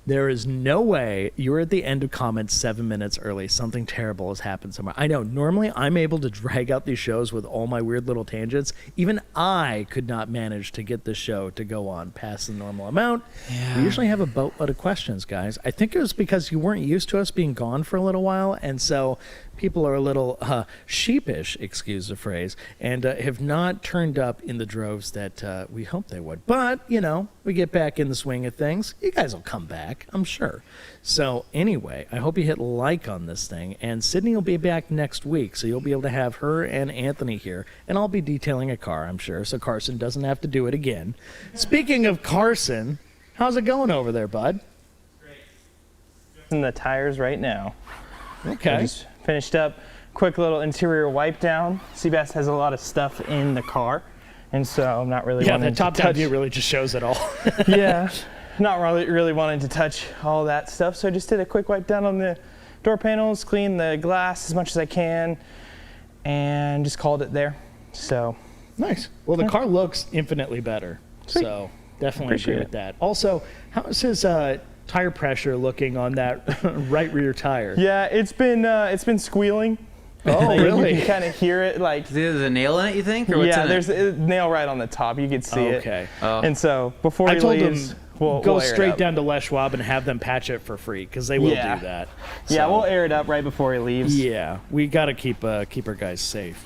there is no way you're at the end of comments 7 minutes early. Something terrible has happened somewhere. I know. Normally, I'm able to drag out these shows with all my weird little tangents. Even I could not manage to get this show to go on past the normal amount. Yeah. We usually have a boatload of questions, guys. I think it was because you weren't used to us being gone for a little while, and so people are a little sheepish, excuse the phrase, and have not turned up in the droves that we hoped they would. But, we get back in the swing of things. You guys will come back, I'm sure. So anyway, I hope you hit like on this thing, and Sydney will be back next week, so you'll be able to have her and Anthony here, and I'll be detailing a car, I'm sure, so Carson doesn't have to do it again. Speaking of Carson, how's it going over there, bud? Great. In the tires right now. Okay. I just finished up. Quick little interior wipe down. Seabass has a lot of stuff in the car, and so I'm not really wanting the top to down touch. view really just shows it all. Yeah, not really wanting to touch all that stuff. So I just did a quick wipe down on the door panels, clean the glass as much as I can, and just called it there. So nice. Well, the car looks infinitely better. Sweet. So definitely Appreciate agree it. with that. Also, how is his tire pressure looking on that right rear tire? yeah, it's been squealing. Oh, Like, really? You can kind of hear it, like. There's a nail in it, you think? Or what's Yeah, in there's it? a nail right on the top. You could see it. Okay. And so before I he told leaves, him we'll go air it straight up. down to Les Schwab and have them patch it for free because they will Yeah. do that. Yeah, So, we'll air it up right before he leaves. Yeah, we got to keep our guys safe.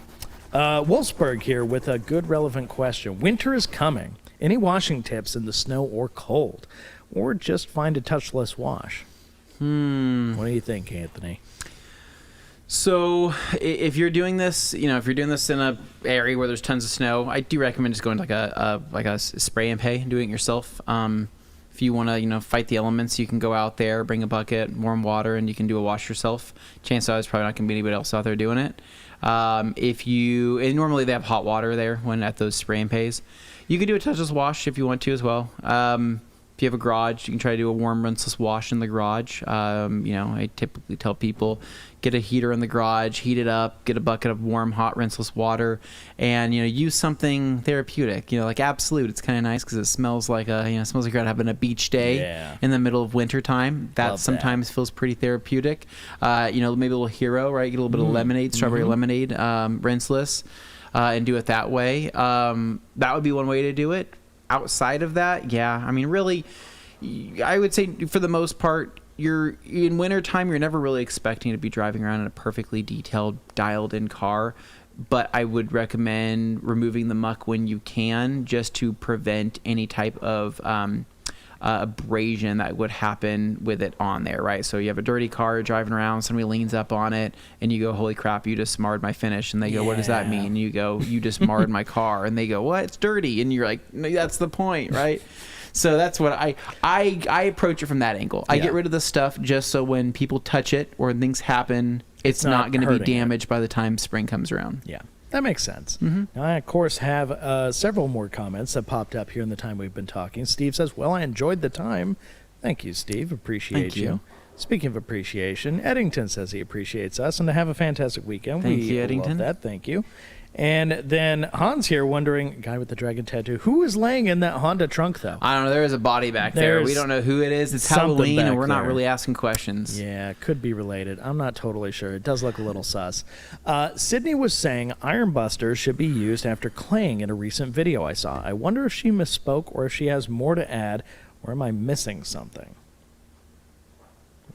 Wolfsburg here with a good relevant question. Winter is coming. Any washing tips in the snow or cold? Or just find a touchless wash? What do you think, Anthony? So if you're doing this, in a area where there's tons of snow, I do recommend just going to like a spray and pay and doing it yourself. If you want to, fight the elements, you can go out there, bring a bucket, warm water, and you can do a wash yourself. Chances are there's probably not going to be anybody else out there doing it. And normally they have hot water there when at those spray and pays. You can do a touchless wash if you want to as well. If you have a garage, you can try to do a warm rinseless wash in the garage. I typically tell people, get a heater in the garage, heat it up, get a bucket of warm, hot, rinseless water, and use something therapeutic. Like Absolute, it's kind of nice because it smells like smells like you're having a beach day in the middle of winter time. That sometimes feels pretty therapeutic. Maybe a little Hero, right? Get a little bit of lemonade, strawberry lemonade, rinseless, and do it that way. That would be one way to do it. Outside of that, really, I would say for the most part, in wintertime, you're never really expecting to be driving around in a perfectly detailed, dialed-in car. But I would recommend removing the muck when you can, just to prevent any type of abrasion that would happen with it on there, right? So you have a dirty car, you're driving around, somebody leans up on it, and you go, holy crap, you just marred my finish. And they go, what does that mean? And you go, you just marred my car. And they go, what? It's dirty. And you're like, no, that's the point, right? So that's what I approach it from that angle. I get rid of the stuff just so when people touch it or things happen, it's not going to be hurting it. damaged by the time spring comes around. Yeah, that makes sense. Now, I, of course, have several more comments that popped up here in the time we've been talking. Steve says, well, I enjoyed the time. Thank you, Steve. Appreciate Thank you. Speaking of appreciation, Eddington says he appreciates us and to have a fantastic weekend. Thank we you, Eddington. Love that. Thank you. And then Hans here wondering, guy with the dragon tattoo, who is laying in that Honda trunk, though? I don't know. There is a body back there. We There's don't know who it is. It's something Halloween, and back we're not there. really asking questions. Yeah, could be related. I'm not totally sure. It does look a little sus. Sydney was saying iron busters should be used after claying in a recent video I saw. I wonder if she misspoke or if she has more to add, or am I missing something?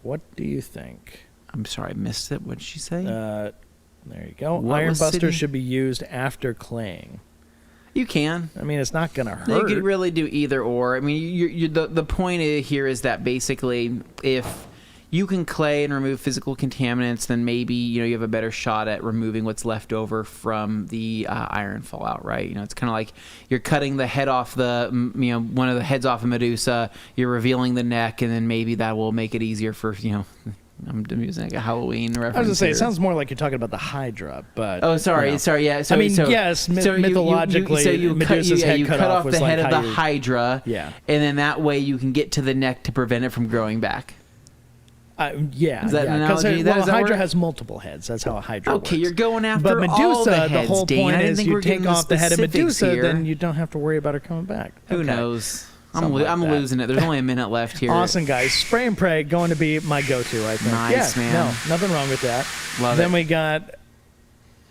What do you think? I'm sorry, I missed it. What did she say? There you go. What Iron was busters Sydney? should be used after claying. You can. I mean, it's not going to You hurt. could really do either or. I mean, the point here is that basically, if you can clay and remove physical contaminants, then maybe you have a better shot at removing what's left over from the iron fallout, right? It's kind of like you're cutting the head off one of the heads off a Medusa. You're revealing the neck, and then maybe that will make it easier for I'm using like a Halloween reference. I was going to say, here. it sounds more like you're talking about the Hydra, but... Oh, sorry, yeah. So, I mean, so, yes, so mythologically, Medusa's head you cut cut off off was the head like of how the you- Hydra, Yeah. and then that way you can get to the neck to prevent it from growing back. Yeah, Is that an because analogy? well, Does that Hydra work? has multiple heads. That's how a Hydra works. Okay, you're going after But Medusa, all the heads, whole Dane. point I didn't is think you we're take getting off the head of specifics Medusa, here. then you don't have to worry about her coming back. Who Okay. knows? I'm Something like that. losing it. There's only a minute left here. Awesome, guys. Spray and pray going to be my go-to, I think. Nice, yeah, man. No, nothing wrong with that. Love then it. we got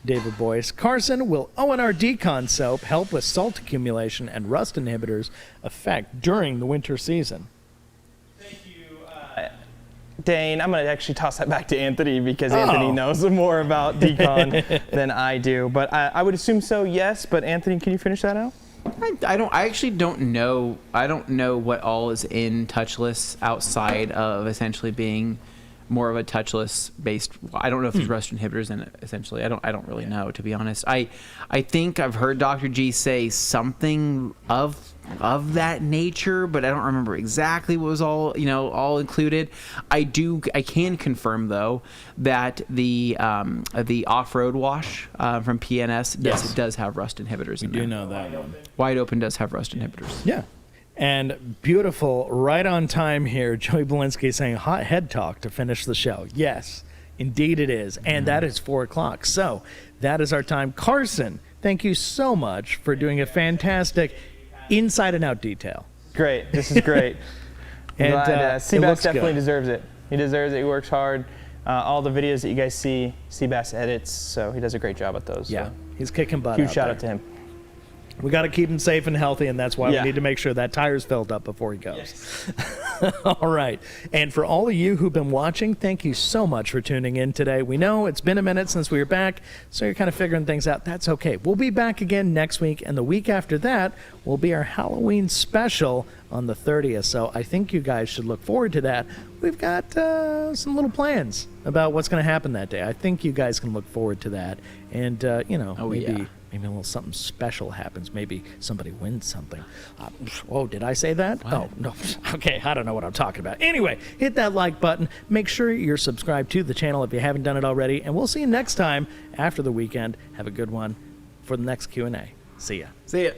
David Boyce. Carson, will ONR Decon soap help with salt accumulation and rust inhibitors effect during the winter season? Dane, I'm going to actually toss that back to Anthony because Anthony knows more about decon than I do. But I would assume so, yes. But Anthony, can you finish that out? I actually don't know. I don't know what all is in touchless outside of essentially being more of a touchless based. I don't know if there's rust inhibitors in it. Essentially, I don't really know, to be honest. I think I've heard Dr. G say something of that nature, but I don't remember exactly what was all included. I can confirm though that the off-road wash from PNS does have rust inhibitors in there. You know that one. Wide Open does have rust inhibitors. Yeah. And beautiful, right on time here, Joey Belinsky saying hot head talk to finish the show. Yes, indeed it is. And that is 4 o'clock. So that is our time. Carson, thank you so much for doing a fantastic inside and out detail. Great. This is great. And Glad, it Seabass looks definitely good. deserves it. He deserves it. He works hard. All the videos that you guys see, Seabass edits, so he does a great job at those. Yeah, so. he's kicking butt. Huge out shout there. out to him. We got to keep him safe and healthy, and that's why Yeah. we need to make sure that tire's filled up before he goes. All right. And for all of you who've been watching, thank you so much for tuning in today. We know it's been a minute since we were back, so you're kind of figuring things out. That's okay. We'll be back again next week, and the week after that will be our Halloween special on the 30th. So I think you guys should look forward to that. We've got some little plans about what's going to happen that day. I think you guys can look forward to that. And, maybe a little something special happens. Maybe somebody wins something. Oh, did I say that? What? Oh, no. Okay, I don't know what I'm talking about. Anyway, hit that like button. Make sure you're subscribed to the channel if you haven't done it already. And we'll see you next time after the weekend. Have a good one for the next Q&A. See ya. See ya.